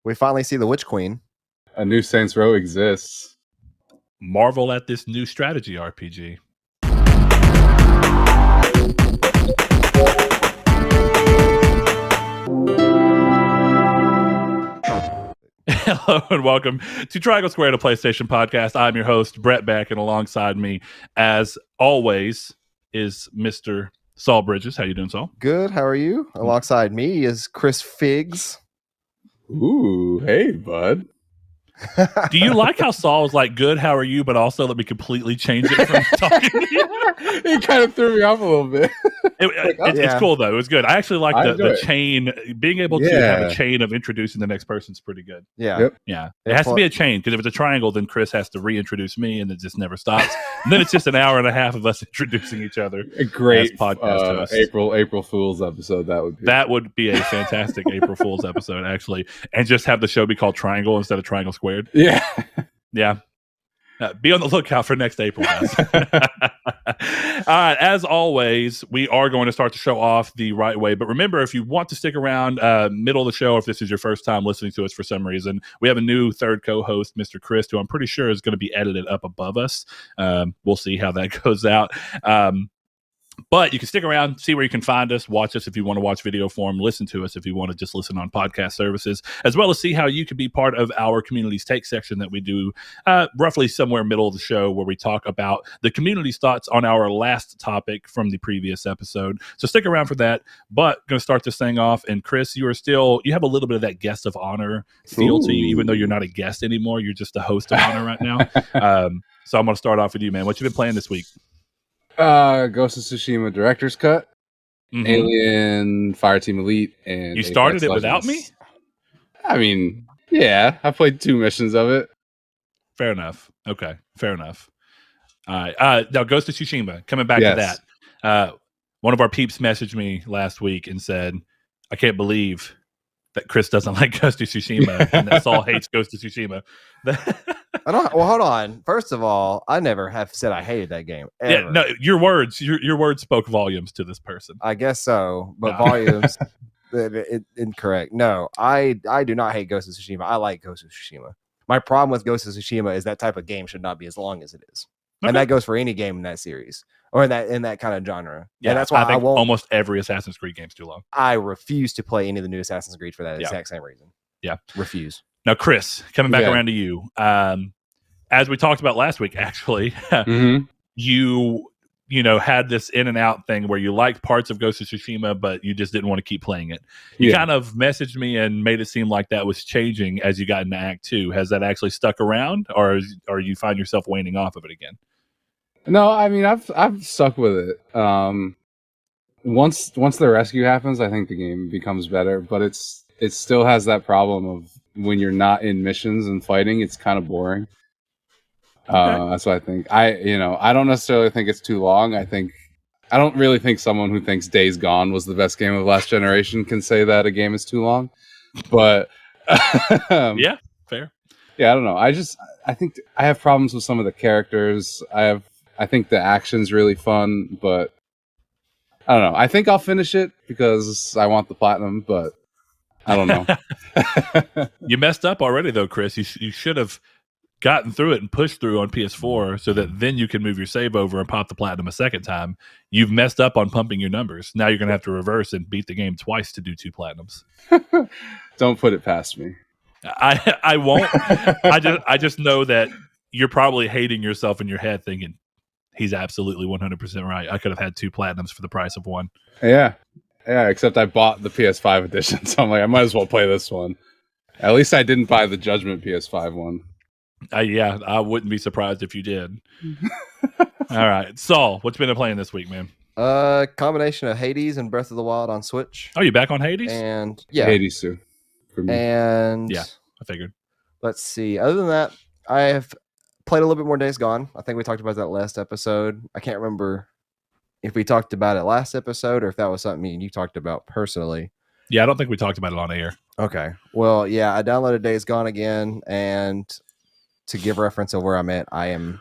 We finally see the Witch Queen. A new Saints Row exists. Marvel at this new strategy RPG. Hello and welcome to Triangle Square, a PlayStation podcast. I'm your host, Brett Beck, and alongside me, as always, is Mr. Saul Bridges. How you doing, Saul? Good. How are you? Alongside me is Chris Figs. Ooh, hey, bud. Do you like how Saul was like, good, how are you? But also let me completely change it from talking to you. It kind of threw me off a little bit. It's cool, though. It was good. I actually like the chain. Being able to have a chain of introducing the next person is pretty good. Yeah. Yep. Yeah. It has to be a chain, because if it's a triangle, then Chris has to reintroduce me, and it just never stops. And then it's just an hour and a half of us introducing each other. A great podcast hosts. April Fool's episode. That would be a fantastic April Fool's episode, actually. And just have the show be called Triangle instead of Triangle Squared. Yeah. Yeah. Be on the lookout for next April, guys. All right. As always, we are going to start the show off the right way. But remember, if you want to stick around middle of the show, if this is your first time listening to us for some reason, we have a new third co-host, Mr. Chris, who I'm pretty sure is going to be edited up above us. We'll see how that goes out. But you can stick around, see where you can find us, watch us if you want to watch video form, listen to us if you want to just listen on podcast services, as well as see how you can be part of our community's take section that we do roughly somewhere middle of the show, where we talk about the community's thoughts on our last topic from the previous episode. So stick around for that. But going to start this thing off. And Chris, you have a little bit of that guest of honor feel to you, even though you're not a guest anymore. You're just a host of honor right now. So I'm going to start off with you, man. What you been playing this week? Ghost of Tsushima Director's Cut, Alien, Fireteam Elite, and you started Apex it without Legends. me? I mean, yeah, I played 2 missions of it. Fair enough. Okay, fair enough. All right. Now, Ghost of Tsushima, coming back to that. One of our peeps messaged me last week and said, I can't believe that Chris doesn't like Ghost of Tsushima and that Saul hates Ghost of Tsushima. Well, hold on. First of all, I never have said I hated that game. Ever. Yeah, no, your words spoke volumes to this person. I guess so, but volumes incorrect. No, I do not hate Ghost of Tsushima. I like Ghost of Tsushima. My problem with Ghost of Tsushima is that type of game should not be as long as it is, and that goes for any game in that series or in that kind of genre. Yeah, and that's why I think almost every Assassin's Creed game's too long. I refuse to play any of the new Assassin's Creed for that exact same reason. Yeah, refuse. Now, Chris, coming back around to you, as we talked about last week, actually, you had this in and out thing where you liked parts of Ghost of Tsushima, but you just didn't want to keep playing it. You kind of messaged me and made it seem like that was changing as you got into Act 2. Has that actually stuck around, or you find yourself waning off of it again? No, I mean, I've stuck with it. Once the rescue happens, I think the game becomes better, but it still has that problem of when you're not in missions and fighting, it's kind of boring. Okay. That's what I think. I don't necessarily think it's too long. I don't really think someone who thinks Days Gone was the best game of last generation can say that a game is too long. But yeah, fair. Yeah, I don't know. I think I have problems with some of the characters. I think the action's really fun, but I don't know. I think I'll finish it because I want the platinum, but I don't know. You messed up already, though, Chris. You should have gotten through it and pushed through on PS4 so that then you can move your save over and pop the platinum a second time. You've messed up on pumping your numbers. Now you're going to have to reverse and beat the game twice to do 2 platinums. Don't put it past me. I won't. I just know that you're probably hating yourself in your head thinking, he's absolutely 100% right. I could have had 2 platinums for the price of 1. Yeah, except I bought the PS5 edition, so I'm like, I might as well play this one. At least I didn't buy the Judgment PS5 one. I wouldn't be surprised if you did. All right, Saul, what you been playing this week, man? Combination of Hades and Breath of the Wild on Switch. Oh, you back on Hades? And yeah, Hades too. And yeah, I figured. Let's see. Other than that, I have played a little bit more Days Gone. I think we talked about that last episode. I can't remember if we talked about it last episode or if that was something me and you talked about personally. Yeah, I don't think we talked about it on air. Okay. Well, yeah, I downloaded Days Gone again, and to give reference of where I'm at, I am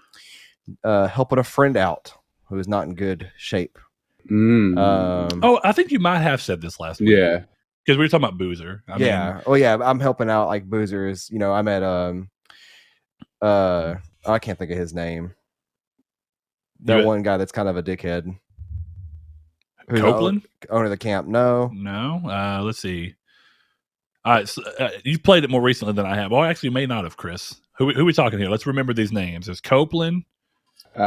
helping a friend out who is not in good shape. I think you might have said this last week. Yeah. Because we were talking about Boozer. I mean, well, yeah, I'm helping out like Boozers. You know, I'm at I can't think of his name. That one guy that's kind of a dickhead. Who's Copeland, owner of the camp. No. Let's see. All right, so, you played it more recently than I have. Well, actually, you may not have, Chris. Who are we talking here? Let's remember these names. There's Copeland.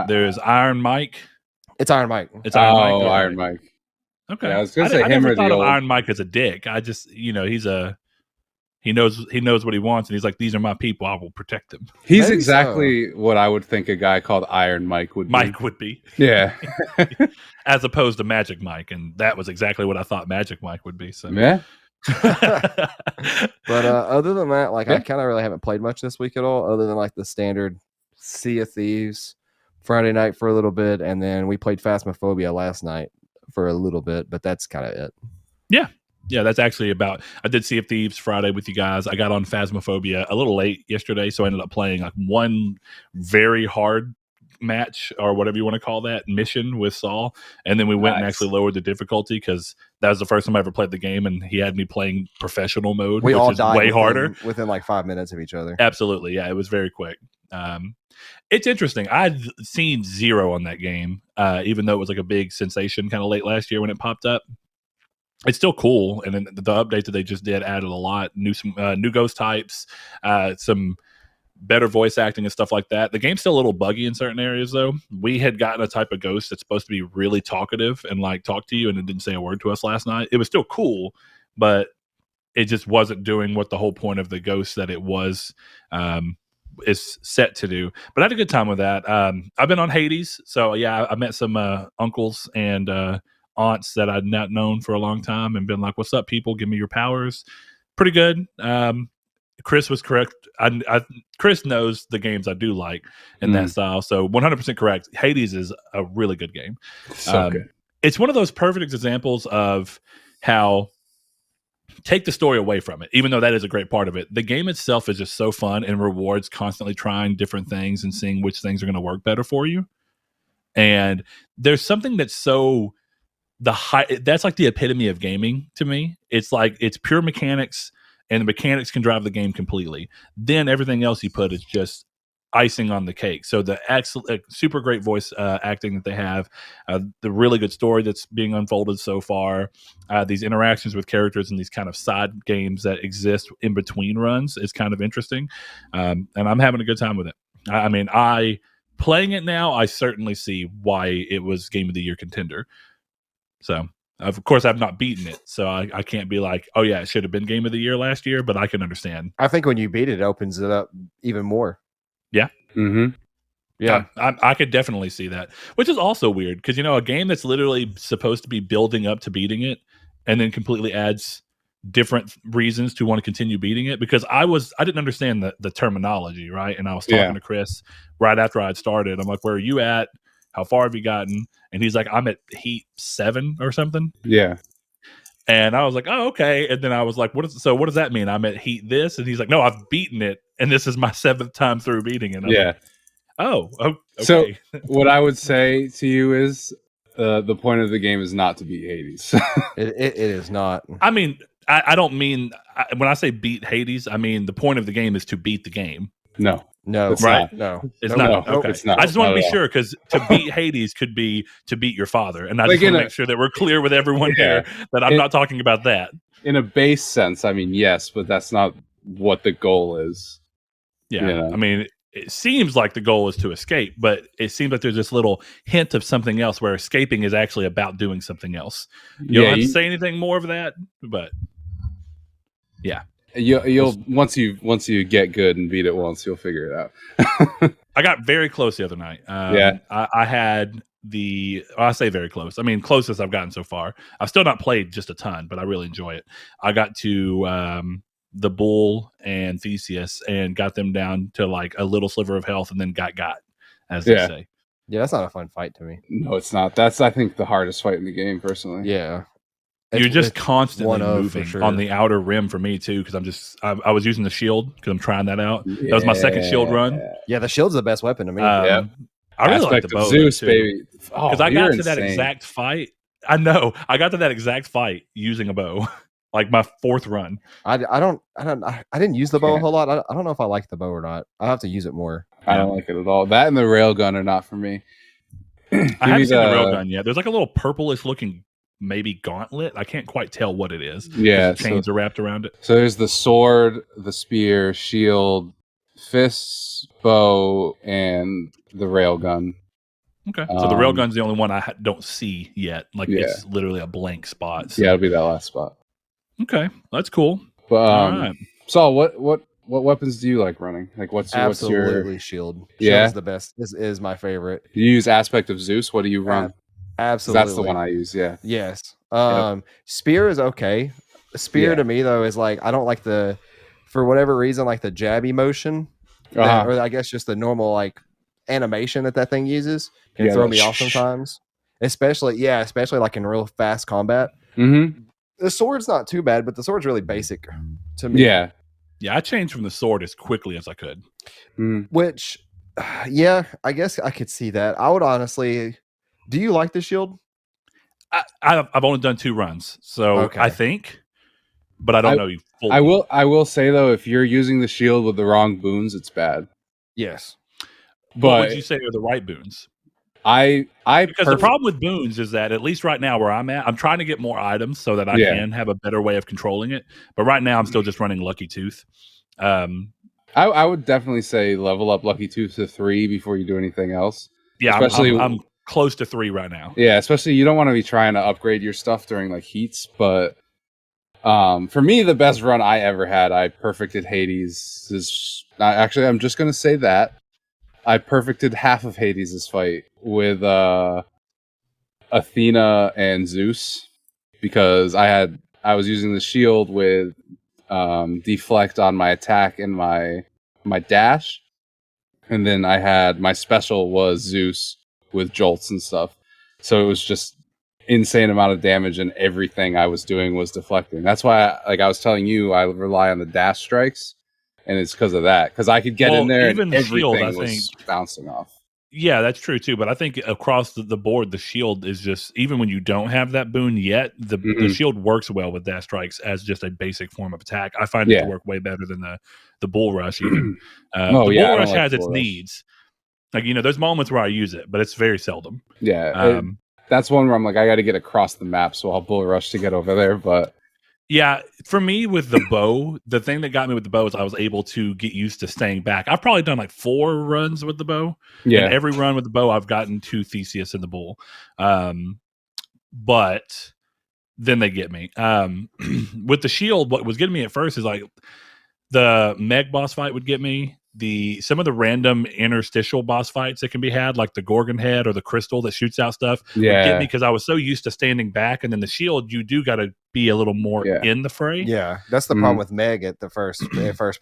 There's Iron Mike. It's Iron Mike. It's Iron Mike. Oh, Iron Mike. Okay. Yeah, I was gonna say I him never or thought the of old. Iron Mike as a dick. I just, he knows what he wants, and he's like, these are my people. I will protect them. He's Maybe exactly what I would think a guy called Iron Mike would be. Mike would be. Yeah. As opposed to Magic Mike, and that was exactly what I thought Magic Mike would be. So Yeah. But other than that, like Yeah. I kind of really haven't played much this week at all, other than like the standard Sea of Thieves Friday night for a little bit, and then we played Phasmophobia last night for a little bit, but that's kind of it. Yeah, that's actually about. I did Sea of Thieves Friday with you guys. I got on Phasmophobia a little late yesterday, so I ended up playing like one very hard match or whatever you want to call that mission with Saul, and then we went and actually lowered the difficulty because that was the first time I ever played the game, and he had me playing professional mode, We which all is died way harder. within like 5 minutes of each other. Absolutely, yeah, it was very quick. It's interesting. I'd seen 0 on that game, even though it was like a big sensation kind of late last year when it popped up. It's still cool, and then the update that they just did added a lot new ghost types, some better voice acting and stuff like that. The game's still a little buggy in certain areas, though. We had gotten a type of ghost that's supposed to be really talkative and like talk to you, and it didn't say a word to us last night. It was still cool, but it just wasn't doing what the whole point of the ghost that it was is set to do. But I had a good time with that. I've been on Hades, so yeah, I met some uncles and aunts that I'd not known for a long time and been like, what's up, people? Give me your powers. Pretty good. Chris was correct. Chris knows the games I do like in that style. So 100% correct. Hades is a really good game. So good. It's one of those perfect examples of how take the story away from it, even though that is a great part of it. The game itself is just so fun and rewards constantly trying different things and seeing which things are going to work better for you. And there's something that's so that's like the epitome of gaming to me. It's like it's pure mechanics, and the mechanics can drive the game completely. Then everything else you put is just icing on the cake. So the excellent, super great voice acting that they have, the really good story that's being unfolded so far, these interactions with characters and these kind of side games that exist in between runs is kind of interesting. And I'm having a good time with it. I mean, playing it now, I certainly see why it was Game of the Year contender. So, of course, I've not beaten it, so I can't be like, oh, yeah, it should have been Game of the Year last year, but I can understand. I think when you beat it, it opens it up even more. Yeah. Mm-hmm. Yeah. I could definitely see that, which is also weird because, a game that's literally supposed to be building up to beating it and then completely adds different reasons to want to continue beating it, because I didn't understand the terminology, right? And I was talking to Chris right after I had started. I'm like, where are you at? How far have you gotten? And he's like, I'm at heat 7 or something. Yeah. And I was like, oh, okay. And then I was like, what does that mean? I'm at heat this? And he's like, no, I've beaten it. And this is my 7th time through beating it. Yeah. Like, oh, okay. So what I would say to you is the point of the game is not to beat Hades. It is not. I mean, I don't mean, when I say beat Hades, I mean the point of the game is to beat the game. No, it's right? Not. No, it's no, not. no, Okay. It's not. I just want to Not be at sure, because to beat Hades could be to beat your father, and I just want to make sure that we're clear with everyone here that I'm not talking about that. In a base sense, I mean, yes, but that's not what the goal is. Yeah, I mean, it seems like the goal is to escape, but it seems like there's this little hint of something else where escaping is actually about doing something else. You don't have to say anything more of that, but yeah. You'll once you get good and beat it once, you'll figure it out. I got very close the other night. I had I say very close. I mean, closest I've gotten so far. I've still not played just a ton, but I really enjoy it. I got to the Bull and Theseus and got them down to like a little sliver of health, and then got as they say. Yeah, that's not a fun fight to me. No, it's not. That's, I think, the hardest fight in the game, personally. Yeah. You're just constantly moving sure. on the outer rim for me too, because I was using the shield because I'm trying that out. That was my second shield run. Yeah, the shield's the best weapon to me. I really like the bow, Zeus, too, baby. because I got to that exact fight. I know I got to that exact fight using a bow like my 4th run. I didn't use the bow a whole lot. I don't know if I like the bow or not. I'll have to use it more. I don't like it at all. That and the railgun are not for me. I haven't seen the railgun yet. There's like a little purplish looking maybe gauntlet. I can't quite tell what it is. Yeah, the chains are wrapped around it. So there's the sword, the spear, shield, fists, bow, and the railgun. Okay, so the railgun's the only one I don't see yet. Like it's literally a blank spot. So. Yeah, it'll be that last spot. Okay, that's cool. But, all right. So what weapons do you like running? Like what's your shield? Yeah, Shield's the best. This is my favorite. You use Aspect of Zeus. What do you run? Absolutely, that's the one I use. Yeah. Yes. Spear is okay. Spear to me though is like I don't like for whatever reason like the jabby motion, or I guess just the normal like animation that thing uses can throw me off sometimes. Especially like in real fast combat. Mm-hmm. The sword's not too bad, but the sword's really basic to me. Yeah, I changed from the sword as quickly as I could. Which, I guess I could see that. I would honestly. Do you like the shield? I've only done 2 runs, so I think, but I don't know you fully. I will say though, if you're using the shield with the wrong boons, it's bad. Yes, but what would you say are the right boons? Because the problem with boons is that at least right now where I'm at, I'm trying to get more items so that I can have a better way of controlling it. But right now I'm still just running Lucky Tooth. I would definitely say level up Lucky Tooth to 3 before you do anything else. Yeah, especially I'm close to 3 right now. Yeah, especially you don't want to be trying to upgrade your stuff during like heats. But for me, the best run I ever had, I perfected Hades. Actually, I'm just gonna say that. I perfected half of Hades' fight with Athena and Zeus because I was using the shield with deflect on my attack and my dash, and then I had my special was Zeus with jolts and stuff. So it was just insane amount of damage, and everything I was doing was deflecting. That's why, like I was telling you, I rely on the dash strikes. And it's because of that. Because I could get in there and everything was bouncing off. Yeah, that's true too. But I think across the board, the shield is just, even when you don't have that boon yet, the shield works well with dash strikes as just a basic form of attack. I find it to work way better than the bull rush even. The bull rush has its needs. Like, there's moments where I use it, but it's very seldom. Yeah. That's one where I'm like, I got to get across the map, so I'll bull rush to get over there. But yeah, for me with the bow, the thing that got me with the bow is I was able to get used to staying back. I've probably done like 4 runs with the bow. Yeah. And every run with the bow, I've gotten to Theseus and the bull. But then they get me. With the shield, what was getting me at first is like the Meg boss fight would get me. Some of the random interstitial boss fights that can be had, like the Gorgon head or the crystal that shoots out stuff, would get me because I was so used to standing back. And then the shield, you do got to be a little more in the fray. Yeah, that's the problem with Meg at first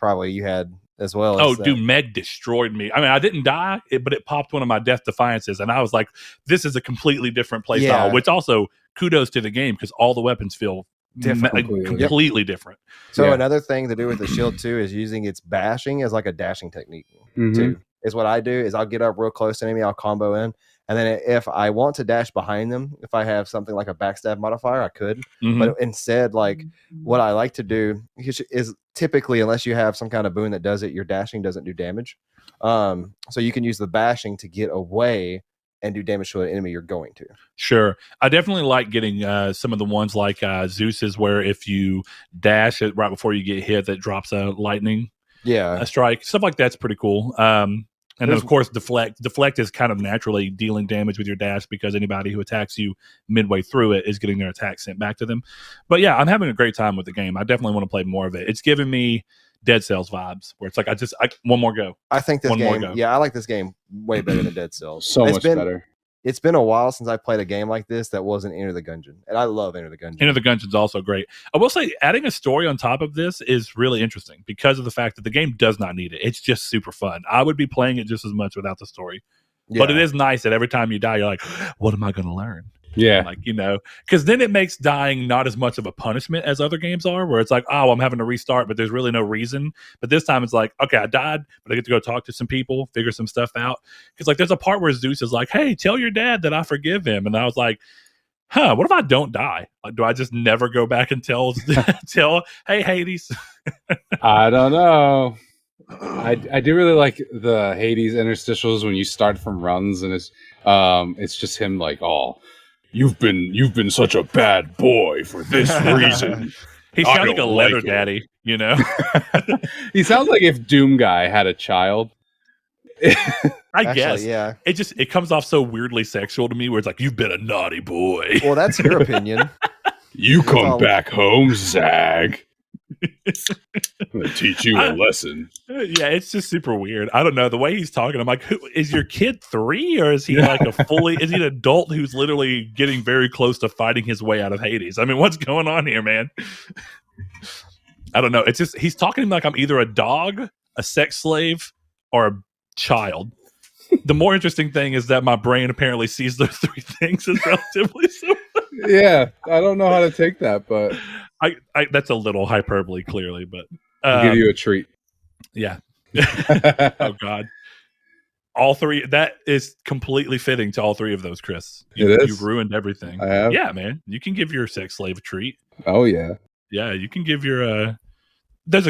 probably you had as well. Oh, dude, Meg destroyed me. I mean, I didn't die, but it popped one of my Death Defiances, and I was like, this is a completely different play style, which also kudos to the game because all the weapons feel completely different. So another thing to do with the shield too is using its bashing as like a dashing technique too. Is what I do is I'll get up real close to enemy, I'll combo in, and then if I want to dash behind them, if I have something like a backstab modifier, I could. But instead, like what I like to do is typically, unless you have some kind of boon that does it, your dashing doesn't do damage. So you can use the bashing to get away and do damage to an enemy you're going to. Sure. I definitely like getting some of the ones like Zeus's, where if you dash it right before you get hit, that drops a lightning strike. Stuff like that's pretty cool. And then, of course, deflect. Deflect is kind of naturally dealing damage with your dash because anybody who attacks you midway through it is getting their attack sent back to them. But yeah, I'm having a great time with the game. I definitely want to play more of it. It's giving me Dead Cells vibes, where it's like I one more go. I think this game, I like this game way better than Dead Cells. So much better. It's been a while since I played a game like this that wasn't Enter the Gungeon, and I love Enter the Gungeon. Enter the Gungeon is also great. I will say, adding a story on top of this is really interesting because of the fact that the game does not need it. It's just super fun. I would be playing it just as much without the story. But it is nice that every time you die, you're like, what am I going to learn? Yeah. Like, because then it makes dying not as much of a punishment as other games are, where it's like, oh, I'm having to restart, but there's really no reason. But this time it's like, okay, I died, but I get to go talk to some people, figure some stuff out. Because like there's a part where Zeus is like, hey, tell your dad that I forgive him. And I was like, what if I don't die? Like, do I just never go back and tell, hey, Hades? I don't know. I do really like the Hades interstitials when you start from runs and it's just him like, oh, you've been such a bad boy for this reason. He sounds like a leather daddy, you know. He sounds like if Doom Guy had a child. I guess, yeah. It comes off so weirdly sexual to me, where it's like, you've been a naughty boy. Well, that's your opinion. You come back home, Zag. I'm gonna teach you a lesson. Yeah, it's just super weird. I don't know the way he's talking. I'm like, is your kid 3 or is he like is he an adult who's literally getting very close to fighting his way out of Hades? I mean, what's going on here, man? I don't know. It's just he's talking like I'm either a dog, a sex slave, or a child. The more interesting thing is that my brain apparently sees those 3 things as relatively similar. Yeah, I don't know how to take that, but I that's a little hyperbole, clearly, but I'll give you a treat. Yeah. Oh God. All 3. That is completely fitting to all 3 of those, Chris. You've ruined everything. I have. Yeah, man. You can give your sex slave a treat. Oh yeah. Yeah, you can give your there's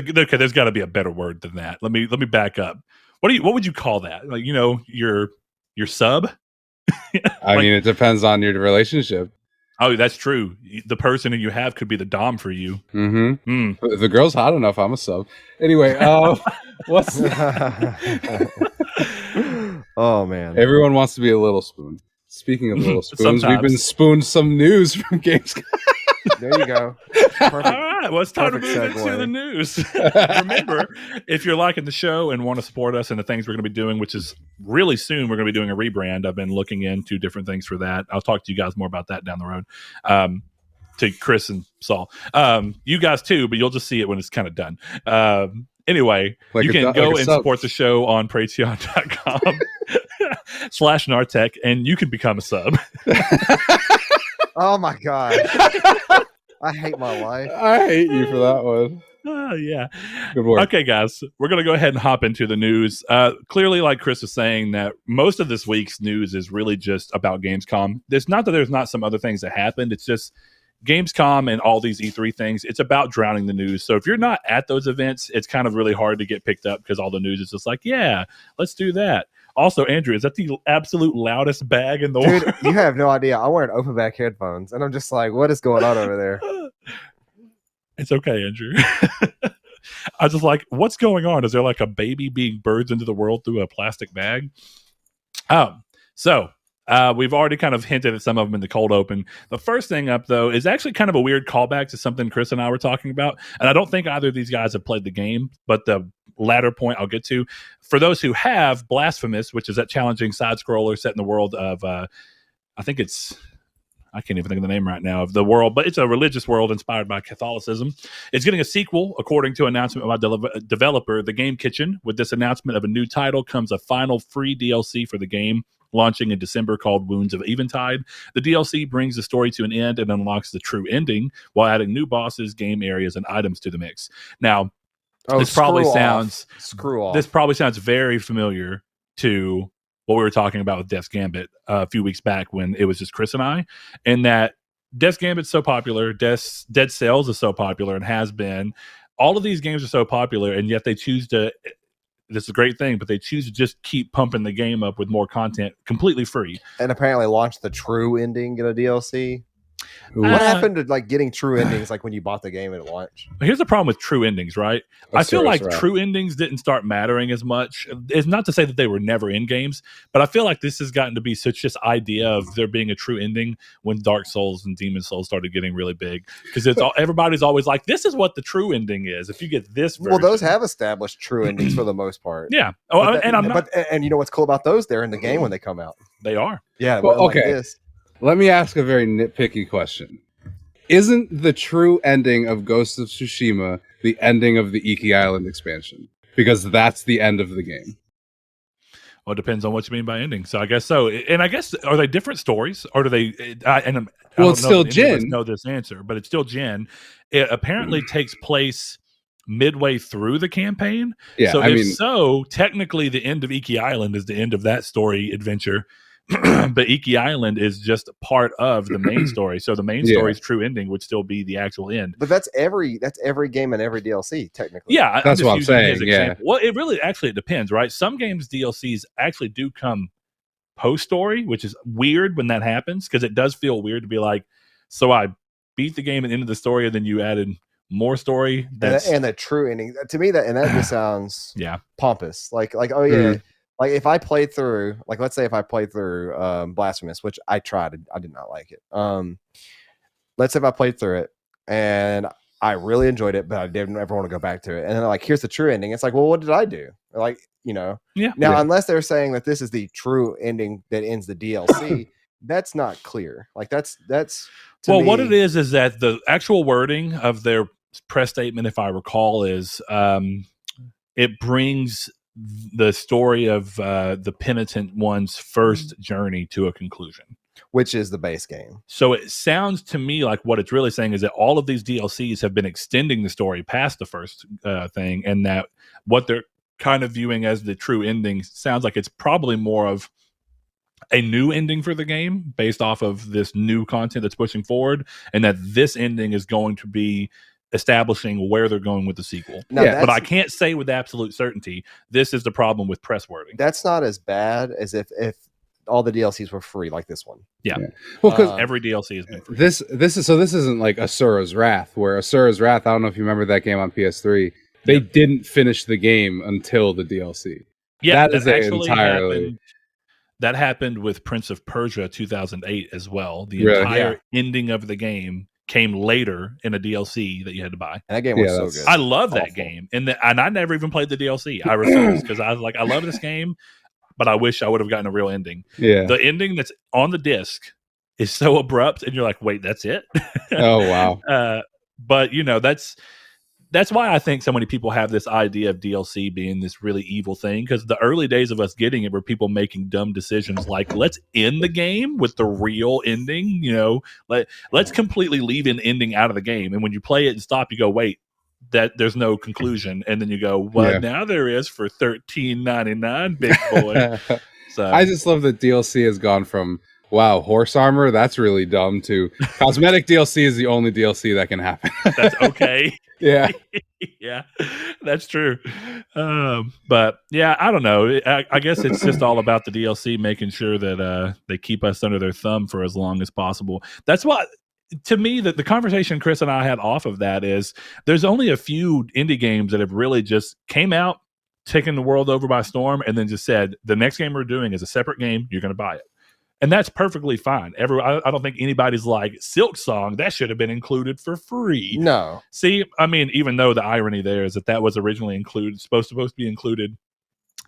got to be a better word than that. Let me back up. What would you call that? Like, your sub? I mean, it depends on your relationship. Oh, that's true. The person who you have could be the dom for you. Mm-hmm. If the girl's hot enough, I'm a sub. Anyway, what's Oh man. Everyone wants to be a little spoon. Speaking of little spoons, we've been spooned some news from Gamescom. There you go. Perfect. All right, well, it's time to move into the news. Remember, if you're liking the show and want to support us and the things we're going to be doing, which is really soon, we're going to be doing a rebrand. I've been looking into different things for that. I'll talk to you guys more about that down the road. To Chris and Saul. You guys too, but you'll just see it when it's kind of done. Anyway, you can go and support the show on patreon.com /Nartech, and you can become a sub. Oh my God. I hate my life. I hate you for that one. Yeah. Good work. Okay, guys, we're going to go ahead and hop into the news. Clearly, like Chris was saying, that most of this week's news is really just about Gamescom. There's not that there's not some other things that happened. It's just Gamescom and all these E3 things. It's about drowning the news. So if you're not at those events, it's kind of really hard to get picked up because all the news is just like, yeah, let's do that. Also, Andrew, is that the absolute loudest bag in the world? Dude, you have no idea. I'm wearing open back headphones, and I'm just like, what is going on over there? It's okay, Andrew. I was just like, what's going on? Is there like a baby being birthed into the world through a plastic bag? So we've already kind of hinted at some of them in the cold open. The first thing up, though, is actually kind of a weird callback to something Chris and I were talking about. And I don't think either of these guys have played the game, but the latter point I'll get to. For those who have, Blasphemous, which is that challenging side-scroller set in the world of, I can't even think of the name right now of the world, but it's a religious world inspired by Catholicism. It's getting a sequel, according to an announcement by developer The Game Kitchen. With this announcement of a new title comes a final free DLC for the game, launching in December, called Wounds of Eventide. The DLC brings the story to an end and unlocks the true ending while adding new bosses, game areas, and items to the mix. Now, this probably sounds very familiar to what we were talking about with Death's Gambit a few weeks back when it was just Chris and I, and that Death's Gambit's so popular, Dead Cells is so popular and has been. All of these games are so popular, and yet they choose to, this is a great thing, but they choose to just keep pumping the game up with more content completely free. And apparently launch the true ending in a DLC. What happened to like getting true endings like when you bought the game at launch? Here's the problem with true endings, right? I feel like true endings didn't start mattering as much. It's not to say that they were never in games, but I feel like this has gotten to be such this idea of there being a true ending when Dark Souls and Demon Souls started getting really big, because it's everybody's always like, this is what the true ending is. If you get this version. Well, those have established true endings for the most part. Yeah. And you know what's cool about those? They're in the game when they come out. They are. Yeah. Well, okay. Like let me ask a very nitpicky question. Isn't the true ending of Ghost of Tsushima the ending of the Iki Island expansion? Because that's the end of the game. Well, it depends on what you mean by ending. So I guess so. And I guess, are they different stories? Or do they... it's still Jin. I know this answer, but it's still Jin. It apparently takes place midway through the campaign. Yeah, So technically the end of Iki Island is the end of that story adventure. but Iki Island is just part of the main story. So the main story's true ending would still be the actual end. But that's every game and every DLC technically. Yeah, that's what I'm saying. His example. Well, it really actually depends, right? Some games DLCs actually do come post story, which is weird when that happens because it does feel weird to be like, so I beat the game at the end of the story and then you added more story. And the true ending to me that just sounds pompous. Like oh yeah. Like if I played through, like let's say if I played through Blasphemous, which I tried, I did not like it. Let's say if I played through it and I really enjoyed it, but I didn't ever want to go back to it. And then like, here's the true ending. It's like, well, what did I do? Like, Now, unless they're saying that this is the true ending that ends the DLC, that's not clear. Like that's well, what it is that the actual wording of their press statement, if I recall, is it brings the story of the penitent one's first journey to a conclusion, which is the base game. So it sounds to me like what it's really saying is that all of these DLCs have been extending the story past the first thing, and that what they're kind of viewing as the true ending sounds like it's probably more of a new ending for the game based off of this new content that's pushing forward, and that this ending is going to be establishing where they're going with the sequel. But I can't say with absolute certainty. This is the problem with press wording. That's not as bad as if all the DLCs were free like this one. Yeah. Well, because every DLC has been free. This isn't like Asura's Wrath, where Asura's Wrath, I don't know if you remember that game on PS3. They didn't finish the game until the DLC. Yeah, that is actually entirely. That happened with Prince of Persia 2008 as well. The entire ending of the game came later in a DLC that you had to buy. And that game was so good. I love that game. And I never even played the DLC. I refused because I was like, I love this game, but I wish I would have gotten a real ending. Yeah. The ending that's on the disc is so abrupt, and you're like, wait, that's it? Oh, wow. But, that's why I think so many people have this idea of DLC being this really evil thing, because the early days of us getting it were people making dumb decisions like, let's end the game with the real ending, let's completely leave an ending out of the game. And when you play it and stop, you go, wait, that there's no conclusion. And then you go, well, now there is for $13.99, big boy. So I just love that DLC has gone from, wow, horse armor, that's really dumb, to cosmetic DLC is the only DLC that can happen. That's okay. Yeah. Yeah, that's true. But yeah, I don't know. I guess it's just all about the DLC making sure that they keep us under their thumb for as long as possible. That's what, to me, the conversation Chris and I had off of that is there's only a few indie games that have really just came out, taken the world over by storm, and then just said, the next game we're doing is a separate game. You're going to buy it. And that's perfectly fine. I don't think anybody's like, Silk Song, that should have been included for free. No. See, I mean, even though the irony there is that was originally supposed to be included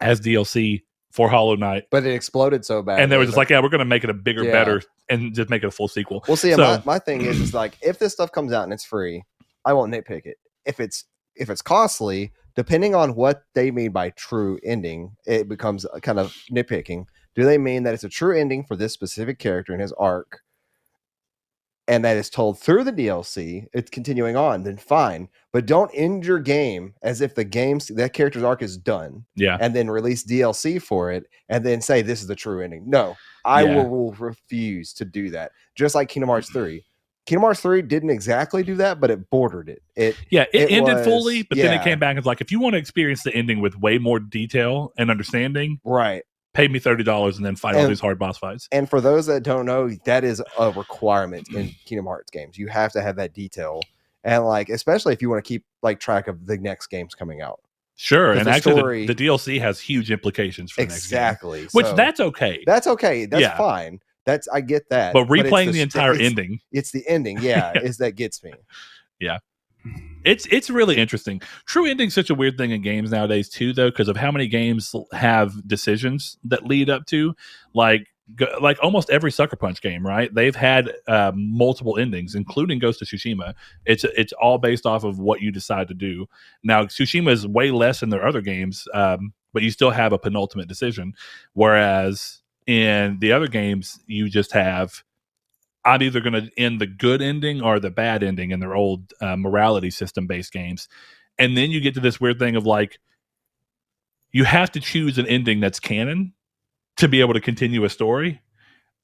as DLC for Hollow Knight. But it exploded so bad. And they were just like, yeah, we're going to make it a bigger, better, and just make it a full sequel. Well, see, my thing is like, if this stuff comes out and it's free, I won't nitpick it. If it's costly, depending on what they mean by true ending, it becomes kind of nitpicking. Do they mean that it's a true ending for this specific character in his arc, and that is told through the DLC, it's continuing on, then fine. But don't end your game as if that character's arc is done. Yeah. And then release DLC for it and then say this is the true ending. No, I will refuse to do that. Just like Kingdom Hearts 3. Kingdom Hearts 3 didn't exactly do that, but it bordered it. It ended fully, but then it came back and was like, if you want to experience the ending with way more detail and understanding, right, pay me $30 and then fight all these hard boss fights. And for those that don't know, that is a requirement in Kingdom Hearts games. You have to have that detail, and like especially if you want to keep like track of the next games coming out. Sure, and actually the DLC has huge implications for the next game. Which that's okay. That's okay. That's fine. I get that. But replaying the entire ending. It's the ending, is that gets me. Yeah. It's really interesting. True ending's such a weird thing in games nowadays too, though, because of how many games have decisions that lead up to, like almost every Sucker Punch game, right? They've had multiple endings, including Ghost of Tsushima. It's all based off of what you decide to do. Now, Tsushima is way less than their other games, but you still have a penultimate decision, whereas in the other games, you just have, I'm either going to end the good ending or the bad ending in their old morality system based games. And then you get to this weird thing of like, you have to choose an ending that's canon to be able to continue a story.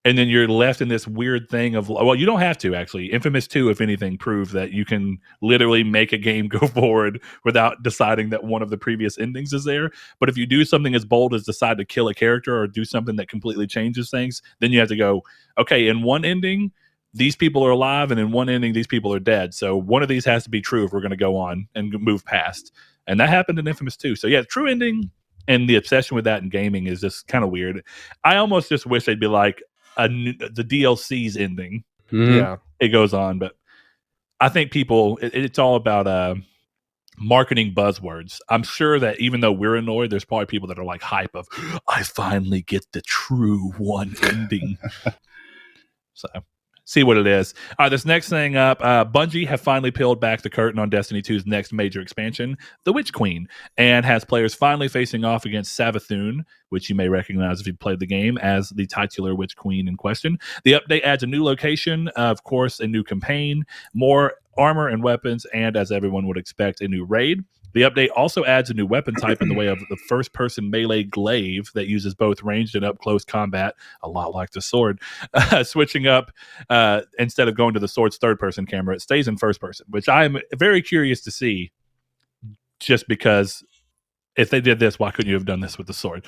And then you're left in this weird thing of, well, you don't have to actually. Infamous 2, if anything, proved that you can literally make a game go forward without deciding that one of the previous endings is there. But if you do something as bold as decide to kill a character or do something that completely changes things, then you have to go, okay, in one ending, these people are alive, and in one ending, these people are dead. So one of these has to be true if we're going to go on and move past. And that happened in Infamous 2. So yeah, true ending and the obsession with that in gaming is just kind of weird. I almost just wish they'd be like, the DLC's ending. Yeah, it goes on, but I think people it's all about marketing buzzwords. I'm sure that even though we're annoyed, there's probably people that are like hype of, I finally get the true one ending. So see what it is. All right, this next thing up, Bungie have finally peeled back the curtain on Destiny 2's next major expansion, The Witch Queen, and has players finally facing off against Savathun, which you may recognize if you played the game as the titular Witch Queen in question. The update adds a new location, of course, a new campaign, more armor and weapons, and as everyone would expect, a new raid. The update also adds a new weapon type in the way of the first-person melee glaive that uses both ranged and up-close combat, a lot like the sword. Switching up, instead of going to the sword's third-person camera, it stays in first-person, which I'm very curious to see, just because if they did this, why couldn't you have done this with the sword?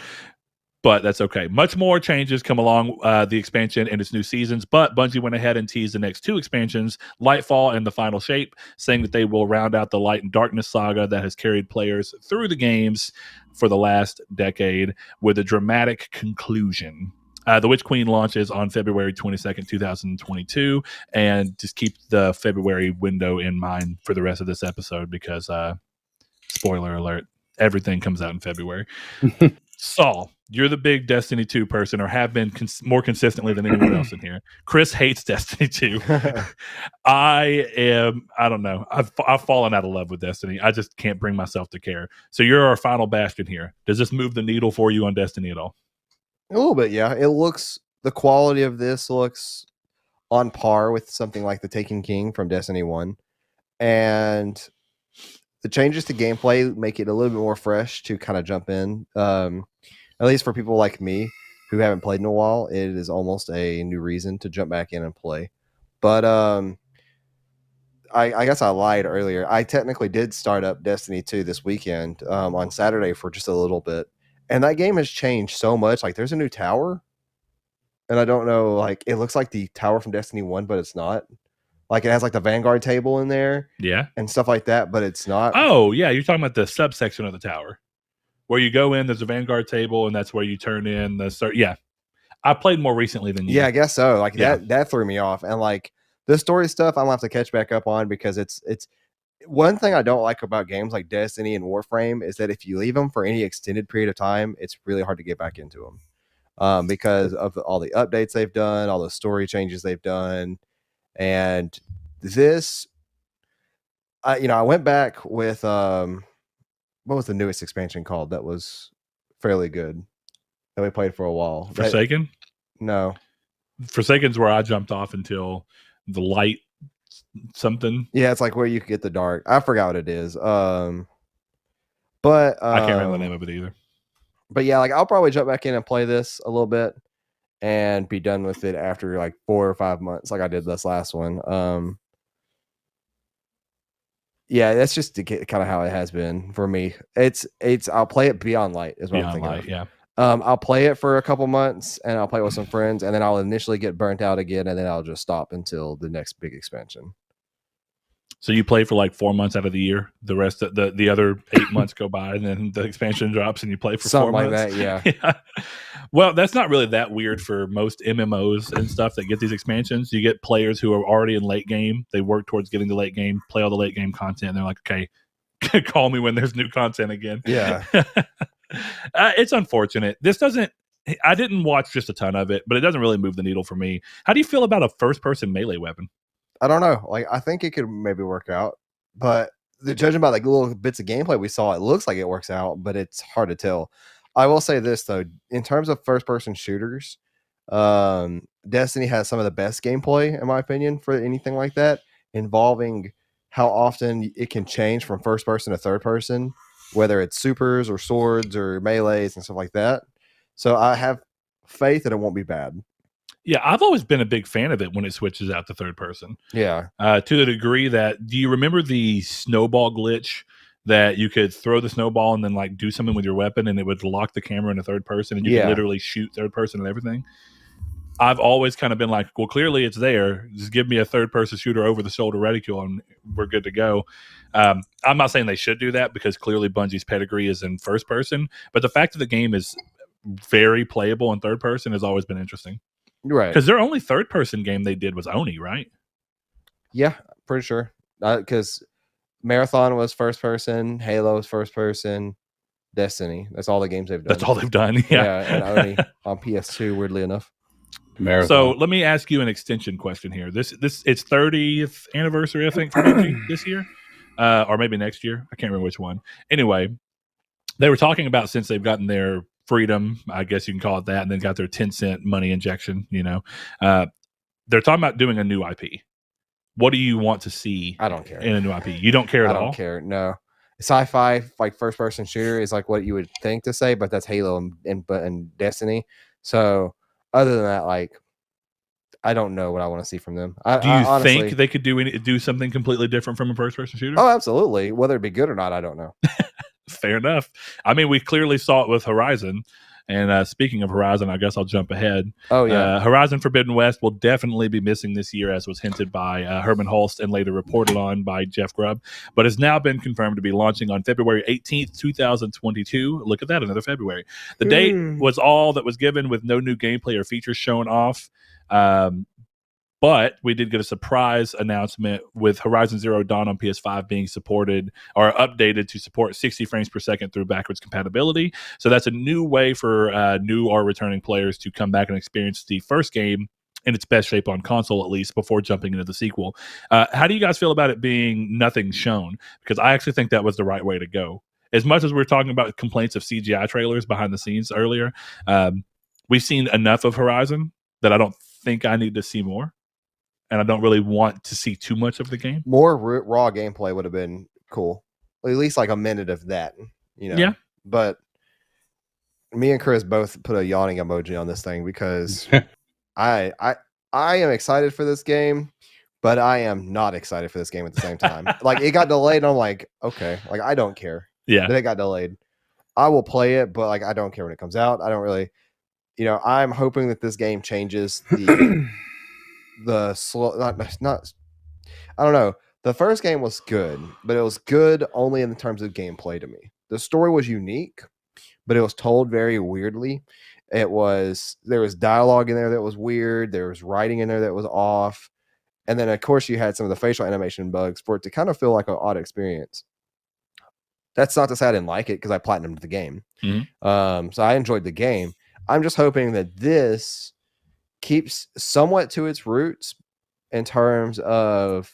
But that's okay. Much more changes come along the expansion and its new seasons, but Bungie went ahead and teased the next 2 expansions, Lightfall and The Final Shape, saying that they will round out the Light and Darkness saga that has carried players through the games for the last decade with a dramatic conclusion. The Witch Queen launches on February 22nd, 2022, and just keep the February window in mind for the rest of this episode because, spoiler alert, everything comes out in February. Saul, you're the big Destiny 2 person, or have been more consistently than anyone else in here. Chris hates Destiny 2. I don't know. I've fallen out of love with Destiny. I just can't bring myself to care. So you're our final bastion here. Does this move the needle for you on Destiny at all? a little bit, yeah. The quality of this looks on par with something like the Taken King from Destiny 1. And the changes to gameplay make it a little bit more fresh to kind of jump in. At least for people like me who haven't played in a while, it is almost a new reason to jump back in and play. But I guess I lied earlier. I technically did start up Destiny 2 this weekend on Saturday for just a little bit. And that game has changed so much. Like, there's a new tower. And I don't know, like, it looks like the tower from Destiny 1, but it's not. Like, it has, like, the Vanguard table in there. Yeah. And stuff like that, but it's not. Oh, yeah. You're talking about the subsection of the tower. Where you go in, there's a Vanguard table, and that's where you turn in the start. Yeah. I played more recently than you. Yeah, I guess so. Like, that threw me off. And, like, the story stuff I'm going to have to catch back up on because it's one thing I don't like about games like Destiny and Warframe is that if you leave them for any extended period of time, it's really hard to get back into them because of all the updates they've done, all the story changes they've done. And this, I went back with, what was the newest expansion called that was fairly good that we played for a while? Forsaken? No. Forsaken's where I jumped off until the light something. Yeah, it's like where you could get the dark. I forgot what it is. But I can't remember the name of it either. But yeah, like I'll probably jump back in and play this a little bit and be done with it after like 4 or 5 months, like I did this last one. Yeah, that's just kind of how it has been for me. It's I'll play it Beyond Light is what Beyond I'm thinking Light, of. yeah. I'll play it for a couple months and I'll play it with some friends and then I'll initially get burnt out again and then I'll just stop until the next big expansion. So you play for like 4 months out of the year. The rest of the other 8 months go by, and then the expansion drops, and you play for Something 4 like months. that, yeah. Well, that's not really that weird for most MMOs and stuff that get these expansions. You get players who are already in late game. They work towards getting the late game, play all the late game content. And they're like, okay, call me when there's new content again. Yeah. It's unfortunate. I didn't watch just a ton of it, but it doesn't really move the needle for me. How do you feel about a first-person melee weapon? I don't know. Like, I think it could maybe work out, but judging by like little bits of gameplay we saw, it looks like it works out, but it's hard to tell. I will say this though, in terms of first-person shooters, Destiny has some of the best gameplay, in my opinion, for anything like that, involving how often it can change from first person to third person, whether it's supers or swords or melees and stuff like that. So I have faith that it won't be bad. Yeah, I've always been a big fan of it when it switches out to third person. Yeah. To the degree that, do you remember the snowball glitch that you could throw the snowball and then like do something with your weapon and it would lock the camera in a third person and you could literally shoot third person and everything? I've always kind of been like, well, clearly it's there. Just give me a third person shooter over the shoulder reticule and we're good to go. I'm not saying they should do that because clearly Bungie's pedigree is in first person, but the fact that the game is very playable in third person has always been interesting. Right. Because their only third person game they did was Oni, right? Yeah, pretty sure. Because Marathon was first person, Halo was first person, Destiny. That's all the games they've done. That's all they've done. Yeah. And Oni on PS2, weirdly enough. Marathon. So let me ask you an extension question here. This it's 30th anniversary, I think, for Bungie this year, or maybe next year. I can't remember which one. Anyway, they were talking about since they've gotten their freedom, I guess you can call it that, and then got their 10-cent money injection. They're talking about doing a new IP. What do you want to see? I don't care in a new IP. You don't care at all. I don't care. No, sci-fi like first-person shooter is like what you would think to say, but that's Halo and Destiny. So other than that, like I don't know what I want to see from them. Do you honestly think they could do something completely different from a first-person shooter? Oh, absolutely. Whether it be good or not, I don't know. Fair enough. I mean, we clearly saw it with Horizon. And speaking of Horizon, I guess I'll jump ahead. Oh, yeah. Horizon Forbidden West will definitely be missing this year, as was hinted by Herman Hulst and later reported on by Jeff Grubb, but has now been confirmed to be launching on February 18th, 2022. Look at that, another February. The date was all that was given with no new gameplay or features shown off. But we did get a surprise announcement with Horizon Zero Dawn on PS5 being supported or updated to support 60 frames per second through backwards compatibility. So that's a new way for new or returning players to come back and experience the first game in its best shape on console, at least, before jumping into the sequel. How do you guys feel about it being nothing shown? Because I actually think that was the right way to go. As much as we're talking about complaints of CGI trailers behind the scenes earlier, we've seen enough of Horizon that I don't think I need to see more. And I don't really want to see too much of the game. More raw gameplay would have been cool. At least like a minute of that, Yeah. But me and Chris both put a yawning emoji on this thing because I am excited for this game, but I am not excited for this game at the same time. Like it got delayed, and I'm like, okay, like I don't care. Yeah, that it got delayed. I will play it, but like I don't care when it comes out. I don't really, I'm hoping that this game changes the slow, not I don't know. The first game was good, but it was good only in terms of gameplay to me. The story was unique, but it was told very weirdly. There was dialogue in there that was weird. There was writing in there that was off. And then of course you had some of the facial animation bugs for it to kind of feel like an odd experience. That's not to say I didn't like it because I platinumed the game. Mm-hmm. So I enjoyed the game. I'm just hoping that this keeps somewhat to its roots in terms of,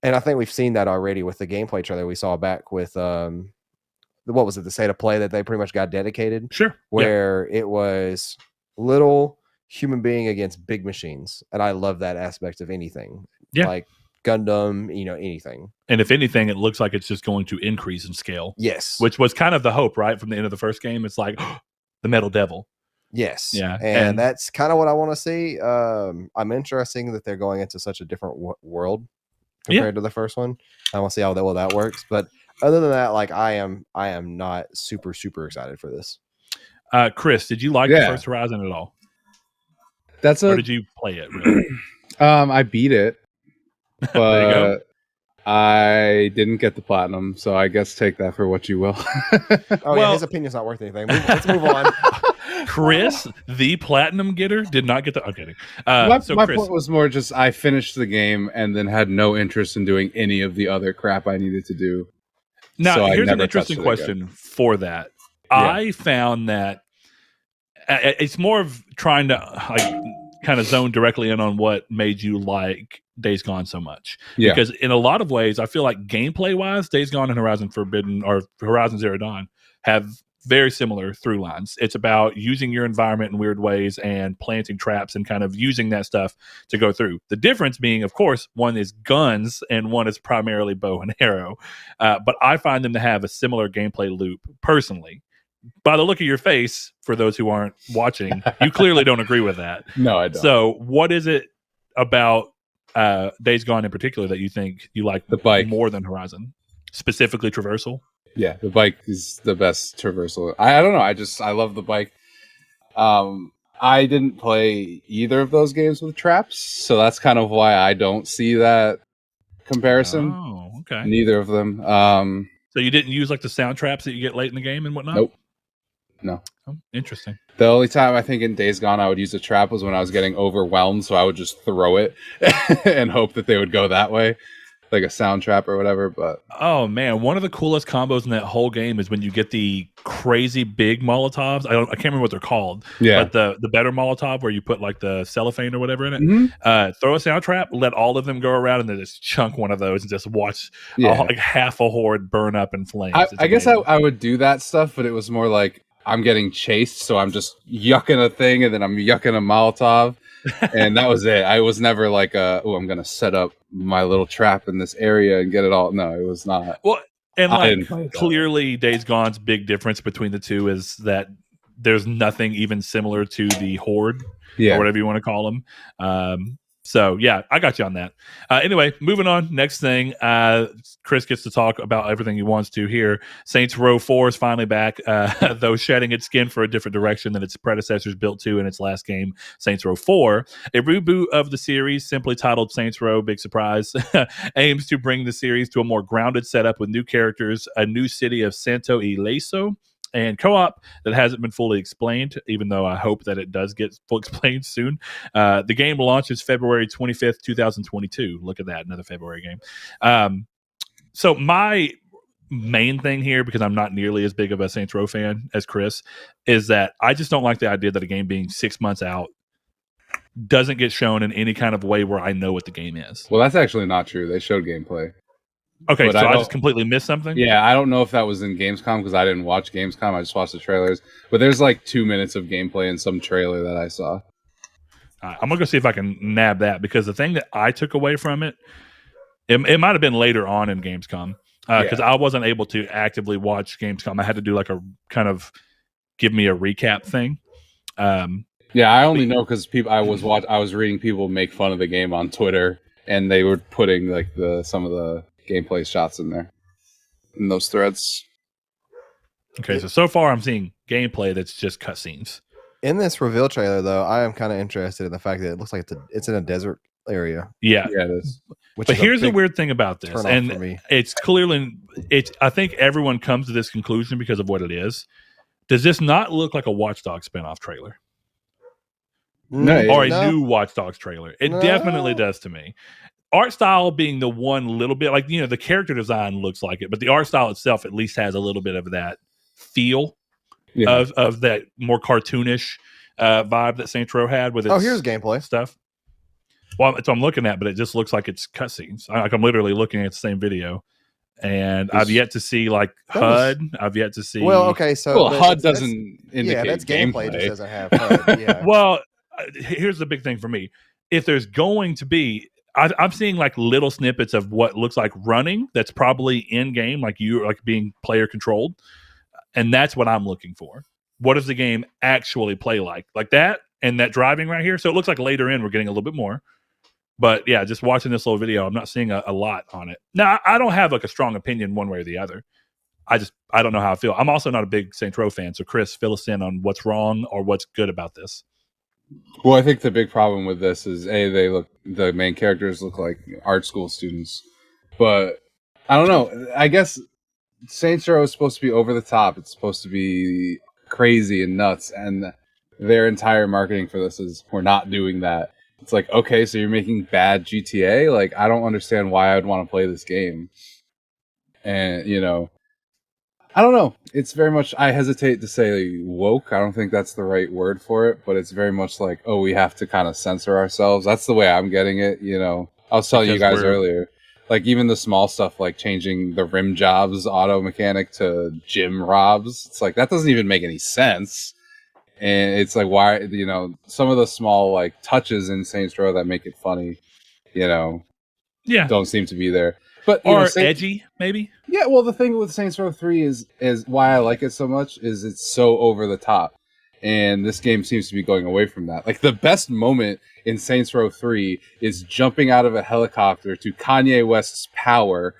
and I think we've seen that already with the gameplay trailer we saw back with what was it, the state of play that they pretty much got dedicated. Sure. Where it was little human being against big machines. And I love that aspect of anything. Yeah. Like Gundam, anything. And if anything, it looks like it's just going to increase in scale. Yes. Which was kind of the hope, right? From the end of the first game, it's like the Metal Devil. Yes. Yeah. And that's kind of what I want to see. I'm interested that they're going into such a different world compared to the first one. I want to see how that works. But other than that, like I am not super, super excited for this. Chris, did you like the first Horizon at all? Or did you play it really? I beat it, but I didn't get the platinum, so I guess take that for what you will. His opinion's not worth anything. Let's move on. Chris, the platinum getter, did not get the. I'm kidding. My Chris, point was more just I finished the game and then had no interest in doing any of the other crap I needed to do. Now, so here's an interesting question for that. Yeah. I found that it's more of trying to kind of zone directly in on what made you like Days Gone so much. Yeah. Because in a lot of ways, I feel like gameplay-wise, Days Gone and Horizon Forbidden or Horizon Zero Dawn have very similar through lines. It's about using your environment in weird ways and planting traps and kind of using that stuff to go through. The difference being, of course, one is guns and one is primarily bow and arrow. But I find them to have a similar gameplay loop personally. by the look of your face, for those who aren't watching, you clearly don't agree with that. No, I don't. So, what is it about Days Gone in particular that you think you like The bike more than Horizon, specifically traversal? Yeah, the bike is the best traversal. I don't know. I love the bike. I didn't play either of those games with traps, so that's kind of why I don't see that comparison. Oh, okay. Neither of them. So you didn't use like the sound traps that you get late in the game and whatnot? Nope. No. Oh, interesting. The only time I think in Days Gone I would use a trap was when I was getting overwhelmed, so I would just throw it and hope that they would go that way, like a sound trap or whatever. But oh man, one of the coolest combos in that whole game is when you get the crazy big Molotovs. I can't remember what they're called. Yeah. But the better Molotov where you put like the cellophane or whatever in it. Mhm. Throw a sound trap, let all of them go around, and then just chunk one of those and just watch like half a horde burn up in flames. I guess I would do that stuff, but it was more like I'm getting chased, so I'm just yucking a thing, and then I'm yucking a Molotov, and that was it. I was never like, I'm going to set up my little trap in this area and get it all. No, it was not. Well, and like didn't clearly Days Gone's big difference between the two is that there's nothing even similar to the Horde or whatever you want to call them. So yeah, I got you on that. Anyway, moving on. Next thing, Chris gets to talk about everything he wants to here. Saints Row 4 is finally back, though shedding its skin for a different direction than its predecessors built to in its last game, Saints Row 4. A reboot of the series, simply titled Saints Row, big surprise, aims to bring the series to a more grounded setup with new characters, a new city of Santo Ileso, and co-op that hasn't been fully explained, even though I hope that it does get full explained soon. The game launches February 25th, 2022. Look at that, another February game. So my main thing here, because I'm not nearly as big of a Saints Row fan as Chris, is that I just don't like the idea that a game being 6 months out doesn't get shown in any kind of way where I know what the game is. Well, that's actually not true. They showed gameplay. Okay, but so I just completely missed something? Yeah, I don't know if that was in Gamescom because I didn't watch Gamescom. I just watched the trailers. But there's like 2 minutes of gameplay in some trailer that I saw. I'm going to go see if I can nab that, because the thing that I took away from it might have been later on in Gamescom, because I wasn't able to actively watch Gamescom. I had to do like a kind of give me a recap thing. Yeah, I only know because I was reading people make fun of the game on Twitter, and they were putting like some of the gameplay shots in there in those threads. Okay, so far I'm seeing gameplay that's just cutscenes. In this reveal trailer, though, I am kind of interested in the fact that it looks like it's in a desert area. Yeah, it is. But here's the weird thing about this, and it's clearly I think everyone comes to this conclusion because of what it is. Does this not look like a Watch Dogs spinoff trailer? No, or a new Watch Dogs trailer? It definitely does to me. Art style being the one little bit, like, the character design looks like it, but the art style itself at least has a little bit of that feel of that more cartoonish vibe that Saints Row had with its here's gameplay stuff. Well, it's what I'm looking at, but it just looks like it's cutscenes. Like I'm literally looking at the same video, and I've yet to see like HUD. I've yet to see. Well, okay, so HUD doesn't indicate that's gameplay. Just doesn't have HUD. Yeah. Well, here's the big thing for me: if there's going to be, I'm seeing like little snippets of what looks like running. That's probably in game, like being player controlled, and that's what I'm looking for. What does the game actually play like that? And that driving right here. So it looks like later in we're getting a little bit more. But yeah, just watching this little video, I'm not seeing a lot on it. Now, I don't have like a strong opinion one way or the other. I don't know how I feel. I'm also not a big Saints Row fan. So Chris, fill us in on what's wrong or what's good about this. Well, I think the big problem with this is the main characters look like art school students. But I don't know. I guess Saints Row is supposed to be over the top. It's supposed to be crazy and nuts. And their entire marketing for this is, we're not doing that. It's like, okay, so you're making bad GTA? Like, I don't understand why I would want to play this game. And, I don't know. It's very much, I hesitate to say woke. I don't think that's the right word for it, but it's very much like, we have to kind of censor ourselves. That's the way I'm getting it, I was telling you guys earlier. Like, even the small stuff, like changing the rim jobs auto mechanic to gym robs. It's like, that doesn't even make any sense. And it's like, why, some of the small like touches in Saints Row that make it funny, don't seem to be there. But or edgy, maybe. Yeah, well, the thing with Saints Row 3 is why I like it so much is it's so over the top. And this game seems to be going away from that. Like, the best moment in Saints Row 3 is jumping out of a helicopter to Kanye West's Power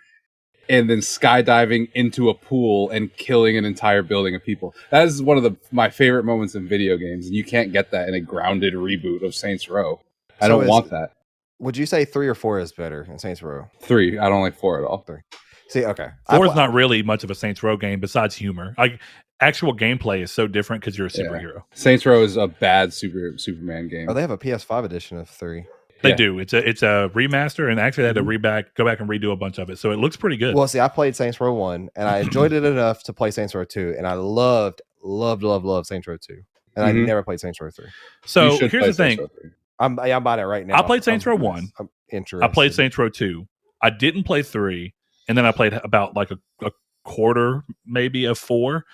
and then skydiving into a pool and killing an entire building of people. That is one of my favorite moments in video games, and you can't get that in a grounded reboot of Saints Row. I don't want that. Would you say 3 or 4 is better in Saints Row? 3. I don't like 4 at all. 3. See, okay. 4 is not really much of a Saints Row game besides humor. Like, actual gameplay is so different because you're a superhero. Yeah. Saints Row is a bad Superman game. Oh, they have a PS5 edition of 3. They do. It's a remaster, and actually they had to go back and redo a bunch of it, so it looks pretty good. Well, see, I played Saints Row 1, and I enjoyed it enough to play Saints Row 2, and I loved Saints Row 2, and I never played Saints Row 3. So here's the thing. I'm buying it right now. I played Saints Row 1. I'm interested. I played Saints Row 2. I didn't play 3, and then I played about like a quarter, maybe, of 4.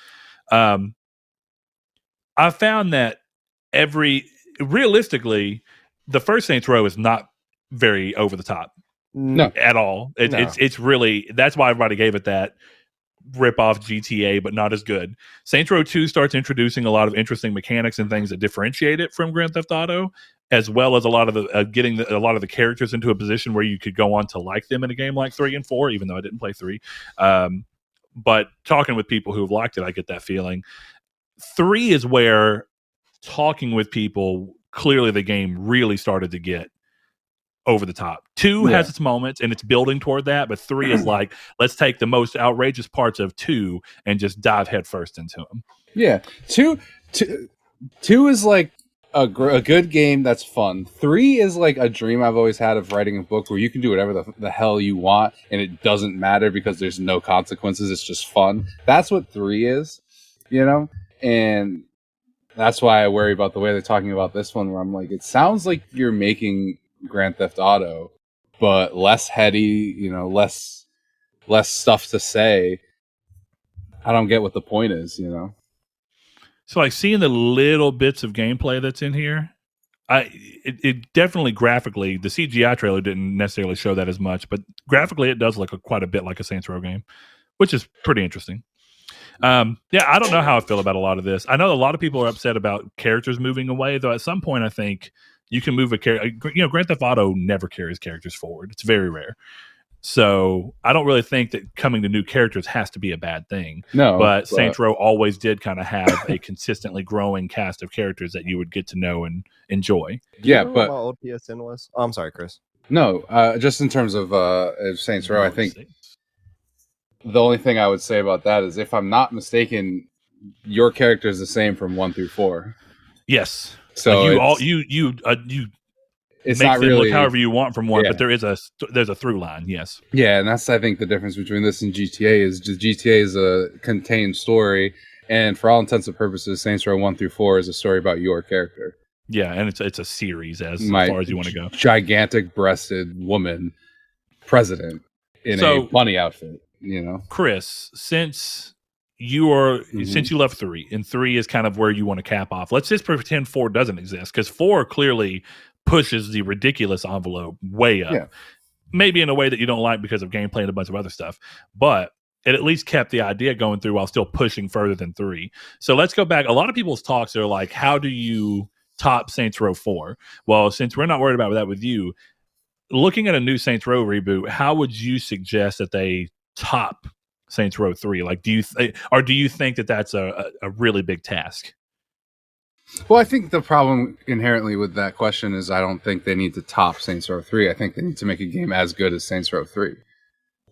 I found that realistically, the first Saints Row is not very over the top. No. At all. It's really, that's why everybody gave it that rip off GTA, but not as good. Saints Row 2 starts introducing a lot of interesting mechanics and things that differentiate it from Grand Theft Auto, as well as a lot of the getting a lot of the characters into a position where you could go on to like them in a game like 3 and 4, even though I didn't play 3. But talking with people who've liked it, I get that feeling. 3 is where talking with people, clearly the game really started to get over the top. 2 has its moments and it's building toward that, but 3 is like, let's take the most outrageous parts of 2 and just dive headfirst into them. Yeah. 2 is like a good game that's fun. 3 is like a dream I've always had of writing a book where you can do whatever the hell you want and it doesn't matter because there's no consequences. It's just fun. That's what 3 is, and that's why I worry about the way they're talking about this one, where I'm like, it sounds like you're making Grand Theft Auto, but less heady, less stuff to say. I don't get what the point is, So like seeing the little bits of gameplay that's in here, it definitely graphically, the CGI trailer didn't necessarily show that as much, but graphically it does look quite a bit like a Saints Row game, which is pretty interesting. I don't know how I feel about a lot of this. I know a lot of people are upset about characters moving away, though at some point I think you can move a character. Grand Theft Auto never carries characters forward. It's very rare. So I don't really think that coming to new characters has to be a bad thing. No, but Saints Row always did kind of have a consistently growing cast of characters that you would get to know and enjoy. Yeah, but what my old PSN was. Oh, I'm sorry, Chris. No, just in terms of Saints Row, I think the only thing I would say about that is, if I'm not mistaken, your character is the same from 1 through 4. Yes. So you it's make not them really look however you want from 1, but there's a through line. Yes. Yeah, and that's, I think, the difference between this and GTA is just GTA is a contained story, and for all intents and purposes, Saints Row 1 through 4 is a story about your character. Yeah, and it's a series as far as you want to go. Gigantic-breasted woman president in a bunny outfit. Chris, since you left 3, and 3 is kind of where you want to cap off. Let's just pretend 4 doesn't exist, because 4 clearly pushes the ridiculous envelope way up. Yeah. Maybe in a way that you don't like because of gameplay and a bunch of other stuff, but it at least kept the idea going through while still pushing further than 3. So let's go back. A lot of people's talks are like, how do you top Saints Row 4? Well, since we're not worried about that with you, looking at a new Saints Row reboot, how would you suggest that they top Saints Row 3? Like, do you think that that's a really big task? Well, I think the problem inherently with that question is I don't think they need to top Saints Row 3. I think they need to make a game as good as Saints Row 3. Okay.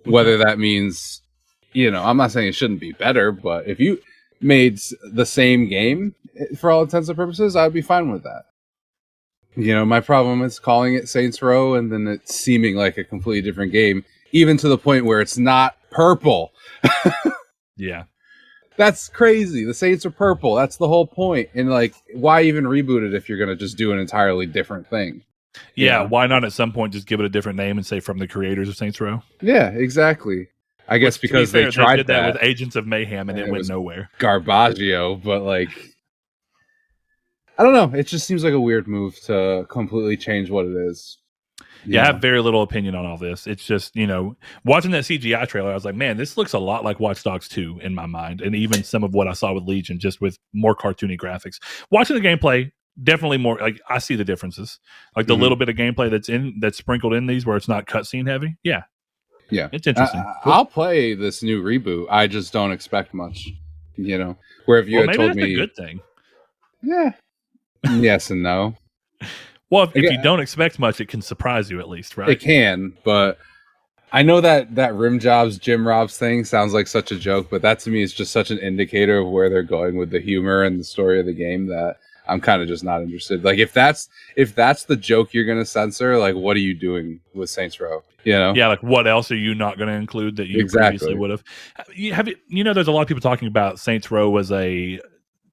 Whether that means, I'm not saying it shouldn't be better, but if you made the same game for all intents and purposes, I'd be fine with that. My problem is calling it Saints Row and then it seeming like a completely different game, even to the point where it's not purple. Yeah. That's crazy. The Saints are purple. That's the whole point. And why even reboot it if you're going to just do an entirely different thing? Yeah. Why not at some point just give it a different name and say from the creators of Saints Row? Yeah, exactly. I guess because they tried did that with Agents of Mayhem and it went nowhere. Garbaggio, but I don't know. It just seems like a weird move to completely change what it is. Yeah, I have very little opinion on all this. It's just, watching that CGI trailer, I was like, man, this looks a lot like Watch Dogs 2 in my mind. And even some of what I saw with Legion, just with more cartoony graphics. Watching the gameplay, definitely more, like, I see the differences. Like the little bit of gameplay that's sprinkled in these where it's not cutscene heavy. Yeah. Yeah. It's interesting. I'll play this new reboot. I just don't expect much, where if you had told me. That's a good thing. Yeah. Yes and no. Well, if you don't expect much, it can surprise you at least, right? It can, but I know that rim jobs, Jim Robs thing sounds like such a joke, but that to me is just such an indicator of where they're going with the humor and the story of the game that I'm kind of just not interested. Like if that's the joke you're going to censor, like what are you doing with Saints Row? Yeah, like what else are you not going to include that you previously would have? There's a lot of people talking about Saints Row as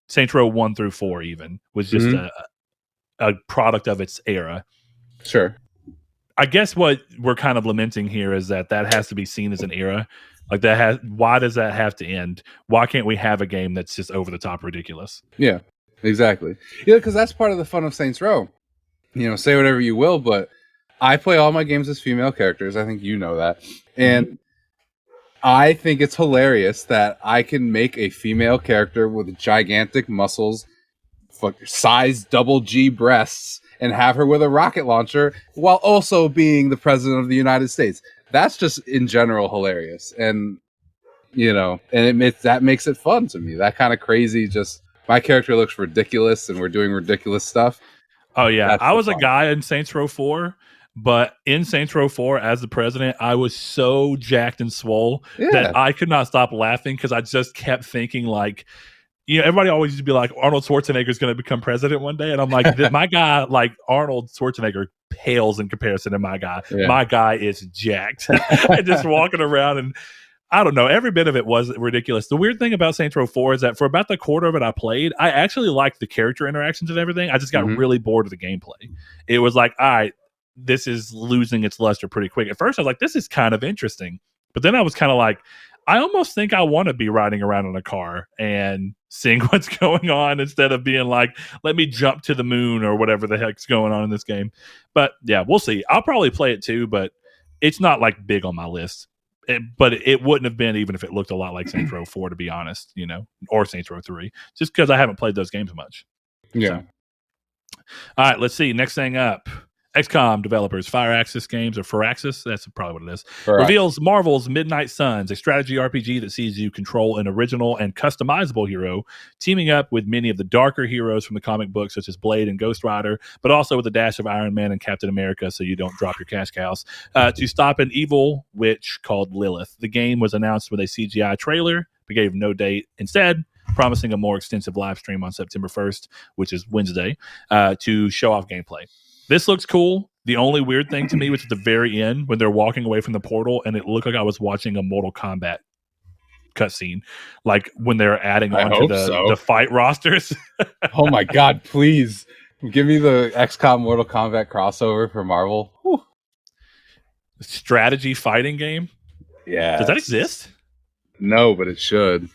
Saints Row 1 through 4 even was just a product of its era. Sure. I guess what we're kind of lamenting here is that has to be seen as an era. Like why does that have to end? Why can't we have a game that's just over the top ridiculous? Yeah, exactly. Yeah, because that's part of the fun of Saints Row. Say whatever you will, but I play all my games as female characters. I think you know that. And I think it's hilarious that I can make a female character with gigantic muscles, size double G breasts, and have her with a rocket launcher while also being the president of the United States. That's just in general hilarious. And, that makes it fun to me. That kind of crazy, just my character looks ridiculous and we're doing ridiculous stuff. Oh, yeah. I was a guy in Saints Row 4, but in Saints Row 4 as the president, I was so jacked and swole that I could not stop laughing because I just kept thinking like, everybody always used to be like, Arnold Schwarzenegger is going to become president one day. And I'm like, my guy, like Arnold Schwarzenegger pales in comparison to my guy. Yeah. My guy is jacked. And just walking around and I don't know. Every bit of it was ridiculous. The weird thing about Saints Row 4 is that for about the quarter of it I played, I actually liked the character interactions and everything. I just got really bored of the gameplay. It was like, all right, this is losing its luster pretty quick. At first I was like, this is kind of interesting. But then I was kind of like, I almost think I want to be riding around in a car and seeing what's going on instead of being like, let me jump to the moon or whatever the heck's going on in this game. But yeah, we'll see. I'll probably play it too, but it's not like big on my list. But it wouldn't have been even if it looked a lot like Saints Row 4, to be honest, or Saints Row 3, just because I haven't played those games much. Yeah. So. All right, let's see. Next thing up. XCOM developers Firaxis Games, or Firaxis, that's probably what it is, reveals Marvel's Midnight Suns, a strategy RPG that sees you control an original and customizable hero, teaming up with many of the darker heroes from the comic books, such as Blade and Ghost Rider, but also with a dash of Iron Man and Captain America, so you don't drop your cash cows, to stop an evil witch called Lilith. The game was announced with a CGI trailer, but gave no date. Instead, promising a more extensive live stream on September 1st, which is Wednesday, to show off gameplay. This looks cool. The only weird thing to me was at the very end when they're walking away from the portal and it looked like I was watching a Mortal Kombat cutscene, like when they're adding on to the fight rosters. Oh my God, please give me the XCOM Mortal Kombat crossover for Marvel. Whew. Strategy fighting game? Yeah. Does that exist? No, but it should.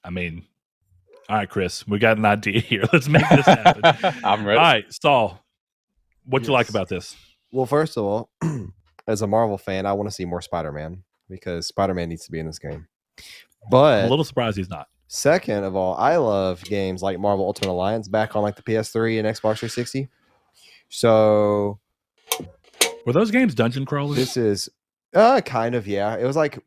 I mean, all right, Chris, we got an idea here. Let's make this happen. I'm ready. All right, Saul. What you like about this? Well, first of all, as a Marvel fan, I want to see more Spider-Man because Spider-Man needs to be in this game. But I'm a little surprised he's not. Second of all, I love games like Marvel Ultimate Alliance back on like the PS3 and Xbox 360. So were those games dungeon crawlers? This is kind of, yeah. It was like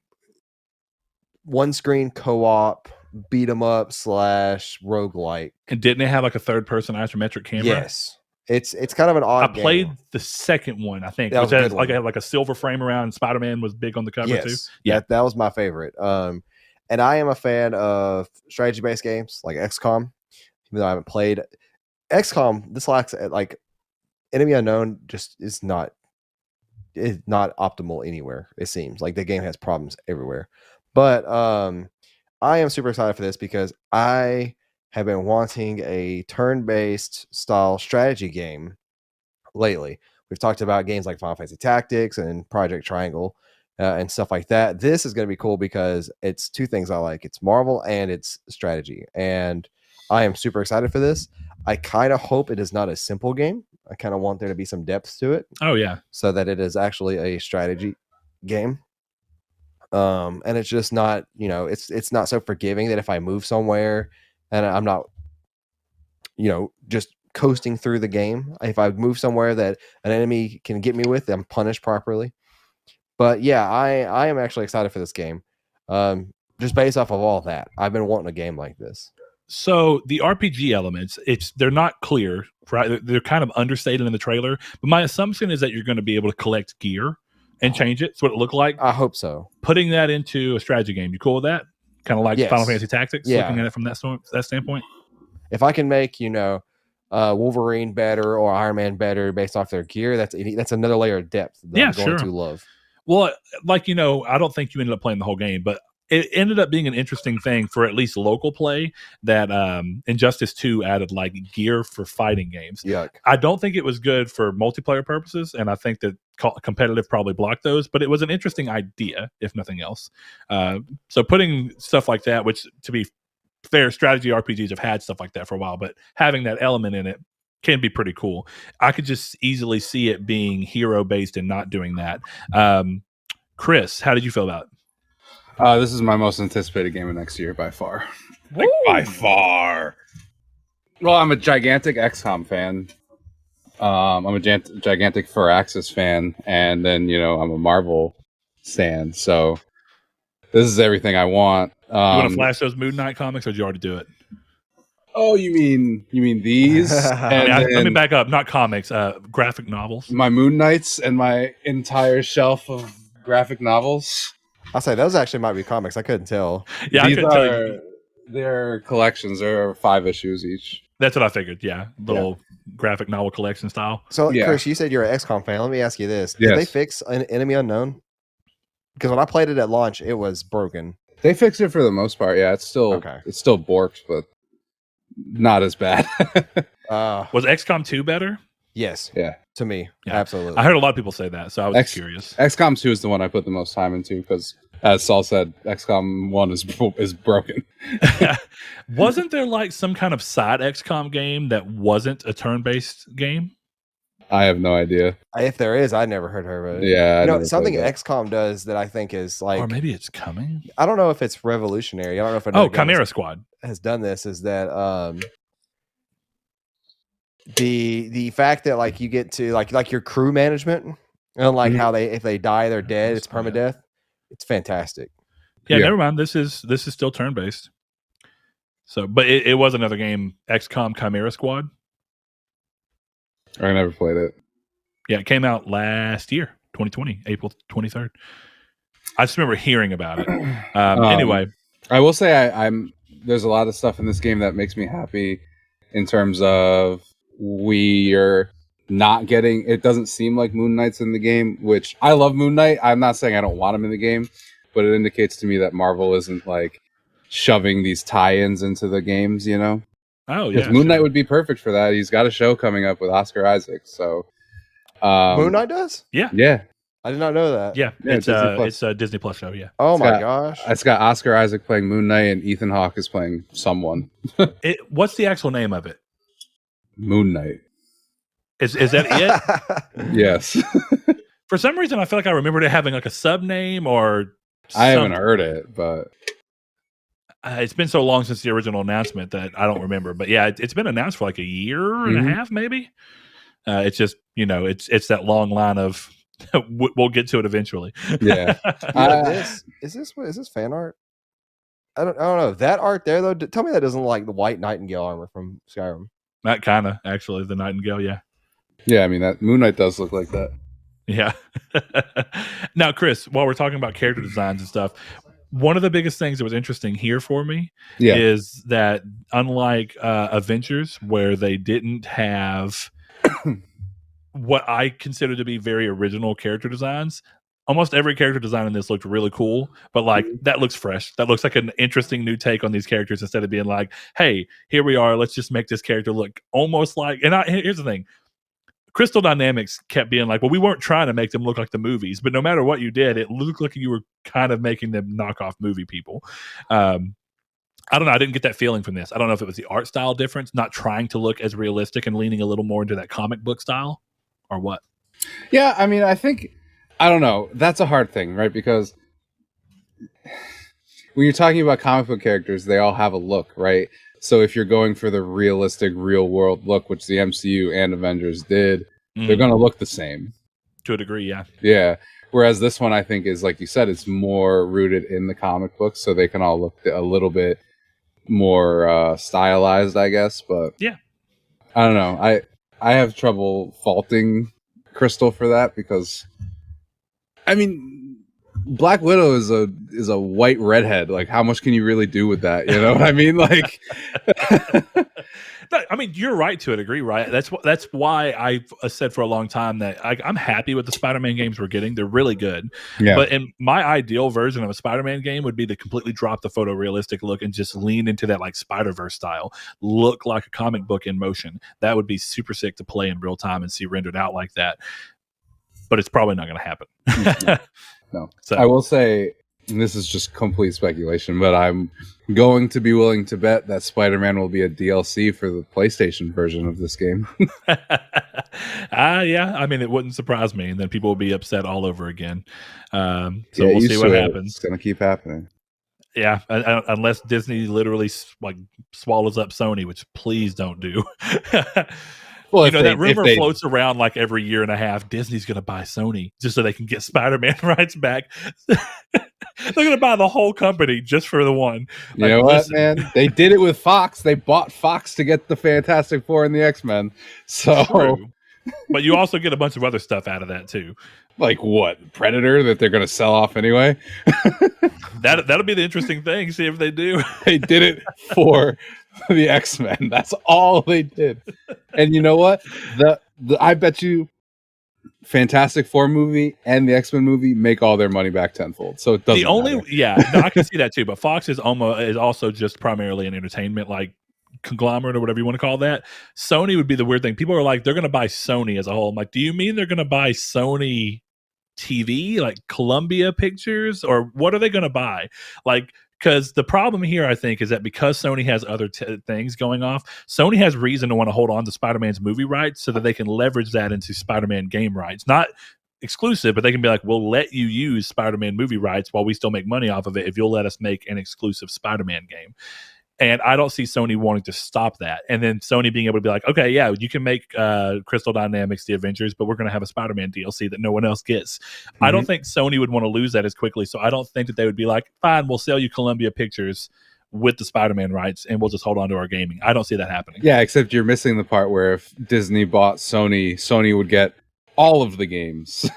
one screen co-op beat 'em up / roguelike. And didn't it have like a third person isometric camera? Yes. It's kind of an odd game. I played game. the second one, I think, that which had like a silver frame around. Spider-Man was big on the cover too. Yeah, that was my favorite. And I am a fan of strategy-based games like XCOM, even though I haven't played XCOM. This lacks like Enemy Unknown just is not optimal anywhere. It seems like the game has problems everywhere. But I am super excited for this because I have been wanting a turn-based style strategy game lately. We've talked about games like Final Fantasy Tactics and Project Triangle, and stuff like that. This is going to be cool because it's two things I like. It's Marvel and it's strategy. And I am super excited for this. I kind of hope it is not a simple game. I kind of want there to be some depth to it. Oh yeah. So that it is actually a strategy game. And it's just not, it's not so forgiving that if I move somewhere and I'm not, just coasting through the game. If I move somewhere that an enemy can get me with, I'm punished properly. But yeah, I am actually excited for this game. Just based off of all that, I've been wanting a game like this. So the RPG elements, they're not clear, right? They're kind of understated in the trailer. But my assumption is that you're going to be able to collect gear and change it. That's what it looked like. I hope so. Putting that into a strategy game, you cool with that? Kind of like Yes. Final Fantasy Tactics, Yeah. looking at it from that standpoint. If I can make Wolverine better or Iron Man better based off their gear, that's another layer of depth that I'm going to love. Well, I don't think you ended up playing the whole game, but it ended up being an interesting thing for at least local play that Injustice 2 added like gear for fighting games. Yuck. I don't think it was good for multiplayer purposes, and I think that competitive probably blocked those, but it was an interesting idea, if nothing else. So putting stuff like that, which to be fair, strategy RPGs have had stuff like that for a while, but having that element in it can be pretty cool. I could just easily see it being hero based and not doing that. Chris, how did you feel about it? This is my most anticipated game of next year by far. By far. Well, I'm a gigantic XCOM fan. I'm a gigantic Firaxis fan, and then I'm a Marvel stan. So this is everything I want. You want to flash those Moon Knight comics, or did you already do it? Oh, you mean these? Let me back up. Not comics, graphic novels. My Moon Knights and my entire shelf of graphic novels. I'll say those actually might be comics. I couldn't tell. Yeah, these they're collections. There are 5 issues each. That's what I figured. Yeah, little graphic novel collection style. So, Chris, you said you're an XCOM fan. Let me ask you this: Did they fix an Enemy Unknown? Because when I played it at launch, it was broken. They fixed it for the most part. Yeah, it's still borked, but not as bad. Was XCOM 2 better? Yes. Yeah. To me, yeah. Absolutely. I heard a lot of people say that, so I was curious. XCOM 2 is the one I put the most time into because, as Saul said, XCOM 1 is broken. Wasn't there like some kind of side XCOM game that wasn't a turn-based game? I have no idea. If there is, I never heard of it. Yeah, something XCOM does that I think is like, or maybe it's coming. I don't know if it's revolutionary. I don't know if Chimera Squad has done this. Is that the fact that like you get to like your crew management and like how if they die they're dead, it's permadeath. It's fantastic. Yeah, never mind. This is still turn-based. So, but it was another game, XCOM Chimera Squad. I never played it. Yeah, it came out last year, 2020, April 23rd. I just remember hearing about it. Anyway, I will say I'm there's a lot of stuff in this game that makes me happy in terms of we are not getting. It doesn't seem like Moon Knight's in the game, which I love Moon Knight. I'm not saying I don't want him in the game, but it indicates to me that Marvel isn't like shoving these tie-ins into the games, Oh yeah, Moon Knight would be perfect for that. He's got a show coming up with Oscar Isaac. So Moon Knight does? Yeah. I did not know that. Yeah, it's a Disney Plus show. Yeah. Oh my gosh! It's got Oscar Isaac playing Moon Knight and Ethan Hawke is playing someone. What's the actual name of it? Moon Knight. Is that it? Yes. For some reason, I feel like I remembered it having like a sub name or. I haven't heard it, but. It's been so long since the original announcement that I don't remember. But yeah, it's been announced for like a year and a half, maybe. It's just it's that long line of we'll get to it eventually. Yeah. Is this fan art? I don't know that art there though. Tell me that doesn't look like the white Nightingale armor from Skyrim. That kind of actually the Nightingale, yeah. Yeah, I mean that Moon Knight does look like that. Yeah. Now, Chris, while we're talking about character designs and stuff. One of the biggest things that was interesting here for me is that unlike Avengers, where they didn't have what I consider to be very original character designs, almost every character design in this looked really cool, but like that looks fresh. That looks like an interesting new take on these characters instead of being like, hey, here we are. Let's just make this character look almost like, and here's the thing. Crystal Dynamics kept being like, well, we weren't trying to make them look like the movies, but no matter what you did, it looked like you were kind of making them knock off movie people. I don't know. I didn't get that feeling from this. I don't know if it was the art style difference, not trying to look as realistic and leaning a little more into that comic book style, or what. Yeah, I mean, I don't know. That's a hard thing, right? Because when you're talking about comic book characters, they all have a look, right? So if you're going for the realistic, real world look, which the MCU and Avengers did, they're going to look the same. To a degree, yeah. Yeah. Whereas this one, I think, is, like you said, it's more rooted in the comic books, so they can all look a little bit more stylized, I guess. But yeah, I don't know. I have trouble faulting Crystal for that because, I mean, Black Widow is a white redhead. Like, how much can you really do with that? You know what I mean? Like, I mean, you're right to a degree, right? That's why I've said for a long time that I'm happy with the Spider-Man games we're getting. They're really good. Yeah. But in my ideal version of a Spider-Man game would be to completely drop the photorealistic look and just lean into that like Spider-Verse style, look like a comic book in motion. That would be super sick to play in real time and see rendered out like that. But it's probably not going to happen. No. So I will say, and this is just complete speculation, but I'm going to be willing to bet that Spider-Man will be a DLC for the PlayStation version of this game. Yeah, I mean, it wouldn't surprise me, and then people will be upset all over again. So we'll see what happens. It's going to keep happening. Yeah, unless Disney literally like swallows up Sony, which please don't do. Well, that rumor floats around like every year and a half. Disney's going to buy Sony just so they can get Spider-Man rights back. They're going to buy the whole company just for the one. You know what, man? They did it with Fox. They bought Fox to get the Fantastic Four and the X-Men. So, true. But you also get a bunch of other stuff out of that too. Like what? Predator that they're going to sell off anyway? That'll be the interesting thing. See if they do. They did it for the X-Men. That's all they did. And you know what? I bet you Fantastic Four movie and the X-Men movie make all their money back tenfold. So it doesn't matter. I can see that too. But Fox is also just primarily an entertainment like conglomerate or whatever you want to call that. Sony would be the weird thing. People are like, they're going to buy Sony as a whole. I'm like, do you mean they're going to buy Sony TV, like Columbia Pictures, or what are they going to buy? Like, because the problem here, I think, is that because Sony has other things going off, Sony has reason to want to hold on to Spider-Man's movie rights so that they can leverage that into Spider-Man game rights. Not exclusive, but they can be like, we'll let you use Spider-Man movie rights while we still make money off of it if you'll let us make an exclusive Spider-Man game. And I don't see Sony wanting to stop that. And then Sony being able to be like, okay, yeah, you can make Crystal Dynamics the Avengers, but we're going to have a Spider-Man DLC that no one else gets. Mm-hmm. I don't think Sony would want to lose that as quickly. So I don't think that they would be like, fine, we'll sell you Columbia Pictures with the Spider-Man rights and we'll just hold on to our gaming. I don't see that happening. Yeah, except you're missing the part where if Disney bought Sony would get all of the games.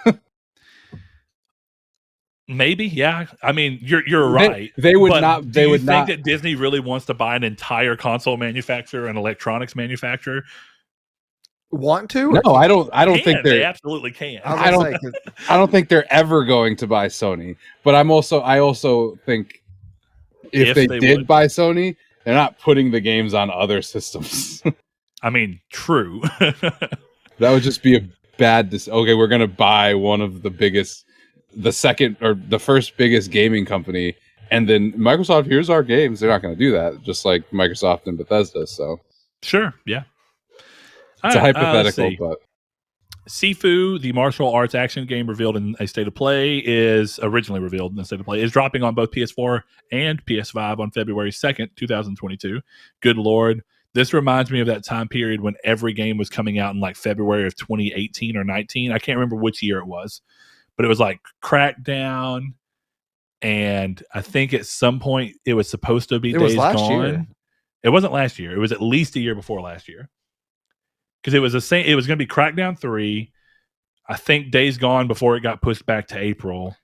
Maybe, yeah. I mean, you're right. They would not. Do you think that Disney really wants to buy an entire console manufacturer and electronics manufacturer? Want to? No, I don't think they absolutely can. I don't think they're ever going to buy Sony. But I also think if they did buy Sony, they're not putting the games on other systems. I mean, true. That would just be a bad. Okay, we're gonna buy one of the biggest. The second or the first biggest gaming company, and then Microsoft, here's our games. They're not going to do that, just like Microsoft and Bethesda. So sure, yeah, it's a hypothetical, but Sifu, the martial arts action game revealed in a state of play, is originally revealed in a state of play, is dropping on both PS4 and PS5 on February 2nd, 2022. Good Lord. This reminds me of that time period when every game was coming out in like February of 2018 or 19. I can't remember which year it was. But it was like Crackdown, and I think at some point it was supposed to be Days Gone. Year. It wasn't last year. It was at least a year before last year. Because it was it was going to be Crackdown 3, I think Days Gone before it got pushed back to April,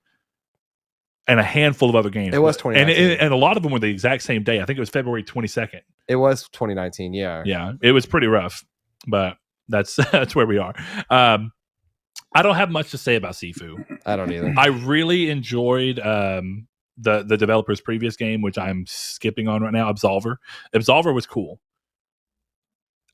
and a handful of other games. It was 2019. And a lot of them were the exact same day. I think it was February 22nd. It was 2019, yeah. Yeah, it was pretty rough, but that's where we are. I don't have much to say about Sifu. I don't either. I really enjoyed the developer's previous game, which I'm skipping on right now, Absolver. Absolver was cool.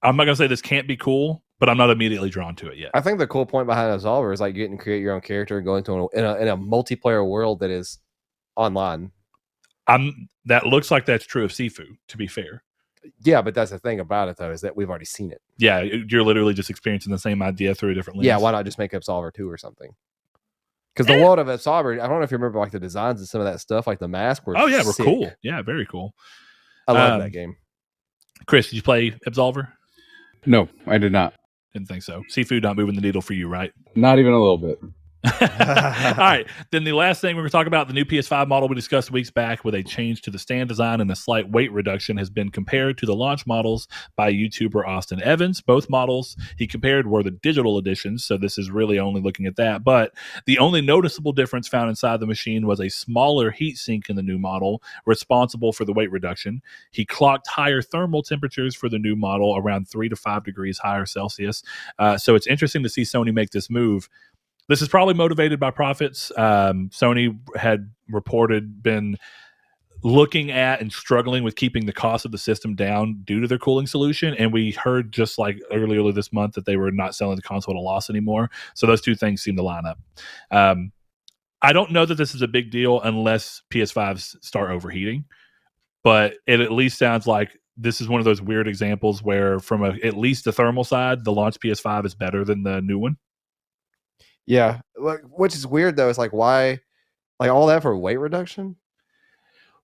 I'm not going to say this can't be cool, but I'm not immediately drawn to it yet. I think the cool point behind Absolver is like getting to create your own character and go into in a multiplayer world that is online. That looks like that's true of Sifu, to be fair. Yeah, but that's the thing about it though, is that we've already seen it. Yeah, you're literally just experiencing the same idea through a different lens. Yeah, why not just make Absolver 2 or something? Because the world of Absolver, I don't know if you remember like the designs and some of that stuff, like the mask were we're sick. cool. Yeah, very cool. I love that game. Chris, did you play Absolver? No, I did not. Didn't think so. Seafood not moving the needle for you, right? Not even a little bit. All right. Then the last thing we're going to talk about, the new PS5 model we discussed weeks back with a change to the stand design and a slight weight reduction, has been compared to the launch models by YouTuber Austin Evans. Both models he compared were the digital editions, so this is really only looking at that. But the only noticeable difference found inside the machine was a smaller heatsink in the new model, responsible for the weight reduction. He clocked higher thermal temperatures for the new model, around 3 to 5 degrees higher Celsius. So it's interesting to see Sony make this move. This is probably motivated by profits. Sony had been looking at and struggling with keeping the cost of the system down due to their cooling solution. And we heard just like earlier this month that they were not selling the console at a loss anymore. So those two things seem to line up. I don't know that this is a big deal unless PS5s start overheating, but it at least sounds like this is one of those weird examples where from at least the thermal side, the launch PS5 is better than the new one. Yeah, which is weird though. It's like, why, like all that for weight reduction?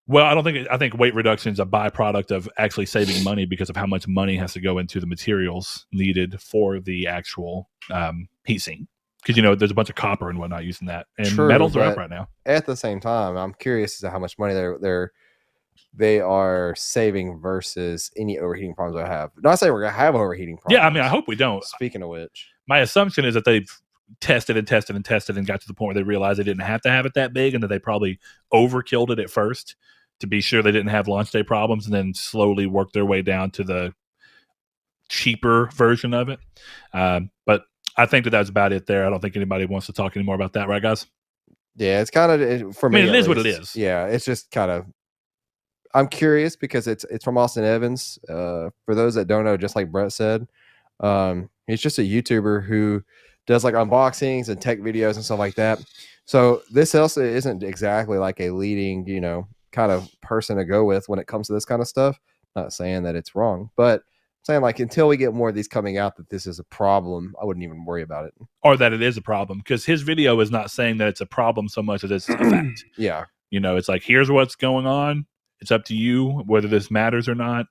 Well, I think weight reduction is a byproduct of actually saving money because of how much money has to go into the materials needed for the actual heatsink. Because there's a bunch of copper and whatnot using that, and True, metals are up right now. At the same time, I'm curious as to how much money they are saving versus any overheating problems I have. Not saying we're gonna have overheating problems. Yeah, I mean, I hope we don't. Speaking of which, my assumption is that they've tested and got to the point where they realized they didn't have to have it that big, and that they probably overkilled it at first to be sure they didn't have launch day problems, and then slowly worked their way down to the cheaper version of it. But I think that's about it there. I don't think anybody wants to talk anymore about that, right, guys? Yeah, it's kind of, for me, it is what it is. Yeah, it's just kind of, I'm curious because it's from Austin Evans. For those that don't know, just like Brett said, he's just a YouTuber who does like unboxings and tech videos and stuff like that. So this also isn't exactly like a leading, kind of person to go with when it comes to this kind of stuff. Not saying that it's wrong, but saying like until we get more of these coming out that this is a problem, I wouldn't even worry about it. Or that it is a problem, because his video is not saying that it's a problem so much as it's a fact. Yeah. It's like, here's what's going on. It's up to you whether this matters or not.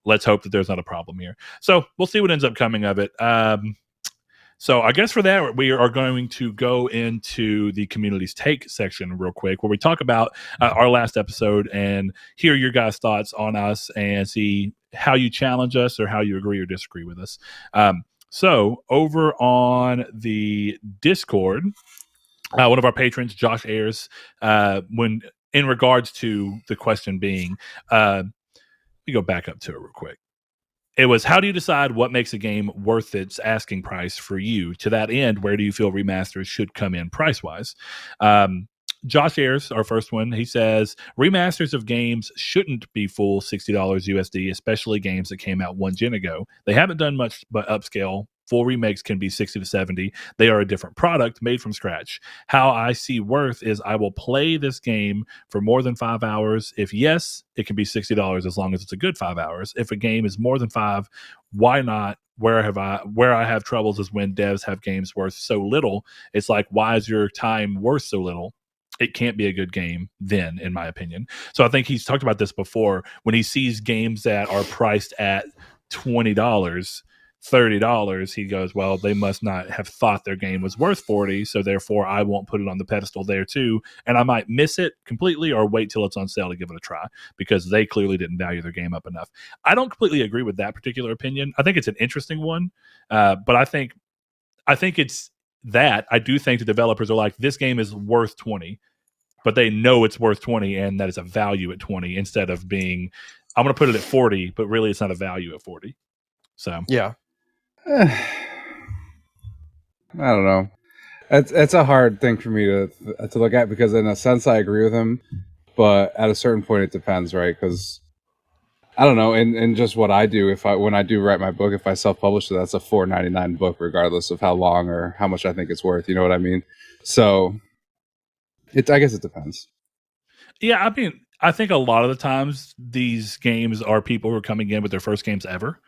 Let's hope that there's not a problem here. So we'll see what ends up coming of it. So I guess for that, we are going to go into the community's take section real quick, where we talk about our last episode and hear your guys' thoughts on us and see how you challenge us or how you agree or disagree with us. So over on the Discord, one of our patrons, Josh Ayers, when in regards to the question being, let me go back up to it real quick. It was, how do you decide what makes a game worth its asking price for you? To that end, where do you feel remasters should come in price-wise? Josh Ayers, our first one, he says, remasters of games shouldn't be full $60 USD, especially games that came out 1 gen ago. They haven't done much but upscale. Full remakes can be 60 to 70. They are a different product made from scratch. How I see worth is I will play this game for more than 5 hours. If yes, it can be $60 as long as it's a good 5 hours. If a game is more than 5, why not? Where I have troubles is when devs have games worth so little. It's like, why is your time worth so little? It can't be a good game then, in my opinion. So I think he's talked about this before. When he sees games that are priced at $20, $30, he goes, well, they must not have thought their game was worth 40, so therefore I won't put it on the pedestal there too, and I might miss it completely or wait till it's on sale to give it a try, because they clearly didn't value their game up enough. I don't completely agree with that particular opinion. I think it's an interesting one, but I think it's that I do think the developers are like, this game is worth 20, but they know it's worth 20 and that it's a value at 20, instead of being, I'm going to put it at 40, but really it's not a value at 40. So yeah. I don't know. It's a hard thing for me to look at, because in a sense I agree with him, but at a certain point it depends, right? Because I don't know, and just what I do when I do write my book, if I self-publish it, that's a $4.99 book, regardless of how long or how much I think it's worth. You know what I mean? So I guess it depends. Yeah, I mean, I think a lot of the times these games are people who are coming in with their first games ever.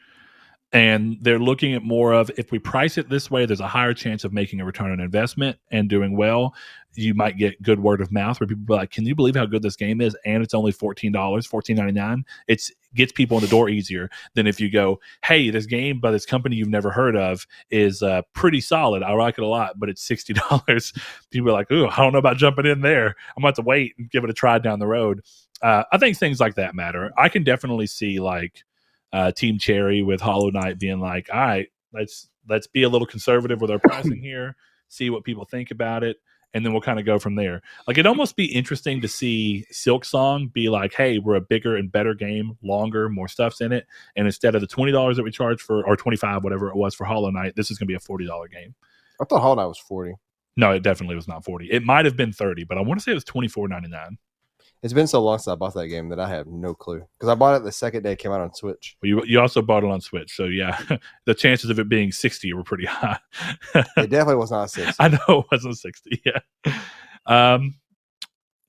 And they're looking at more of, if we price it this way, there's a higher chance of making a return on investment and doing well. You might get good word of mouth where people are like, can you believe how good this game is? And it's only $14, $14.99. It gets people in the door easier than if you go, hey, this game by this company you've never heard of is pretty solid. I like it a lot, but it's $60. People are like, ooh, I don't know about jumping in there. I'm going to have to wait and give it a try down the road. I think things like that matter. I can definitely see like Team Cherry with Hollow Knight being like, all right, let's be a little conservative with our pricing here, see what people think about it, and then we'll kind of go from there. Like, it'd almost be interesting to see Silksong be like, hey, we're a bigger and better game, longer, more stuff's in it, and instead of the $20 that we charge for, or $25, whatever it was for Hollow Knight, this is going to be a $40 game. I thought Hollow Knight was 40. No, it definitely was not 40. It might have been 30, but I want to say it was $24.99. It's been so long since I bought that game that I have no clue. Because I bought it the second day it came out on Switch. Well, you also bought it on Switch, so yeah, the chances of it being 60 were pretty high. It definitely was not 60. I know it wasn't 60. Yeah.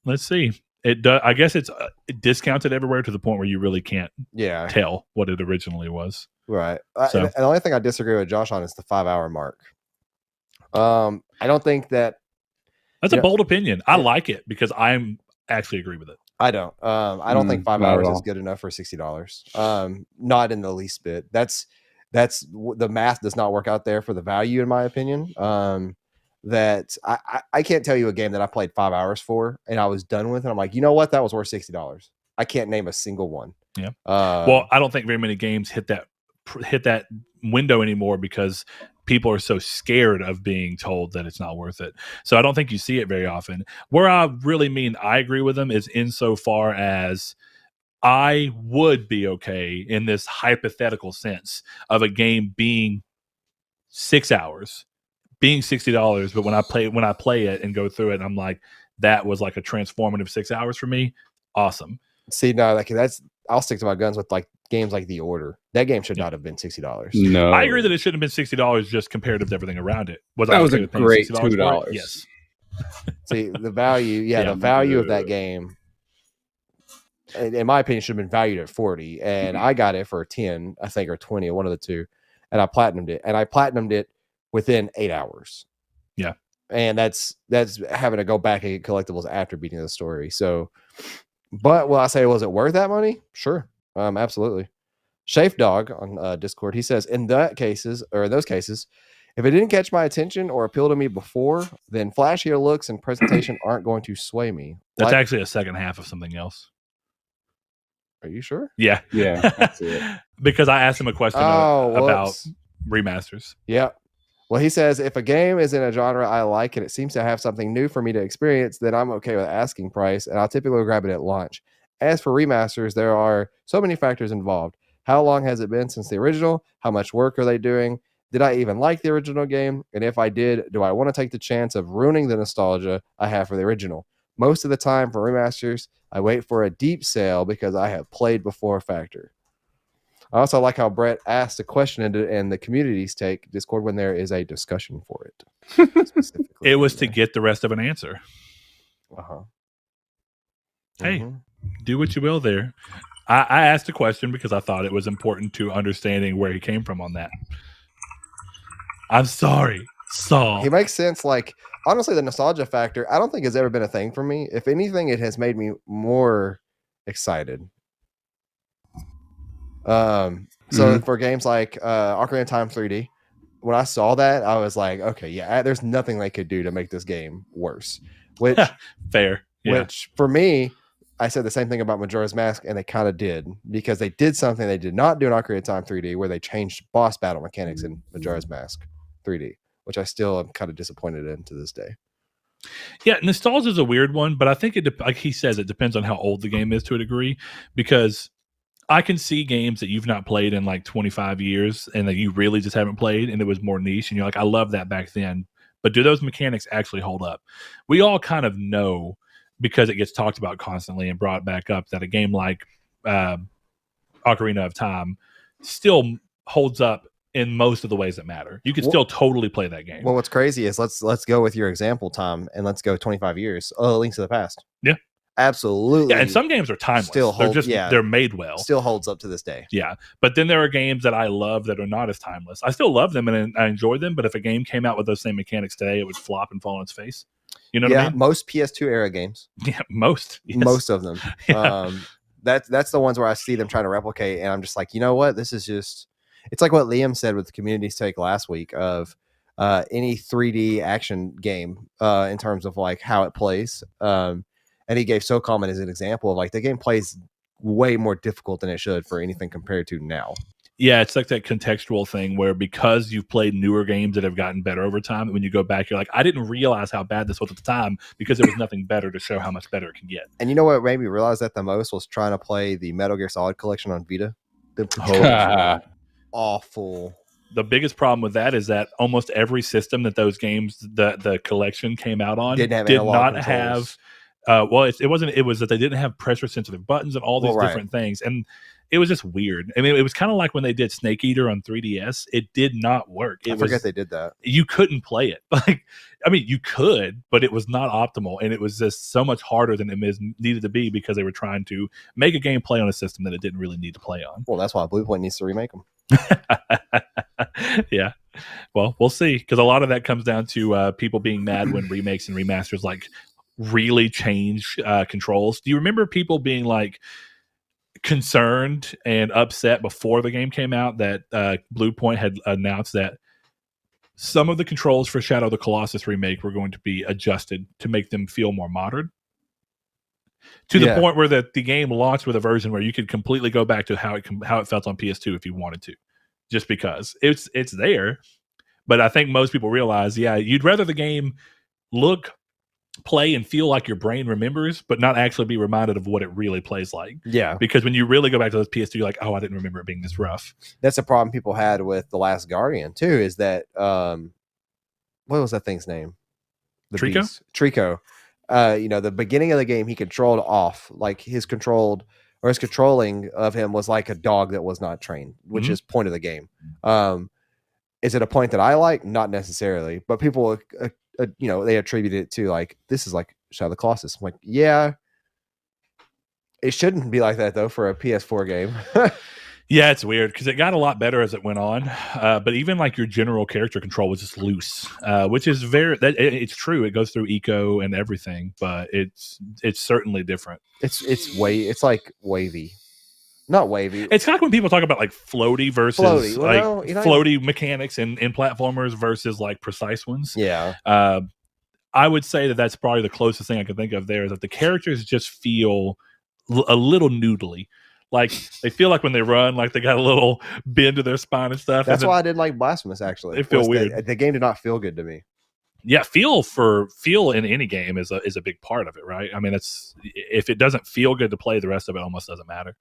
Let's see. It does. I guess it's discounted everywhere to the point where you really can't tell what it originally was. Right. So. And the only thing I disagree with Josh on is the 5-hour mark. I don't think that. That's a bold opinion. I like it because I'm actually agree with it. I don't. I don't think 5 hours is good enough for $60. Not in the least bit. That's the math does not work out there for the value, in my opinion. That I can't tell you a game that I played 5 hours for and I was done with, and I'm like, you know what, that was worth $60. I can't name a single one. Yeah. Well, I don't think very many games hit that window anymore because people are so scared of being told that it's not worth it. So I don't think you see it very often. Where I really mean I agree with them is insofar as I would be okay in this hypothetical sense of a game being 6 hours, being $60, but when I play it and go through it, I'm like, that was like a transformative 6 hours for me. Awesome. See, no, like I'll stick to my guns with like games like The Order. That game should not have been $60. No, I agree that it should have been $60 just comparative to everything around it. That was a great $2. Yes. See, the value, the value of that game, in my opinion, should have been valued at 40, and I got it for 10, I think, or 20, one of the two, and I platinumed it, and I platinumed it within 8 hours. Yeah, and that's having to go back and get collectibles after beating the story. So. But will I say, was it worth that money? Sure. Absolutely. Shafe Dog on Discord, he says, in those cases, if it didn't catch my attention or appeal to me before, then flashier looks and presentation aren't going to sway me. That's actually a second half of something else. Are you sure? Yeah. Yeah. That's it. Because I asked him a question about remasters. Yeah. Well, he says, if a game is in a genre I like and it seems to have something new for me to experience, then I'm okay with asking price, and I'll typically grab it at launch. As for remasters, there are so many factors involved. How long has it been since the original? How much work are they doing? Did I even like the original game? And if I did, do I want to take the chance of ruining the nostalgia I have for the original? Most of the time for remasters, I wait for a deep sale because I have played before factor. I also like how Brett asked a question and the community's take Discord when there is a discussion for it. It was to get the rest of an answer. Uh-huh. Hey, do what you will there. I asked a question because I thought it was important to understanding where he came from on that. I'm sorry, Saul. He makes sense. Like, honestly, the nostalgia factor, I don't think has ever been a thing for me. If anything, it has made me more excited. So for games like Ocarina of Time 3D, when I saw that, I was like, okay, yeah, there's nothing they could do to make this game worse. Which fair. Yeah. Which for me, I said the same thing about Majora's Mask, and they kind of did, because they did something they did not do in Ocarina of Time 3D, where they changed boss battle mechanics in Majora's Mask 3D, which I still am kind of disappointed in to this day. Yeah, nostalgia is a weird one, but I think like he says, it depends on how old the game is to a degree, because I can see games that you've not played in like 25 years and that you really just haven't played and it was more niche and you're like, I love that back then. But do those mechanics actually hold up? We all kind of know, because it gets talked about constantly and brought back up, that a game like Ocarina Ocarina of Time still holds up in most of the ways that matter. You could still totally play that game. Well, what's crazy is let's go with your example, Tom, and let's go 25 years. Links to the Past. Yeah. Absolutely. Yeah, and some games are timeless. They're made well. Still holds up to this day. Yeah. But then there are games that I love that are not as timeless. I still love them and I enjoy them, but if a game came out with those same mechanics today, it would flop and fall on its face. You know what I mean? Most PS2 era games. Yeah, most. Yes. Most of them. Yeah. That's the ones where I see them trying to replicate, and I'm just like, you know what? This is just. It's like what Liam said with the community's take last week of any 3D action game in terms of like how it plays. And he gave SOCOM as an example of like the game plays way more difficult than it should for anything compared to now. Yeah, it's like that contextual thing where because you've played newer games that have gotten better over time, when you go back, you're like, I didn't realize how bad this was at the time because there was nothing better to show how much better it can get. And you know what made me realize that the most was trying to play the Metal Gear Solid collection on Vita. Awful. The biggest problem with that is that almost every system that those games, the collection came out on, did not have. It was that they didn't have pressure sensitive buttons and all these different things, and it was just weird. I mean, it was kind of like when they did Snake Eater on 3DS. It did not work. I forget they did that. You couldn't play it. Like, I mean, you could, but it was not optimal, and it was just so much harder than it needed to be because they were trying to make a game play on a system that it didn't really need to play on. Well, that's why Bluepoint needs to remake them. Yeah. Well, we'll see, because a lot of that comes down to people being mad when remakes and remasters like really change controls. Do you remember people being like concerned and upset before the game came out that Bluepoint had announced that some of the controls for Shadow of the Colossus remake were going to be adjusted to make them feel more modern? To the point where the game launched with a version where you could completely go back to how it felt on PS2 if you wanted to, just because it's there. But I think most people realize, you'd rather the game look, play, and feel like your brain remembers, but not actually be reminded of what it really plays like. Yeah. Because when you really go back to those PS2, you're like, oh, I didn't remember it being this rough. That's a problem people had with The Last Guardian, too, is that, what was that thing's name? Trico? Trico. The beginning of the game, he controlled off, like his controlling of him was like a dog that was not trained, which is point of the game. Is it a point that I like? Not necessarily, but people, they attribute it to like, this is like Shadow of the Colossus. I'm like, yeah, it shouldn't be like that though for a PS4 game. Yeah, it's weird because it got a lot better as it went on. But even like your general character control was just loose, which is it's true. It goes through eco and everything, but it's certainly different. It's like wavy. Not wavy. It's kind of like when people talk about like floaty versus floaty mechanics in platformers versus like precise ones. Yeah. I would say that's probably the closest thing I can think of there, is that the characters just feel a little noodly. Like they feel like when they run, like they got a little bend to their spine and stuff. That's why I didn't like Blasphemous, actually. They feel weird. The game did not feel good to me. Yeah, feel in any game is a big part of it, right? I mean, if it doesn't feel good to play, the rest of it almost doesn't matter.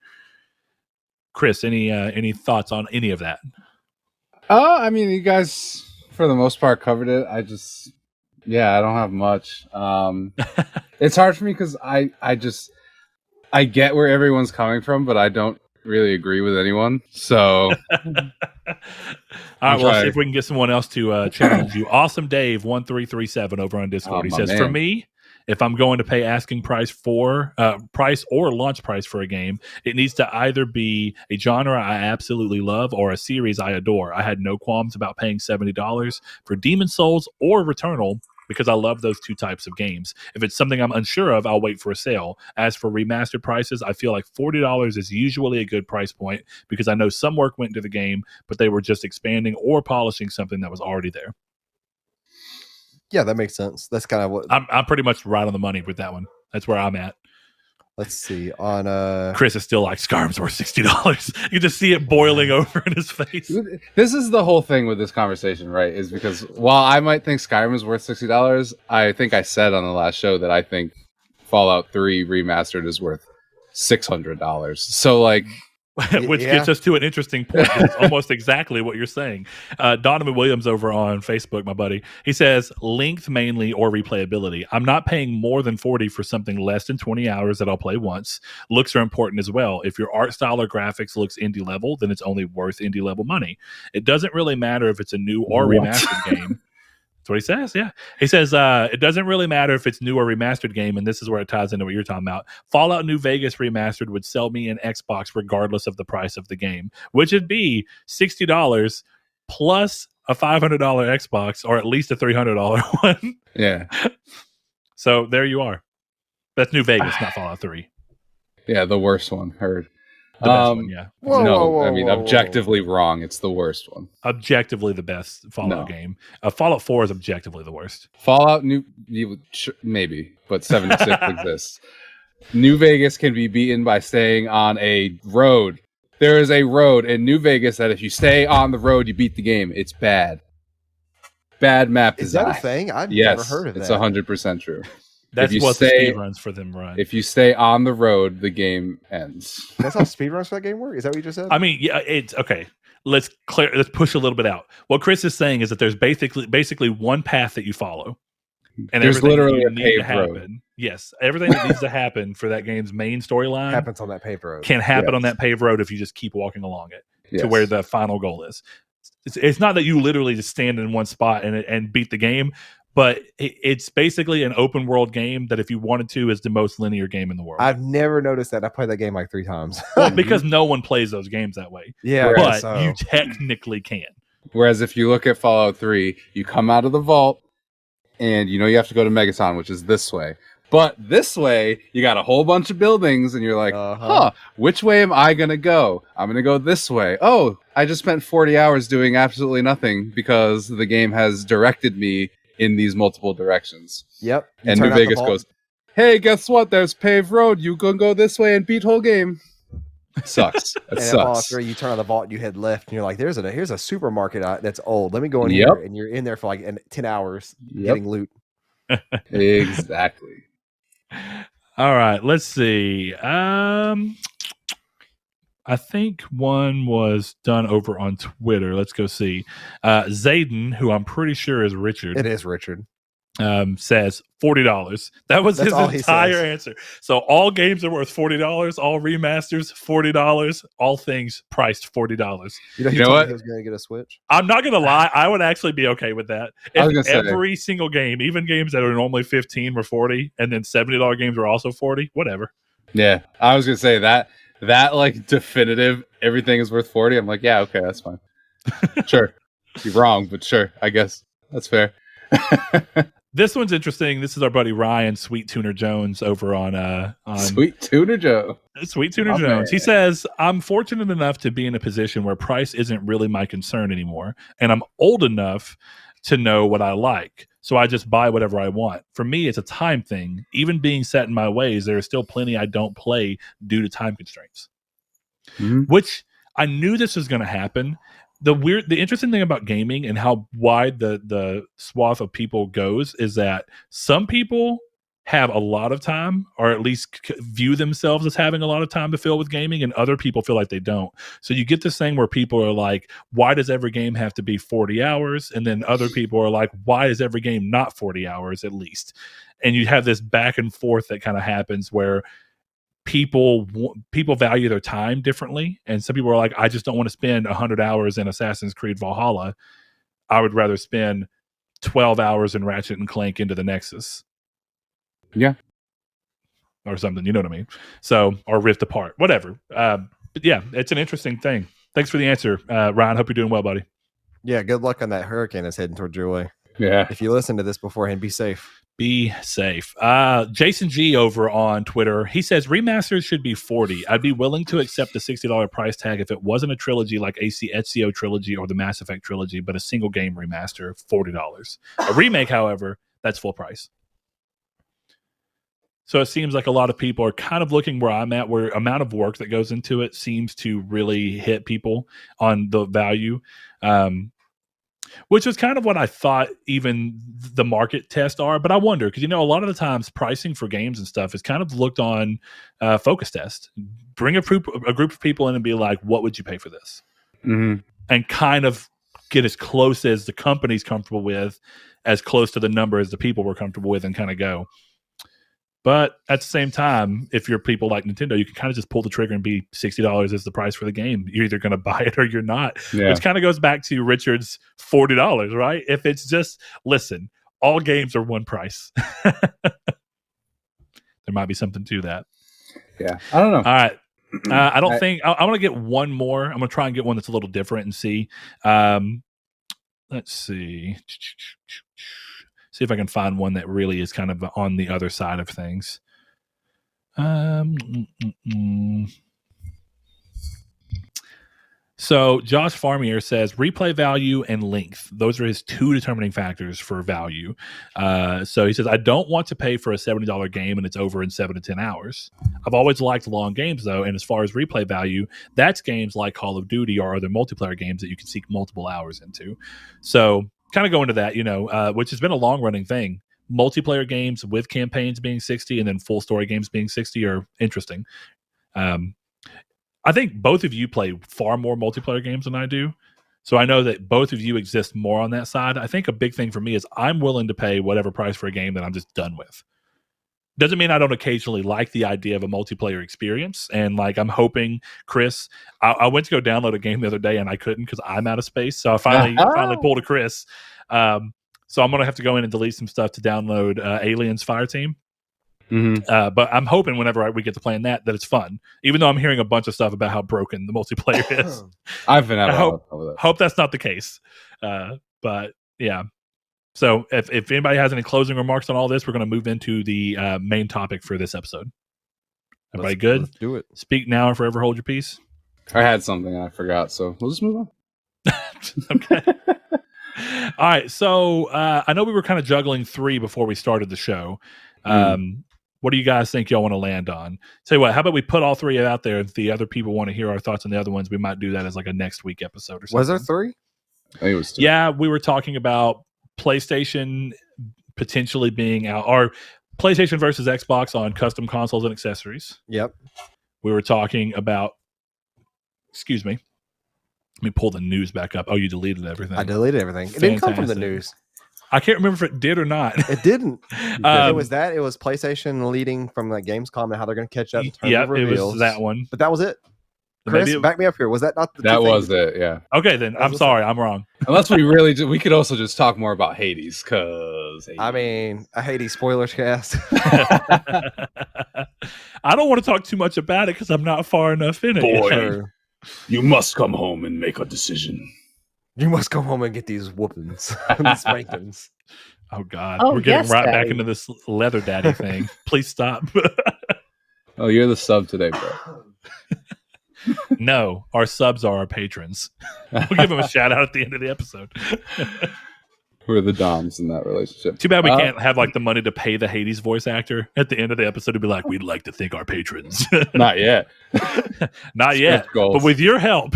Chris, any thoughts on any of that? I mean, you guys for the most part covered it. I don't have much. It's hard for me because I get where everyone's coming from, but I don't really agree with anyone. So, all right, we'll see if we can get someone else to challenge you. Awesome Dave 1337 over on Discord. He says, for me, if I'm going to pay asking price or launch price for a game, it needs to either be a genre I absolutely love or a series I adore. I had no qualms about paying $70 for Demon's Souls or Returnal because I love those two types of games. If it's something I'm unsure of, I'll wait for a sale. As for remastered prices, I feel like $40 is usually a good price point because I know some work went into the game, but they were just expanding or polishing something that was already there. Yeah, that makes sense. That's kind of what I'm pretty much right on the money with that one. That's where I'm at. Let's see. On Chris is still like, Skyrim's worth $60. You can just see it boiling over in his face. This is the whole thing with this conversation, right? Is because while I might think Skyrim is worth $60, I think I said on the last show that I think Fallout 3 Remastered is worth $600. So like, which gets us to an interesting point. It's almost exactly what you're saying. Donovan Williams over on Facebook, my buddy, he says length mainly or replayability. I'm not paying more than 40 for something less than 20 hours that I'll play once. Looks are important as well. If your art style or graphics looks indie level, then it's only worth indie level money. It doesn't really matter if it's a new or remastered game. That's what he says. Yeah. He says, it doesn't really matter if it's new or remastered game. And this is where it ties into what you're talking about. Fallout New Vegas remastered would sell me an Xbox regardless of the price of the game, which would be $60 plus a $500 Xbox or at least a $300 one. Yeah. So there you are. That's New Vegas, not Fallout 3. Yeah. The worst one. Heard. The best one, yeah. Objectively wrong. It's the worst one. Objectively the best Fallout game. Fallout 4 is objectively the worst. Fallout maybe, but 76 exists. New Vegas can be beaten by staying on a road. There is a road in New Vegas that if you stay on the road, you beat the game. It's bad. Bad map design. Is that a thing? I've never heard of that. It's 100% true. That's what the speedruns for them run. If you stay on the road, the game ends. That's how speedruns for that game work? Is that what you just said? I mean, yeah, it's okay. Let's push a little bit out. What Chris is saying is that there's basically one path that you follow. And there's literally a paved road. Yes. Everything that needs to happen for that game's main storyline happens on that paved road. Can happen on that paved road if you just keep walking along it to where the final goal is. It's not that you literally just stand in one spot and beat the game. But it's basically an open world game that if you wanted to is the most linear game in the world. I've never noticed that. I played that game like 3 times. Well, because no one plays those games that way. Yeah. But you technically can. Whereas if you look at Fallout 3, you come out of the vault and you have to go to Megaton, which is this way. But this way, you got a whole bunch of buildings and you're like, which way am I going to go? I'm going to go this way. Oh, I just spent 40 hours doing absolutely nothing because the game has directed me in these multiple directions. Yep. And New Vegas goes, hey, guess what? There's paved road. You can go this way and beat whole game. Sucks. That sucks. You turn on the vault and you head left and you're like, here's a supermarket that's old. Let me go in here. And you're in there for like 10 hours getting loot. Exactly. All right. Let's see. I think one was done over on Twitter. Let's go see. Zayden, who I'm pretty sure is Richard. It is Richard. Says $40. That's his entire answer. So all games are worth $40. All remasters, $40. All things priced $40. You know what? He was going to get a Switch. I'm not going to lie. I would actually be okay with that. If every single game, even games that are normally $15 were $40, and then $70 games were also $40, whatever. Yeah, I was going to say that like definitive everything is worth 40. I'm like, yeah, okay, that's fine. Sure. You're wrong, but sure, I guess that's fair. This one's interesting. This is our buddy Ryan Sweet Tuner Jones over on Sweet Tuner Joe. Sweet Tuner Jones. He says, I'm fortunate enough to be in a position where price isn't really my concern anymore, and I'm old enough to know what I like. So I just buy whatever I want. For me, it's a time thing. Even being set in my ways, there is still plenty I don't play due to time constraints. Mm-hmm. Which I knew this was going to happen. The interesting thing about gaming and how wide the swath of people goes is that some people have a lot of time, or at least view themselves as having a lot of time to fill with gaming, and other people feel like they don't. So you get this thing where people are like, why does every game have to be 40 hours? And then other people are like, why is every game not 40 hours at least? And you have this back and forth that kind of happens where people value their time differently. And some people are like, I just don't want to spend 100 hours in Assassin's Creed Valhalla. I would rather spend 12 hours in Ratchet and Clank Into the Nexus. Yeah. Or something, you know what I mean? So, or Rift Apart, whatever. But yeah, it's an interesting thing. Thanks for the answer, Ryan. Hope you're doing well, buddy. Yeah, good luck on that hurricane that's heading towards your way. Yeah. If you listen to this beforehand, be safe. Be safe. Jason G over on Twitter, he says remasters should be $40. I'd be willing to accept the $60 price tag if it wasn't a trilogy like Ezio Trilogy or the Mass Effect Trilogy, but a single game remaster, $40. A remake, however, that's full price. So it seems like a lot of people are kind of looking where I'm at, where amount of work that goes into it seems to really hit people on the value. Which is kind of what I thought even the market tests are. But I wonder, because, a lot of the times pricing for games and stuff is kind of looked on focus test. Bring a group of people in and be like, what would you pay for this? Mm-hmm. And kind of get as close as the company's comfortable with, as close to the number as the people were comfortable with, and kind of go. But at the same time, if you're people like Nintendo, you can kind of just pull the trigger and be $60 is the price for the game. You're either going to buy it or you're not. Yeah. Which kind of goes back to Richard's $40, right? If it's just, listen, all games are one price. There might be something to that. Yeah, I don't know. All right. I don't think I want to get one more. I'm going to try and get one that's a little different and see. Let's see. See if I can find one that really is kind of on the other side of things. So Josh Farmier says replay value and length. Those are his two determining factors for value. So he says, I don't want to pay for a $70 game and it's over in 7 to 10 hours. I've always liked long games, though. And as far as replay value, that's games like Call of Duty or other multiplayer games that you can sink multiple hours into. So kind of go into that, which has been a long running thing. Multiplayer games with campaigns being 60 and then full story games being 60 are interesting. I think both of you play far more multiplayer games than I do. So I know that both of you exist more on that side. I think a big thing for me is I'm willing to pay whatever price for a game that I'm just done with. Doesn't mean I don't occasionally like the idea of a multiplayer experience. And I'm hoping, Chris, I went to go download a game the other day and I couldn't because I'm out of space. So I finally pulled a Chris. So I'm going to have to go in and delete some stuff to download Aliens Fireteam. Mm-hmm. But I'm hoping whenever we get to playing that it's fun, even though I'm hearing a bunch of stuff about how broken the multiplayer is. I've been hope that's not the case. But yeah. So if anybody has any closing remarks on all this, we're going to move into the main topic for this episode. Everybody good? Let's do it. Speak now or forever hold your peace. I had something and I forgot, so we'll just move on. Okay. All right. So I know we were kind of juggling 3 before we started the show. What do you guys think y'all want to land on? Tell you what, how about we put all 3 out there? If the other people want to hear our thoughts on the other ones, we might do that as a next week episode or something. Was there 3? I think it was 2. Yeah, we were talking about PlayStation potentially being out, or PlayStation versus Xbox on custom consoles and accessories. Yep. We were talking about, excuse me, let me pull the news back up. Oh, you deleted everything. I deleted everything. It didn't come from the news. I can't remember if it did or not. It didn't. It was that. It was PlayStation leading from Gamescom and how they're going to catch up in terms of reveals. It was that one. But that was it. Chris, back me up here. Was that not the That was it, yeah. Okay, then. I'm sorry. I'm wrong. Unless we really we could also just talk more about Hades, because I mean, a Hades spoilers cast. I don't want to talk too much about it because I'm not far enough in it. Boy, you must come home and make a decision. You must come home and get these whoopings and spankings. Oh, God. We're getting back into this leather daddy thing. Please stop. Oh, you're the sub today, bro. No, our subs are our patrons. We'll give them a shout out at the end of the episode. We're the doms in that relationship. Too bad we can't have the money to pay the Hades voice actor at the end of the episode to be like, we'd like to thank our patrons. Not yet. Not yet. But with your help,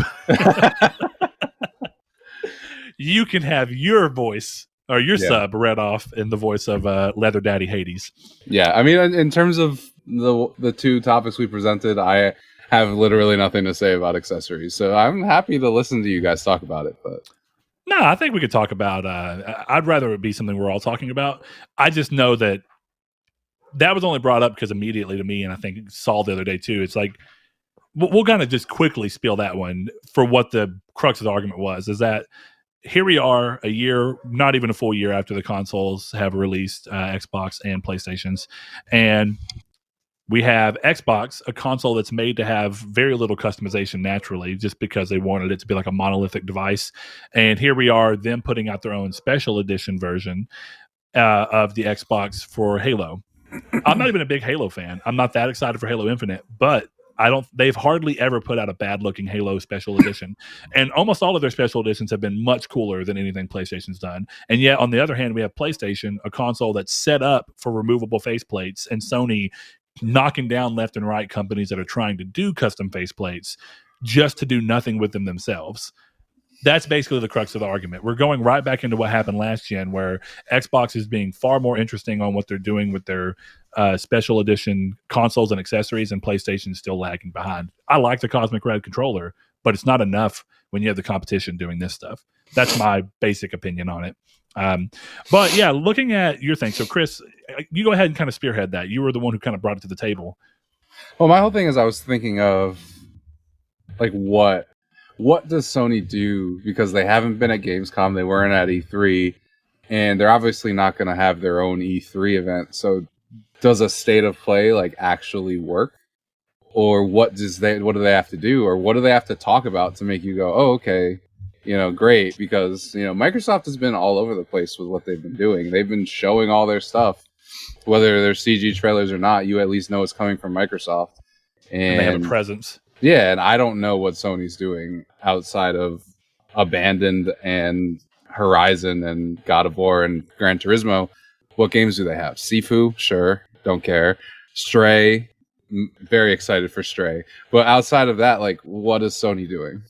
you can have your voice or your sub read off in the voice of Leather Daddy Hades. Yeah, I mean, in terms of the 2 topics we presented, I have literally nothing to say about accessories. So I'm happy to listen to you guys talk about it. But no, I think we could talk about, I'd rather it be something we're all talking about. I just know that was only brought up because immediately to me, and I think Saul the other day too, it's we'll kind of just quickly spiel that one for what the crux of the argument was, is that here we are a year, not even a full year after the consoles have released, Xbox and PlayStations. And we have Xbox, a console that's made to have very little customization naturally, just because they wanted it to be like a monolithic device. And here we are, them putting out their own special edition version of the Xbox for Halo. I'm not even a big Halo fan. I'm not that excited for Halo Infinite, but they've hardly ever put out a bad looking Halo special edition. And almost all of their special editions have been much cooler than anything PlayStation's done. And yet, on the other hand, we have PlayStation, a console that's set up for removable faceplates, and Sony knocking down left and right companies that are trying to do custom faceplates just to do nothing with them themselves. That's basically the crux of the argument. We're going right back into what happened last gen, where Xbox is being far more interesting on what they're doing with their special edition consoles and accessories, and PlayStation is still lagging behind. I like the Cosmic Red controller, but it's not enough when you have the competition doing this stuff. That's my basic opinion on it. But yeah, looking at your thing. So Chris, you go ahead and kind of spearhead that. You were the one who kind of brought it to the table. Well, my whole thing is I was thinking of like what does Sony do, because they haven't been at Gamescom, they weren't at E3, and they're obviously not going to have their own E3 event. So does a state of play like actually work? Or what do they have to do, or what do they have to talk about to make you go, oh, okay, great? Because Microsoft has been all over the place with what they've been doing. They've been showing all their stuff, whether they're CG trailers or not. You at least know it's coming from Microsoft, And they have a presence. Yeah, and I don't know what Sony's doing outside of Abandoned and Horizon and God of War and Gran Turismo. What games do they have? Sifu, sure, don't care. Stray, very excited for Stray. But outside of that, like, what is Sony doing?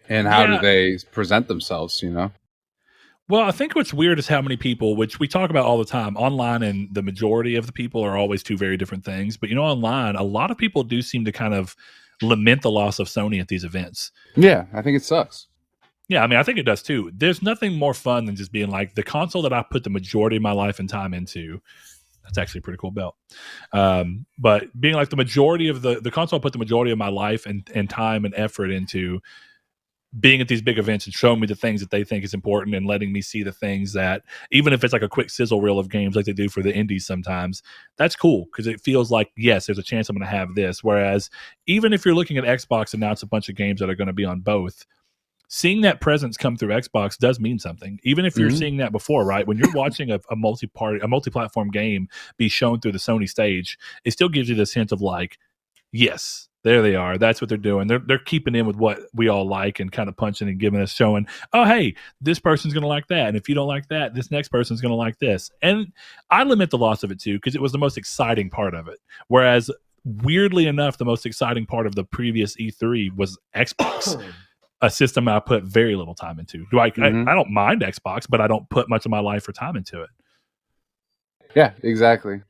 And how do they present themselves, Well, I think what's weird is how many people, which we talk about all the time, online and the majority of the people are always two very different things. But, online, a lot of people do seem to kind of lament the loss of Sony at these events. Yeah, I think it sucks. Yeah, I mean, I think it does too. There's nothing more fun than just being like, the console that I put the majority of my life and time into. That's actually a pretty cool belt. But being like the majority of the console I put the majority of my life and time and effort into, being at these big events and showing me the things that they think is important and letting me see the things that, even if it's like a quick sizzle reel of games like they do for the indies sometimes, that's cool because it feels like, yes, there's a chance I'm going to have this. Whereas even if you're looking at Xbox announce a bunch of games that are going to be on both, seeing that presence come through Xbox does mean something. Even if you're seeing that before, right? When you're watching a multi-platform game be shown through the Sony stage, it still gives you the sense of like, yes, there they are. That's what they're doing. They're keeping in with what we all like and kind of punching and giving us, showing, oh, hey, this person's going to like that. And if you don't like that, this next person's going to like this. And I lament the loss of it too, because it was the most exciting part of it. Whereas weirdly enough, the most exciting part of the previous E3 was Xbox, a system I put very little time into. I don't mind Xbox, but I don't put much of my life or time into it. Yeah, exactly.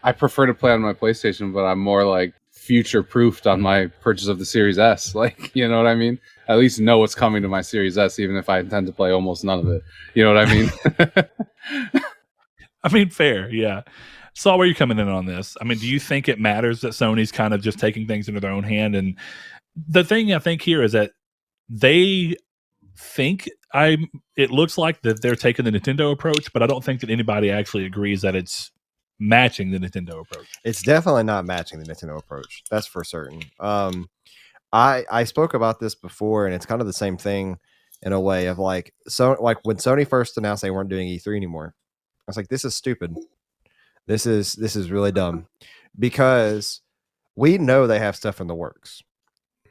I prefer to play on my PlayStation, but I'm more like future-proofed on my purchase of the Series S. Like, you know what I mean? At least know what's coming to my Series S, even if I intend to play almost none of it. You know what I mean? I mean, fair, yeah. Saul, where are you coming in on this? I mean, do you think it matters that Sony's kind of just taking things into their own hand? And the thing I think here is that they think it looks like that they're taking the Nintendo approach, but I don't think that anybody actually agrees that it's matching the Nintendo approach. It's definitely not matching the Nintendo approach. That's for certain. I spoke about this before, and it's kind of the same thing in a way of like, so like when Sony first announced they weren't doing E3 anymore, I was like, this is stupid. This is really dumb, because we know they have stuff in the works.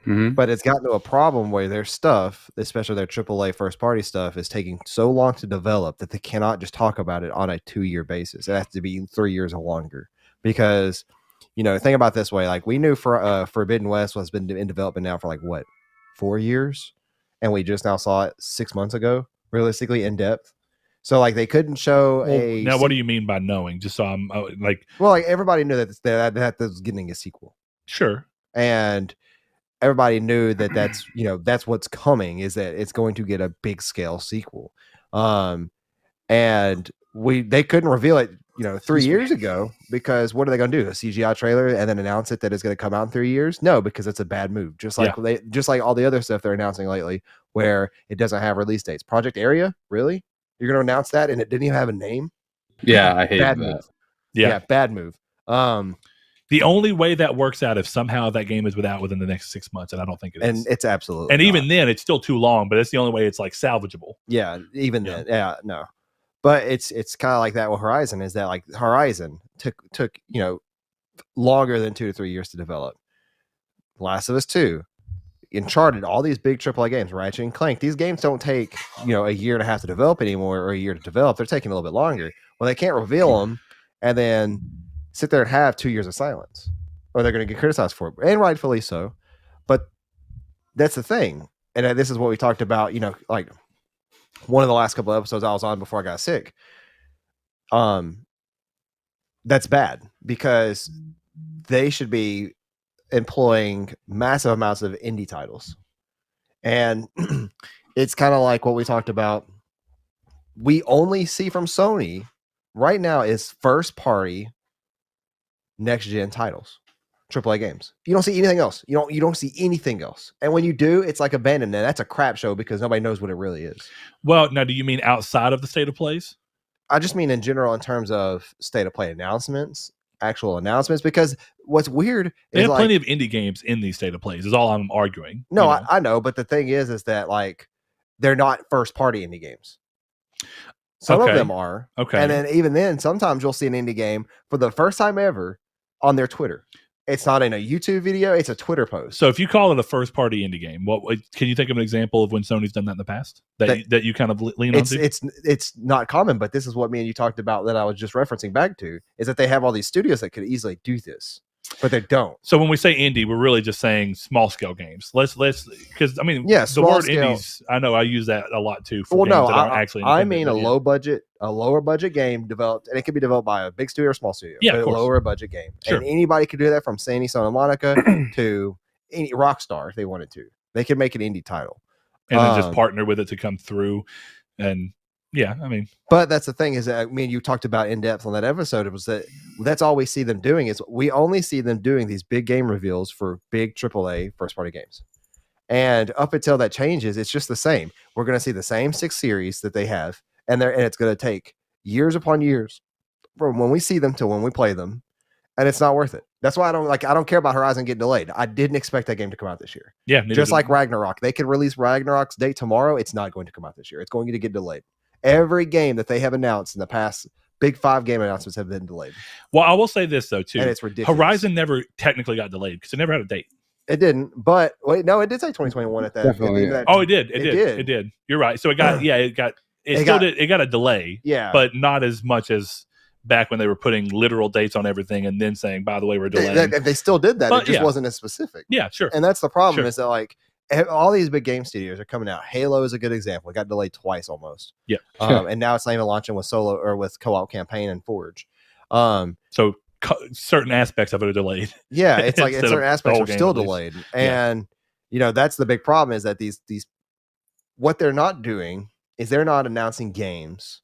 But it's gotten to a problem where their stuff, especially their AAA first party stuff, is taking so long to develop that they cannot just talk about it on a 2-year basis. It has to be 3 years or longer, because, think about it this way. Like, we knew Forbidden West was been in development now for like what, 4 years, and we just now saw it 6 months ago, realistically in depth. So like they couldn't show Now, what do you mean by knowing? Just so I'm like, well, like everybody knew that was getting a sequel. Sure. And everybody knew that that's what's coming, is that it's going to get a big scale sequel. And they couldn't reveal it, 3 years ago, because what are they going to do? A CGI trailer and then announce it that it's going to come out in 3 years? No, because it's a bad move. Just like all the other stuff they're announcing lately, where it doesn't have release dates. Project Area, really? You're going to announce that and it didn't even have a name? Yeah, I hate that. Move. Yeah, bad move. The only way that works out if somehow that game is within the next 6 months, and I don't think it is. And it's absolutely and not. Even then, it's still too long, but it's the only way it's like salvageable. Yeah, even then. Yeah, no. But it's kind of like that with Horizon, is that like Horizon took longer than 2 to 3 years to develop. Last of Us 2, Uncharted, all these big AAA games, Ratchet and Clank, these games don't take a year and a half to develop anymore, or a year to develop. They're taking a little bit longer. Well, they can't reveal them and then sit there and have 2 years of silence, or they're going to get criticized for it, and rightfully so. that's the thing. And this is what we talked about, like one of the last couple of episodes I was on before I got sick. That's bad because they should be employing massive amounts of indie titles. And it's kind of like what we talked about. We only see from Sony right now is first party next gen titles, AAA games. You don't see anything else. You don't see anything else. And when you do, it's like abandoned. And that's a crap show because nobody knows what it really is. Well, now, do you mean outside of the state of plays? I just mean in general in terms of state of play announcements, actual announcements, because what's weird they is have plenty of indie games in these state of plays is all I'm arguing. No, I know, but the thing is that like they're not first party indie games. Some of them are. Okay. And then even then, sometimes you'll see an indie game for the first time ever on their Twitter. It's not in a YouTube video, it's a Twitter post. So if you call it a first party indie game, what can you think of an example of when Sony's done that in the past that you kind of lean on to? It's not common, but this is what me and you talked about that I was just referencing back to, is that they have all these studios that could easily do this, but they don't. So when we say indie, we're really just saying small scale games. Let's because I mean, yeah, the word scale. indies, I know I use that a lot too. For well, games no, that aren't actually I mean a lower budget game developed, and it can be developed by a big studio or small studio. Yeah, but of course. A lower budget game, Sure. And anybody could do that from Sony Santa Monica to any Rockstar if they wanted to. They could make an indie title, and then just partner with it to come through. And yeah, I mean, but that's the thing is that you talked about in depth on that episode. It was that's all we see them doing is we only see them doing these big game reveals for big AAA first party games. And up until that changes, it's just the same. We're going to see the same 6 series that they have, and it's going to take years upon years from when we see them to when we play them, and it's not worth it. That's why I don't care about Horizon getting delayed. I didn't expect that game to come out this year. Yeah, just like Ragnarok, they could release Ragnarok's date tomorrow. It's not going to come out this year. It's going to get delayed. Every game that they have announced in the past big 5 game announcements have been delayed. Well, I will say this though too, and it's ridiculous. Horizon never technically got delayed because it never had a date. It didn't, but wait, no, it did say 2021 at that. Definitely. It did. You're right. So it got it got a delay. Yeah, but not as much as back when they were putting literal dates on everything and then saying, by the way, we're delaying. They still did that. But, it just wasn't as specific. Yeah, sure. And that's the problem is that like all these big game studios are coming out. Halo is a good example. It got delayed twice almost. Yeah. And now it's not even launching with solo or with co-op campaign and Forge. So certain aspects of it are delayed. Yeah, it's like certain aspects are still delayed. And that's the big problem is that these what they're not doing is they're not announcing games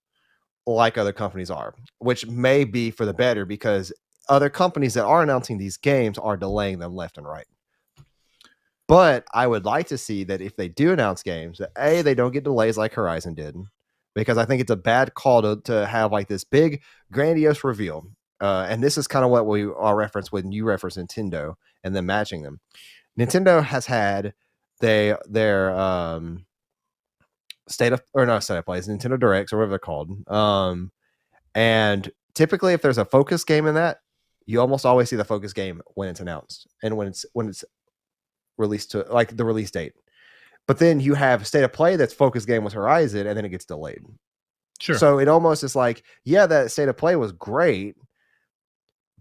like other companies are, which may be for the better because other companies that are announcing these games are delaying them left and right. But I would like to see that if they do announce games, that they don't get delays like Horizon did, because I think it's a bad call to have like this big grandiose reveal. And this is kind of what we all reference when you reference Nintendo and then matching them. Nintendo has had their state of plays, Nintendo Directs or whatever they're called. And typically if there's a focus game in that, you almost always see the focus game when it's announced and when it's released to like the release date. But then you have state of play that's focus game with Horizon and then it gets delayed. Sure. So it almost is like, yeah, that state of play was great.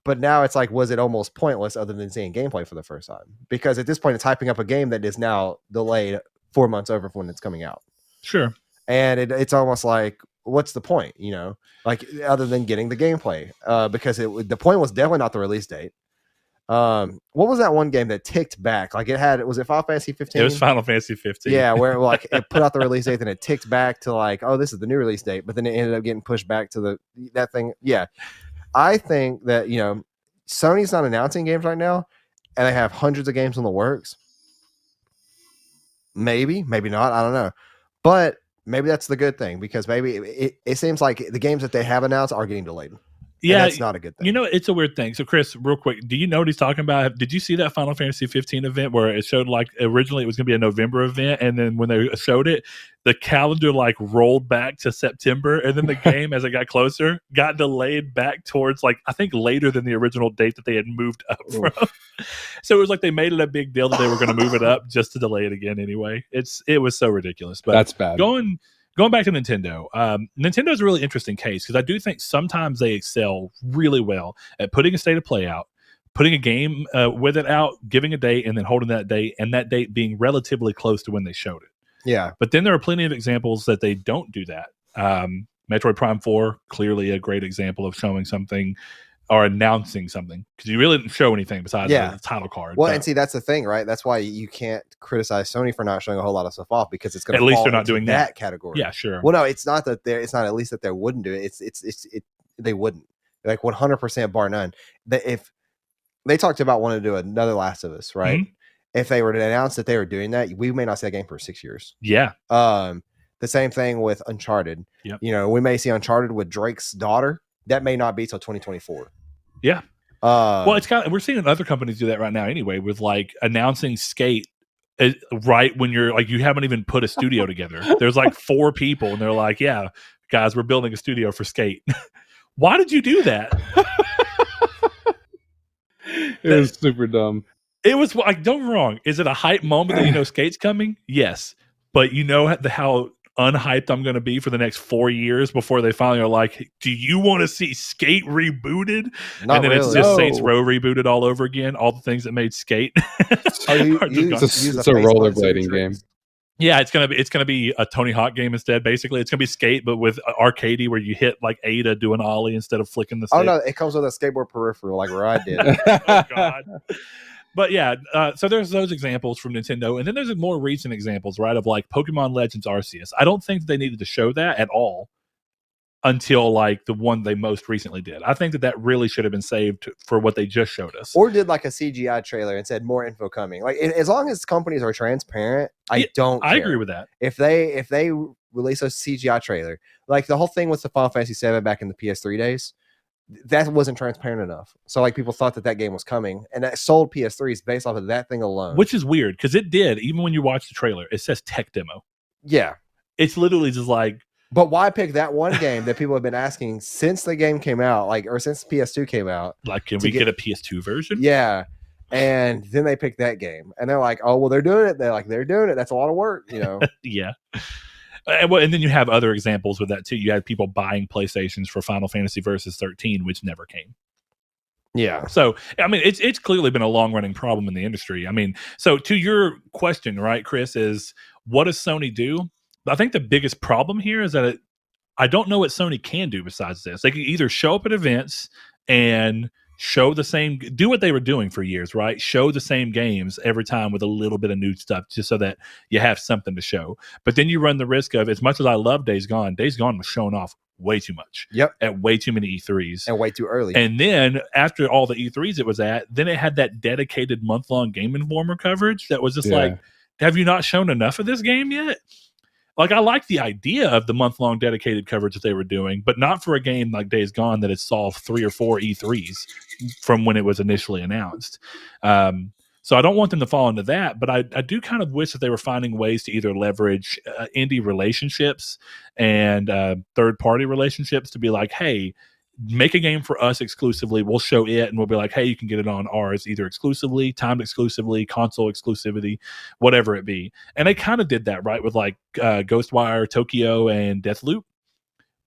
But now it's like, was it almost pointless other than seeing gameplay for the first time? Because at this point, it's hyping up a game that is now delayed 4 months over from when it's coming out. Sure. And it's almost like, what's the point? Like other than getting the gameplay? Because the point was definitely not the release date. What was that one game that ticked back? Like was it Final Fantasy 15? It was Final Fantasy 15. Yeah, where like it put out the release date and it ticked back to like, oh, this is the new release date, but then it ended up getting pushed back to that thing. Yeah. I think that, Sony's not announcing games right now and they have hundreds of games in the works. Maybe not. I don't know. But maybe that's the good thing because maybe it seems like the games that they have announced are getting delayed. Yeah, that's not a good thing. It's a weird thing. So, Chris, real quick, do you know what he's talking about? Did you see that Final Fantasy 15 event where it showed like originally it was going to be a November event, and then when they showed it, the calendar like rolled back to September, and then the game as it got closer got delayed back towards like I think later than the original date that they had moved up from. So it was like they made it a big deal that they were going to move it up just to delay it again anyway. It was so ridiculous. But that's bad. Going back to Nintendo, Nintendo is a really interesting case because I do think sometimes they excel really well at putting a state of play out, putting a game with it out, giving a date, and then holding that date, and that date being relatively close to when they showed it. Yeah. But then there are plenty of examples that they don't do that. Metroid Prime 4, clearly a great example of showing something or announcing something, because you really didn't show anything besides the title card. Well, and see, that's the thing, right? That's why you can't criticize Sony for not showing a whole lot of stuff off, because it's going to at least they're not doing that category. Yeah, sure. Well, no, it's not that it's not at least that they wouldn't do it. They wouldn't, like 100% bar none. That if they talked about wanting to do another Last of Us, right? Mm-hmm. If they were to announce that they were doing that, we may not see that game for 6 years. Yeah. The same thing with Uncharted. Yep. You know, we may see Uncharted with Drake's daughter. That may not be till 2024. Yeah. Well, it's kind of, we're seeing other companies do that right now anyway, with like announcing Skate right when you're like, you haven't even put a studio together. There's like 4 people and they're like, yeah, guys, we're building a studio for Skate. Why did you do that? It was super dumb. It was like, don't get me wrong. Is it a hype moment that you know Skate's coming? Yes. But you know how unhyped I'm going to be for the next 4 years before they finally are like, do you want to see Skate rebooted? Not and then really. It's just Saints Row rebooted all over again. All the things that made Skate. It's a rollerblading game. Yeah, it's gonna be a Tony Hawk game instead. Basically, it's gonna be Skate, but with arcadey, where you hit like A to do an ollie instead of flicking the stick. Oh no, it comes with a skateboard peripheral, like where I did. Oh God. But yeah, so there's those examples from Nintendo, and then there's more recent examples, right, of like Pokemon Legends Arceus. I don't think they needed to show that at all until like the one they most recently did. I think that really should have been saved for what they just showed us, or did like a CGI trailer and said more info coming. Like as long as companies are transparent, I agree with that. If they release a CGI trailer, like the whole thing with the Final Fantasy VII back in the PS3 days. That wasn't transparent enough. So like people thought that game was coming, and that sold PS3s based off of that thing alone. Which is weird, because it did. Even when you watch the trailer, it says tech demo. Yeah. It's literally just like... But why pick that one game that people have been asking since the game came out, like, or since PS2 came out? Like, can we get a PS2 version? Yeah. And then they pick that game. And they're like, oh, well, they're doing it. They're doing it. That's a lot of work, you know? Yeah. And then you have other examples with that too. You had people buying PlayStations for Final Fantasy Versus 13, which never came. Yeah. So I mean, it's clearly been a long running problem in the industry. I mean, so to your question, right, Chris, is what does Sony do? I think the biggest problem here is that I don't know what Sony can do besides this. They can either show up at events and do what they were doing for years, right? Show the same games every time with a little bit of new stuff, just so that you have something to show. But then you run the risk of, as much as I love Days Gone was showing off way too much. Yep. At way too many E3s. And way too early. And then after all the E3s it was at, then it had that dedicated month-long Game Informer coverage that was just like, have you not shown enough of this game yet? Like, I like the idea of the month-long dedicated coverage that they were doing, but not for a game like Days Gone that had solved 3 or 4 E3s from when it was initially announced. So I don't want them to fall into that, but I do kind of wish that they were finding ways to either leverage indie relationships and third-party relationships to be like, hey, make a game for us exclusively. We'll show it, and we'll be like, hey, you can get it on ours, either exclusively, timed exclusively, console exclusivity, whatever it be. And they kind of did that, right, with like Ghostwire Tokyo and Deathloop.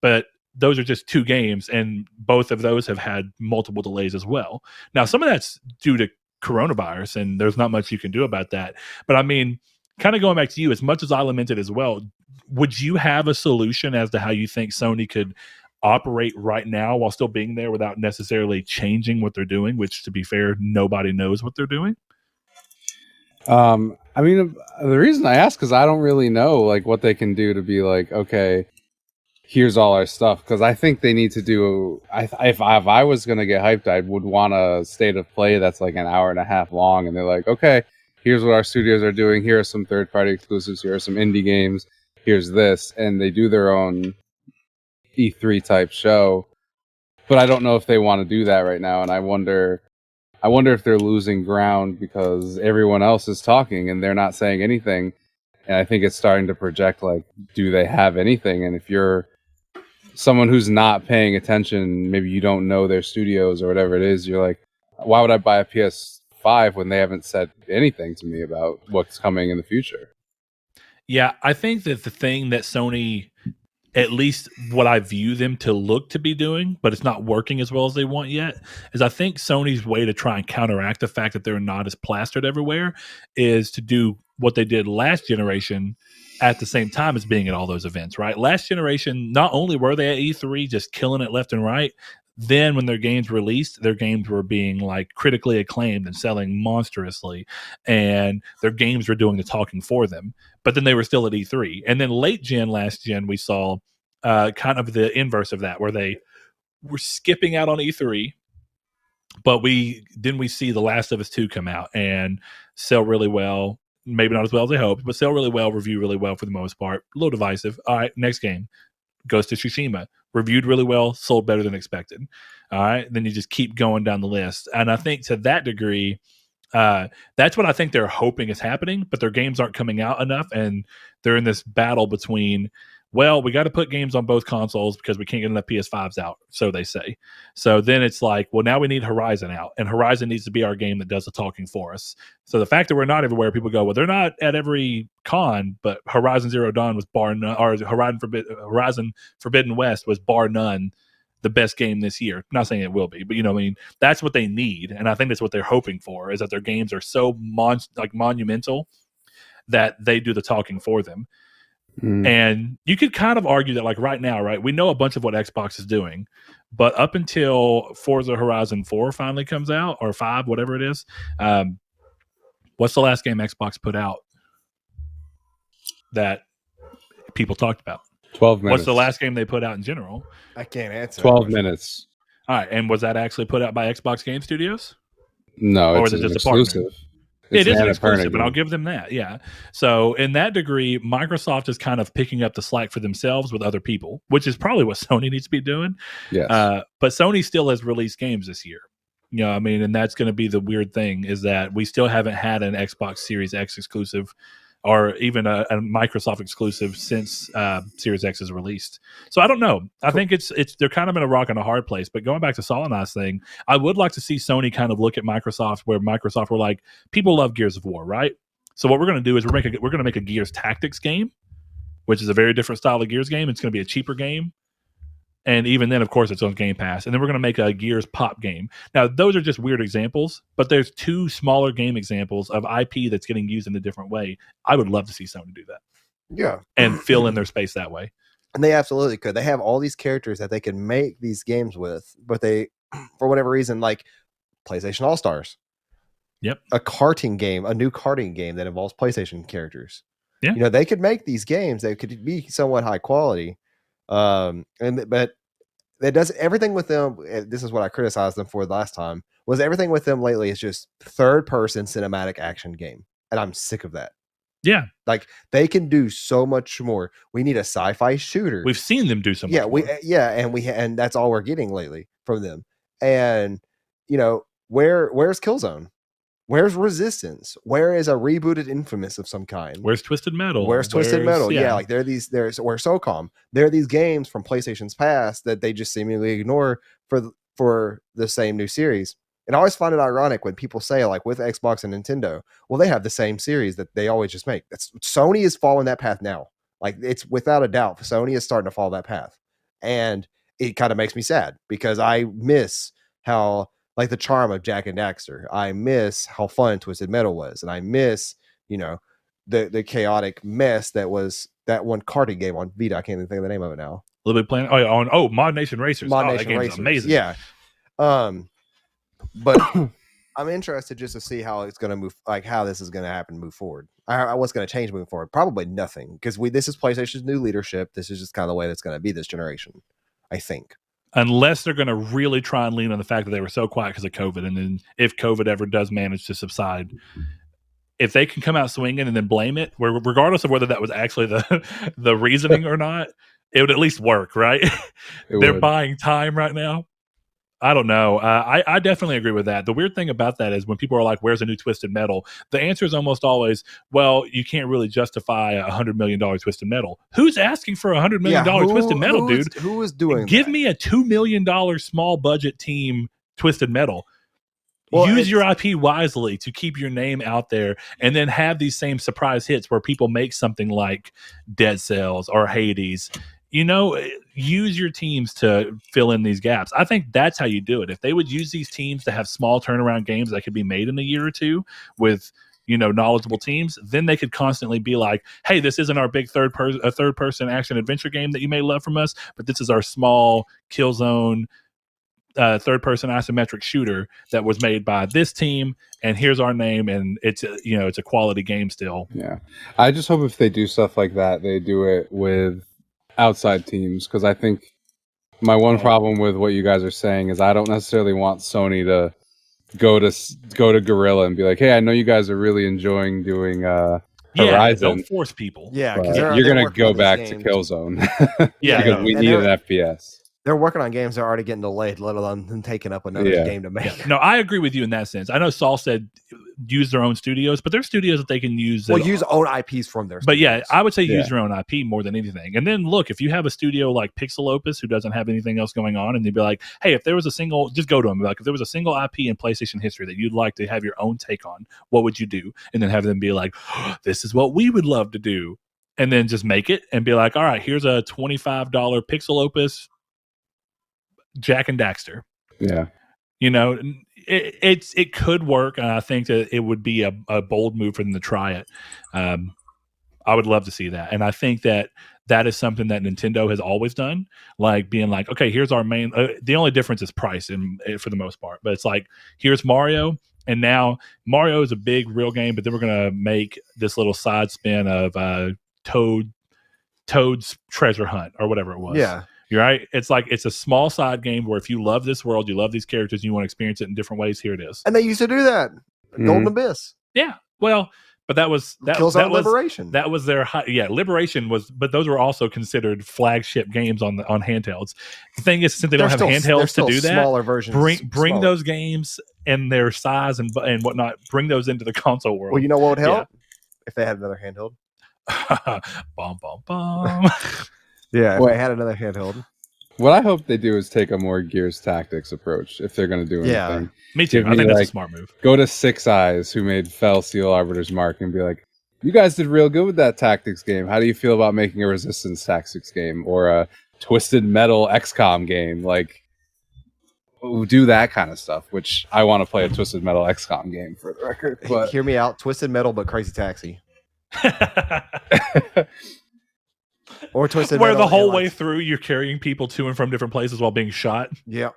But those are just 2 games, and both of those have had multiple delays as well. Now, some of that's due to coronavirus, and there's not much you can do about that. But I mean, kind of going back to you, as much as I lament it as well, would you have a solution as to how you think Sony could operate right now while still being there without necessarily changing what they're doing, which, to be fair, nobody knows what they're doing? I mean, the reason I ask is I don't really know like what they can do to be like, okay, here's all our stuff, because I think they need to do. If I was gonna get hyped, I would want a state of play that's like an hour and a half long, and they're like, okay, here's what our studios are doing. Here are some third-party exclusives. Here are some indie games. Here's this, and they do their own E3 type show. But I don't know if they want to do that right now, and I wonder if they're losing ground because everyone else is talking and they're not saying anything. And I think it's starting to project like, do they have anything? And if you're someone who's not paying attention, maybe you don't know their studios or whatever it is, you're like, why would I buy a PS5 when they haven't said anything to me about what's coming in the future? Yeah, I think that the thing that Sony at least what I view them to look to be doing, but it's not working as well as they want yet, is I think Sony's way to try and counteract the fact that they're not as plastered everywhere is to do what they did last generation at the same time as being at all those events, right? Last generation, not only were they at E3 just killing it left and right, then when their games released, their games were being like critically acclaimed and selling monstrously, and their games were doing the talking for them. But then they were still at E3. And then late gen, last gen, we saw kind of the inverse of that, where they were skipping out on E3, but we see The Last of Us 2 come out and sell really well. Maybe not as well as they hoped, but sell really well, review really well for the most part. A little divisive. All right, next game. Ghost of Tsushima. Reviewed really well, sold better than expected. All right, then you just keep going down the list. And I think to that degree, that's what I think they're hoping is happening, but their games aren't coming out enough, and they're in this battle between, well, we got to put games on both consoles because we can't get enough PS5s out, so they say. So then it's like, well, now we need Horizon out, and Horizon needs to be our game that does the talking for us. So the fact that we're not everywhere, people go, well, they're not at every con, but Horizon Zero Dawn was bar none, or Horizon Forbidden West was bar none the best game this year. I'm not saying it will be, but I mean, that's what they need, and I think that's what they're hoping for, is that their games are so monumental that they do the talking for them. And you could kind of argue that, like, right now, right, we know a bunch of what Xbox is doing, but up until Forza Horizon 4 finally comes out, or 5, whatever it is, what's the last game Xbox put out that people talked about? 12 minutes. What's the last game they put out in general? I can't answer. 12 minutes. All right, and was that actually put out by Xbox Game Studios? No, or it's was it just exclusive. It is an exclusive, and I'll give them that. Yeah. So in that degree, Microsoft is kind of picking up the slack for themselves with other people, which is probably what Sony needs to be doing. Yes. But Sony still has released games this year. I mean, and that's going to be the weird thing, is that we still haven't had an Xbox Series X exclusive, or even a Microsoft exclusive since Series X is released. So I don't know. I think it's they're kind of in a rock and a hard place. But going back to Soloniz's thing, I would like to see Sony kind of look at Microsoft, where Microsoft were like, people love Gears of War, right? So what we're going to do is we're going to make a Gears Tactics game, which is a very different style of Gears game. It's going to be a cheaper game. And even then, of course, it's on Game Pass. And then we're going to make a Gears Pop game. Now, those are just weird examples, but there's two smaller game examples of IP that's getting used in a different way. I would love to see Sony do that. Yeah. And fill in their space that way. And they absolutely could. They have all these characters that they can make these games with, but they, for whatever reason, like PlayStation All-Stars. Yep. A karting game, a new karting game that involves PlayStation characters. Yeah. They could make these games that could be somewhat high quality. But that does everything with them. This is what I criticized them for last time, was everything with them lately is just third person cinematic action game. And I'm sick of that. Yeah. Like, they can do so much more. We need a sci-fi shooter. We've seen them do so much more. And that's all we're getting lately from them. And where's Killzone? Where's Resistance? Where is a rebooted Infamous of some kind? Where's Twisted Metal? Where's Twisted Metal? Yeah, like where's SOCOM? There are these games from PlayStation's past that they just seemingly ignore for the same new series. And I always find it ironic when people say, like, with Xbox and Nintendo, well, they have the same series that they always just make. Sony is following that path now. Like, it's without a doubt, Sony is starting to follow that path. And it kind of makes me sad, because I miss how, like, the charm of Jack and Daxter. I miss how fun Twisted Metal was. And I miss, the chaotic mess that was that one karting game on Vita. I can't even think of the name of it now. Little Big Planet. Mod Nation Racers. That game is amazing. Yeah. But I'm interested just to see how it's going to move, like how this is going to happen, move forward. What's going to change moving forward? Probably nothing, because this is PlayStation's new leadership. This is just kind of the way that's going to be this generation, I think. Unless they're going to really try and lean on the fact that they were so quiet because of COVID. And then if COVID ever does manage to subside, if they can come out swinging and then blame it, regardless of whether that was actually the reasoning or not, it would at least work, right? They're buying time right now. I don't know. I definitely agree with that. The weird thing about that is when people are like, where's a new Twisted Metal? The answer is almost always, well, you can't really justify a $100 million Twisted Metal. Who's asking for a $100 million Twisted Metal, dude? Who is doing Give that? me a $2 million small budget team Twisted Metal. Well, use your IP wisely to keep your name out there, and then have these same surprise hits where people make something like Dead Cells or Hades. use your teams to fill in these gaps. I think that's how you do it. If they would use these teams to have small turnaround games that could be made in a year or two with knowledgeable teams, then they could constantly be like, hey, this isn't our big third person action adventure game that you may love from us, but this is our small Killzone third person isometric shooter that was made by this team, and here's our name, and it's a quality game still. Yeah, I just hope if they do stuff like that, they do it with outside teams, because I think my one problem with what you guys are saying is I don't necessarily want Sony to go to Guerrilla and be like, hey, I know you guys are really enjoying doing Horizon. Don't force people. Yeah, because you're gonna go back to Killzone. Because we need an FPS. They're working on games that are already getting delayed, let alone them taking up another game to make. Yeah. No, I agree with you in that sense. I know Saul said use their own studios, but there's studios that they can use. Well, use own IPs from their studios. But yeah, I would say use your own IP more than anything. And then look, if you have a studio like Pixel Opus who doesn't have anything else going on, and they'd be like, hey, if there was a single, just go to them. Like, if there was a single IP in PlayStation history that you'd like to have your own take on, what would you do? And then have them be like, oh, this is what we would love to do. And then just make it and be like, all right, here's a $25 Pixel Opus Jack and Daxter. Yeah. It could work, and I think that it would be a bold move for them to try it. I would love to see that, and I think that is something that Nintendo has always done, like being like, okay, here's our main. The only difference is price, for the most part, but it's like, here's Mario, and now Mario is a big real game, but then we're gonna make this little side spin of Toad's Treasure Hunt or whatever it was. Yeah. You're right. It's like, it's a small side game where if you love this world, you love these characters, and you want to experience it in different ways, here it is. And they used to do that. Golden Abyss. Yeah. Well, but that was Liberation. That was their Liberation was, but those were also considered flagship games on handhelds. The thing is, since they don't have handhelds to do that, smaller versions. Bring those games and their size and whatnot. Bring those into the console world. Well, you know what would help if they had another handheld. Bom bom bom. Yeah, if I had another handheld. What I hope they do is take a more Gears Tactics approach if they're going to do anything. Yeah, me too. I think that's a smart move. Go to Six Eyes, who made Fell Seal Arbiter's Mark, and be like, you guys did real good with that Tactics game. How do you feel about making a Resistance Tactics game or a Twisted Metal XCOM game? Like, do that kind of stuff, which I want to play a Twisted Metal XCOM game, for the record. But hear me out. Twisted Metal, but Crazy Taxi. Or Twisted Where Metal, the whole way through you're carrying people to and from different places while being shot. Yeah.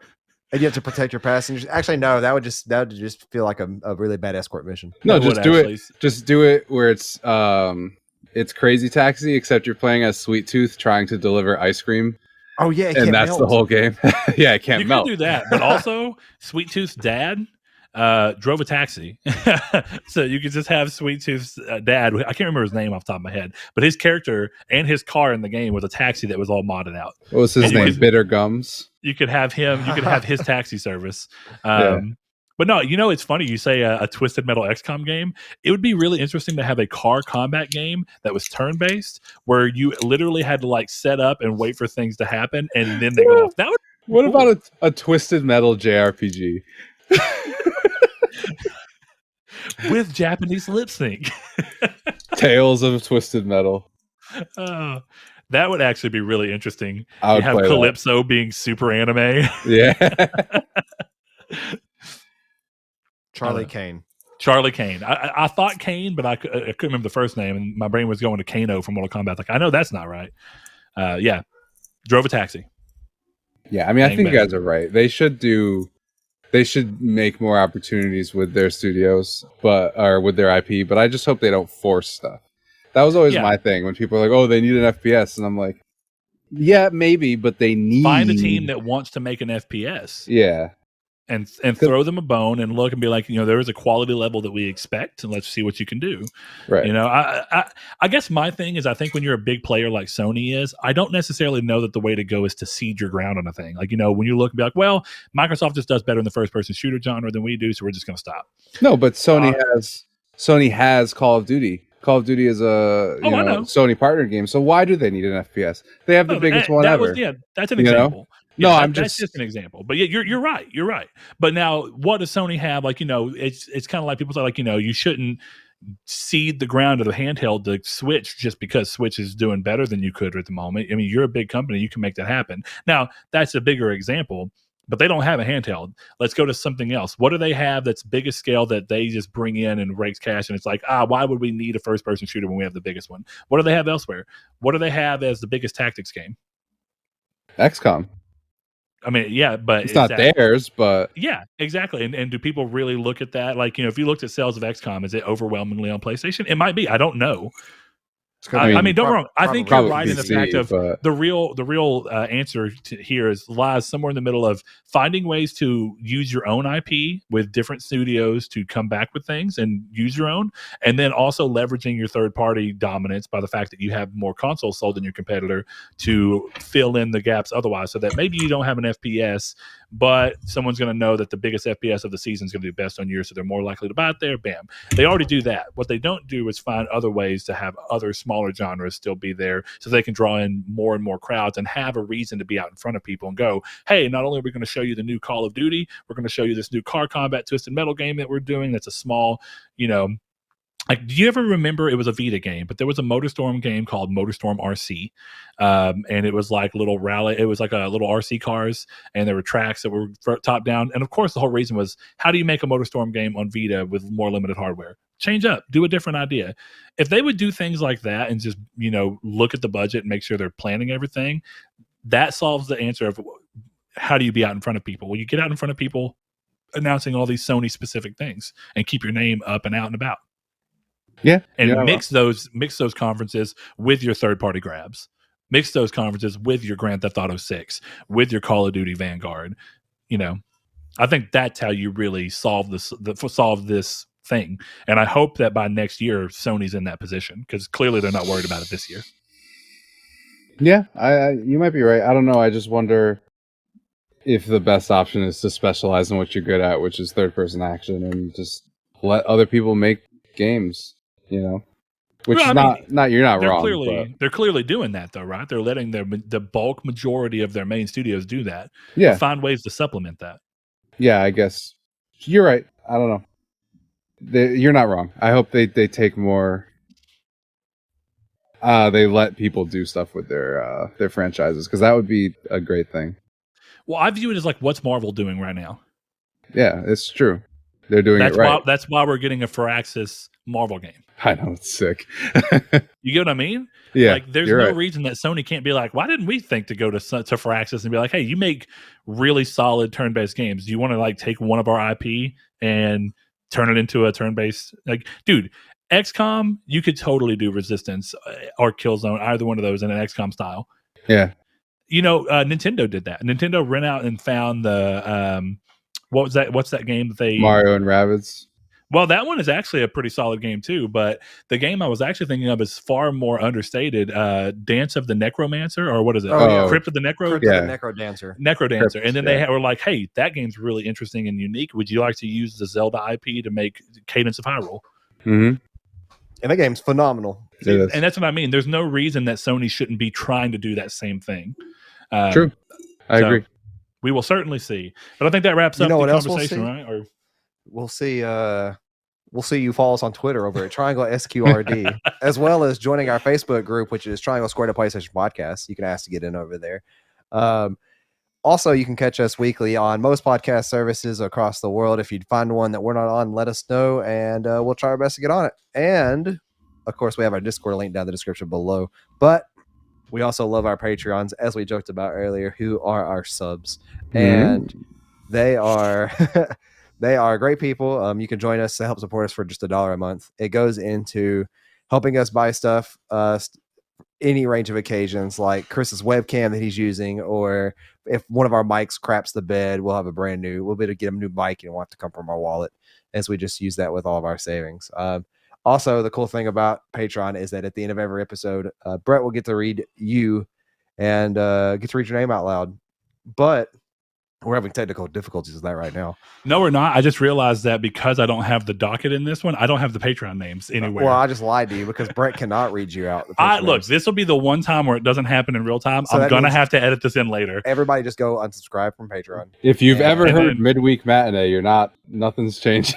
And you have to protect your passengers. Actually, no, that would just feel like a really bad escort mission. No, just do it. Just do it where it's Crazy Taxi, except you're playing as Sweet Tooth trying to deliver ice cream. Oh yeah, and that's the whole game. Yeah, it can't melt. You can do that, but also Sweet Tooth's dad drove a taxi. So you could just have Sweet Tooth's dad, I can't remember his name off the top of my head, but his character and his car in the game was a taxi that was all modded out. What was his name? Bitter Gums. You could have him, you could have his taxi service. But no, it's funny you say a Twisted Metal XCOM game. It would be really interesting to have a car combat game that was turn-based, where you literally had to like set up and wait for things to happen, and then they go off. That would what about a Twisted Metal JRPG? With Japanese lip sync. Tales of Twisted Metal. That would actually be really interesting. I would have Calypso being super anime. Yeah. Charlie Kane. I thought Kane, but I couldn't remember the first name, and my brain was going to Kano from Mortal Kombat. Like, I know that's not right. Yeah. Drove a taxi. Yeah, I mean, I think you guys are right. They should make more opportunities with their studios, or with their IP, but I just hope they don't force stuff. That was always my thing when people are like, oh, they need an FPS. And I'm like, yeah, maybe, but they need... Find a team that wants to make an FPS. Yeah. And throw them a bone and look and be like, there is a quality level that we expect, and let's see what you can do. Right. I guess my thing is, I think when you're a big player like Sony is, I don't necessarily know that the way to go is to seed your ground on a thing. Like, when you look and be like, well, Microsoft just does better in the first person shooter genre than we do, so we're just going to stop. No, but Sony has Call of Duty. Call of Duty is a Sony partner game, so why do they need an FPS? They have the biggest one ever. That's an example. That's just an example. But yeah, you're right. But now, what does Sony have? Like, it's kind of like people say, like, you shouldn't, seed the ground of the handheld to Switch just because Switch is doing better than you could at the moment. I mean, you're a big company, you can make that happen. Now, that's a bigger example, but they don't have a handheld. Let's go to something else. What do they have that's biggest scale that they just bring in and rakes cash? And it's like, why would we need a first-person shooter when we have the biggest one? What do they have elsewhere? What do they have as the biggest tactics game? XCOM. I mean, yeah, but it's not theirs, but yeah, exactly. And do people really look at that? Like, if you looked at sales of XCOM, is it overwhelmingly on PlayStation? It might be. I don't know. I mean, don't get me wrong. I think you're right in the fact of the real answer here lies somewhere in the middle of finding ways to use your own IP with different studios to come back with things and use your own, and then also leveraging your third party dominance by the fact that you have more consoles sold than your competitor to fill in the gaps otherwise, so that maybe you don't have an FPS, but someone's going to know that the biggest FPS of the season is going to be best on yours, so they're more likely to buy it there. Bam. They already do that. What they don't do is find other ways to have other smaller genres still be there so they can draw in more and more crowds and have a reason to be out in front of people and go, hey, not only are we going to show you the new Call of Duty, we're going to show you this new car combat Twisted Metal game that we're doing that's a small, like, do you ever remember, it was a Vita game, but there was a MotorStorm game called MotorStorm RC, and it was like little rally. It was like a little RC cars, and there were tracks that were top down. And of course, the whole reason was, how do you make a MotorStorm game on Vita with more limited hardware? Change up, do a different idea. If they would do things like that and just look at the budget and make sure they're planning everything, that solves the answer of how do you be out in front of people? Well, you get out in front of people announcing all these Sony specific things and keep your name up and out and about. Yeah, and mix those conferences with your third party grabs. Mix those conferences with your Grand Theft Auto 6, with your Call of Duty Vanguard. I think that's how you really solve this thing. And I hope that by next year Sony's in that position, because clearly they're not worried about it this year. Yeah, you might be right. I don't know. I just wonder if the best option is to specialize in what you're good at, which is third person action, and just let other people make games. Which is not you're not wrong. They're clearly doing that though, right? They're letting the bulk majority of their main studios do that. Yeah, find ways to supplement that. Yeah, I guess you're right. I don't know. You're not wrong. I hope they take more. They let people do stuff with their franchises, because that would be a great thing. Well, I view it as like, what's Marvel doing right now? Yeah, it's true. They're doing it right. That's why we're getting a Firaxis Marvel game. I know, it's sick. You get what I mean? Yeah. Like, there's no reason that Sony can't be like, why didn't we think to go to Firaxis and be like, hey, you make really solid turn-based games. Do you want to like take one of our IP and turn it into a turn-based? Like, dude, XCOM, you could totally do Resistance or Killzone, either one of those in an XCOM style. Yeah. Nintendo did that. Nintendo ran out and found the what's that game that they Mario and Rabbids. Well, that one is actually a pretty solid game too, but the game I was actually thinking of is far more understated. Dance of the Necromancer, or what is it? Crypt of the Necrodancer. Necrodancer. And then they were like, hey, that game's really interesting and unique. Would you like to use the Zelda IP to make Cadence of Hyrule? Mm-hmm. And that game's phenomenal. And that's what I mean. There's no reason that Sony shouldn't be trying to do that same thing. True. I agree. We will certainly see. But I think that wraps up the conversation, right? Or we'll see. We'll see you follow us on Twitter over at Triangle SQRD, as well as joining our Facebook group, which is Triangle Squared Up PlayStation Podcast. You can ask to get in over there. Also, you can catch us weekly on most podcast services across the world. If you find one that we're not on, let us know, and we'll try our best to get on it. And, of course, we have our Discord link down in the description below. But we also love our Patreons, as we joked about earlier, who are our subs. And they are... They are great people. You can join us to help support us for just $1 a month. It goes into helping us buy stuff, any range of occasions, like Chris's webcam that he's using, or if one of our mics craps the bed, we'll be able to get him a new mic and we'll have to come from our wallet, as we just use that with all of our savings. Also, the cool thing about Patreon is that at the end of every episode, Brett will get to read you and get to read your name out loud. But we're having technical difficulties with that right now. No, we're not. I just realized that because I don't have the docket in this one, I don't have the Patreon names anywhere. Well, I just lied to you because Brett cannot read you out. Look, this will be the one time where it doesn't happen in real time. So I'm going to have to edit this in later. Everybody just go unsubscribe from Patreon. If you've ever heard Midweek Matinee, nothing's changed.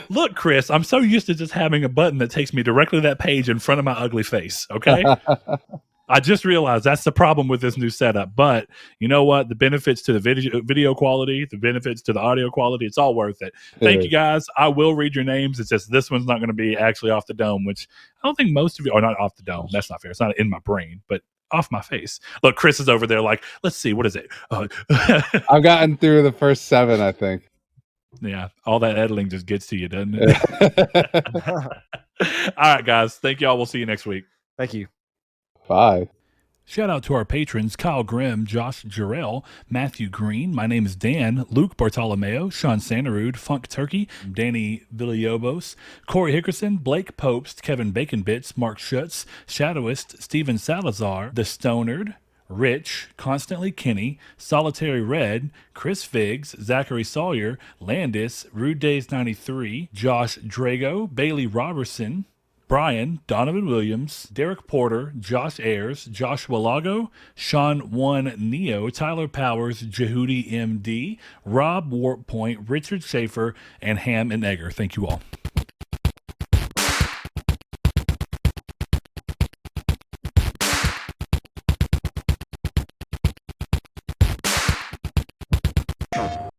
Look, Chris, I'm so used to just having a button that takes me directly to that page in front of my ugly face. Okay. I just realized that's the problem with this new setup. But you know what? The benefits to the video quality, the benefits to the audio quality, it's all worth it. Thank you guys. I will read your names. It's just this one's not going to be actually off the dome, which I don't think most of you are not off the dome. That's not fair. It's not in my brain, but off my face. Look, Chris is over there like, let's see, what is it? I've gotten through the first 7, I think. Yeah, all that editing just gets to you, doesn't it? All right, guys. Thank y'all. We'll see you next week. Thank you. Bye. Shout out to our patrons, Kyle Grimm, Josh Jarrell, Matthew Green, my name is Dan, Luke Bartolomeo, Sean Santarud, Funk Turkey, Danny Villalobos, Corey Hickerson, Blake Popst, Kevin Baconbits, Mark Schutz, Shadowist, Steven Salazar, The Stonard, Rich, Constantly Kenny, Solitary Red, Chris Figs, Zachary Sawyer, Landis, Rude Days 93, Josh Drago, Bailey Robertson, Brian, Donovan Williams, Derek Porter, Josh Ayers, Joshua Lago, Sean 1 Neo, Tyler Powers, Jehudi MD, Rob Warp Point, Richard Schaefer, and Ham and Egger. Thank you all.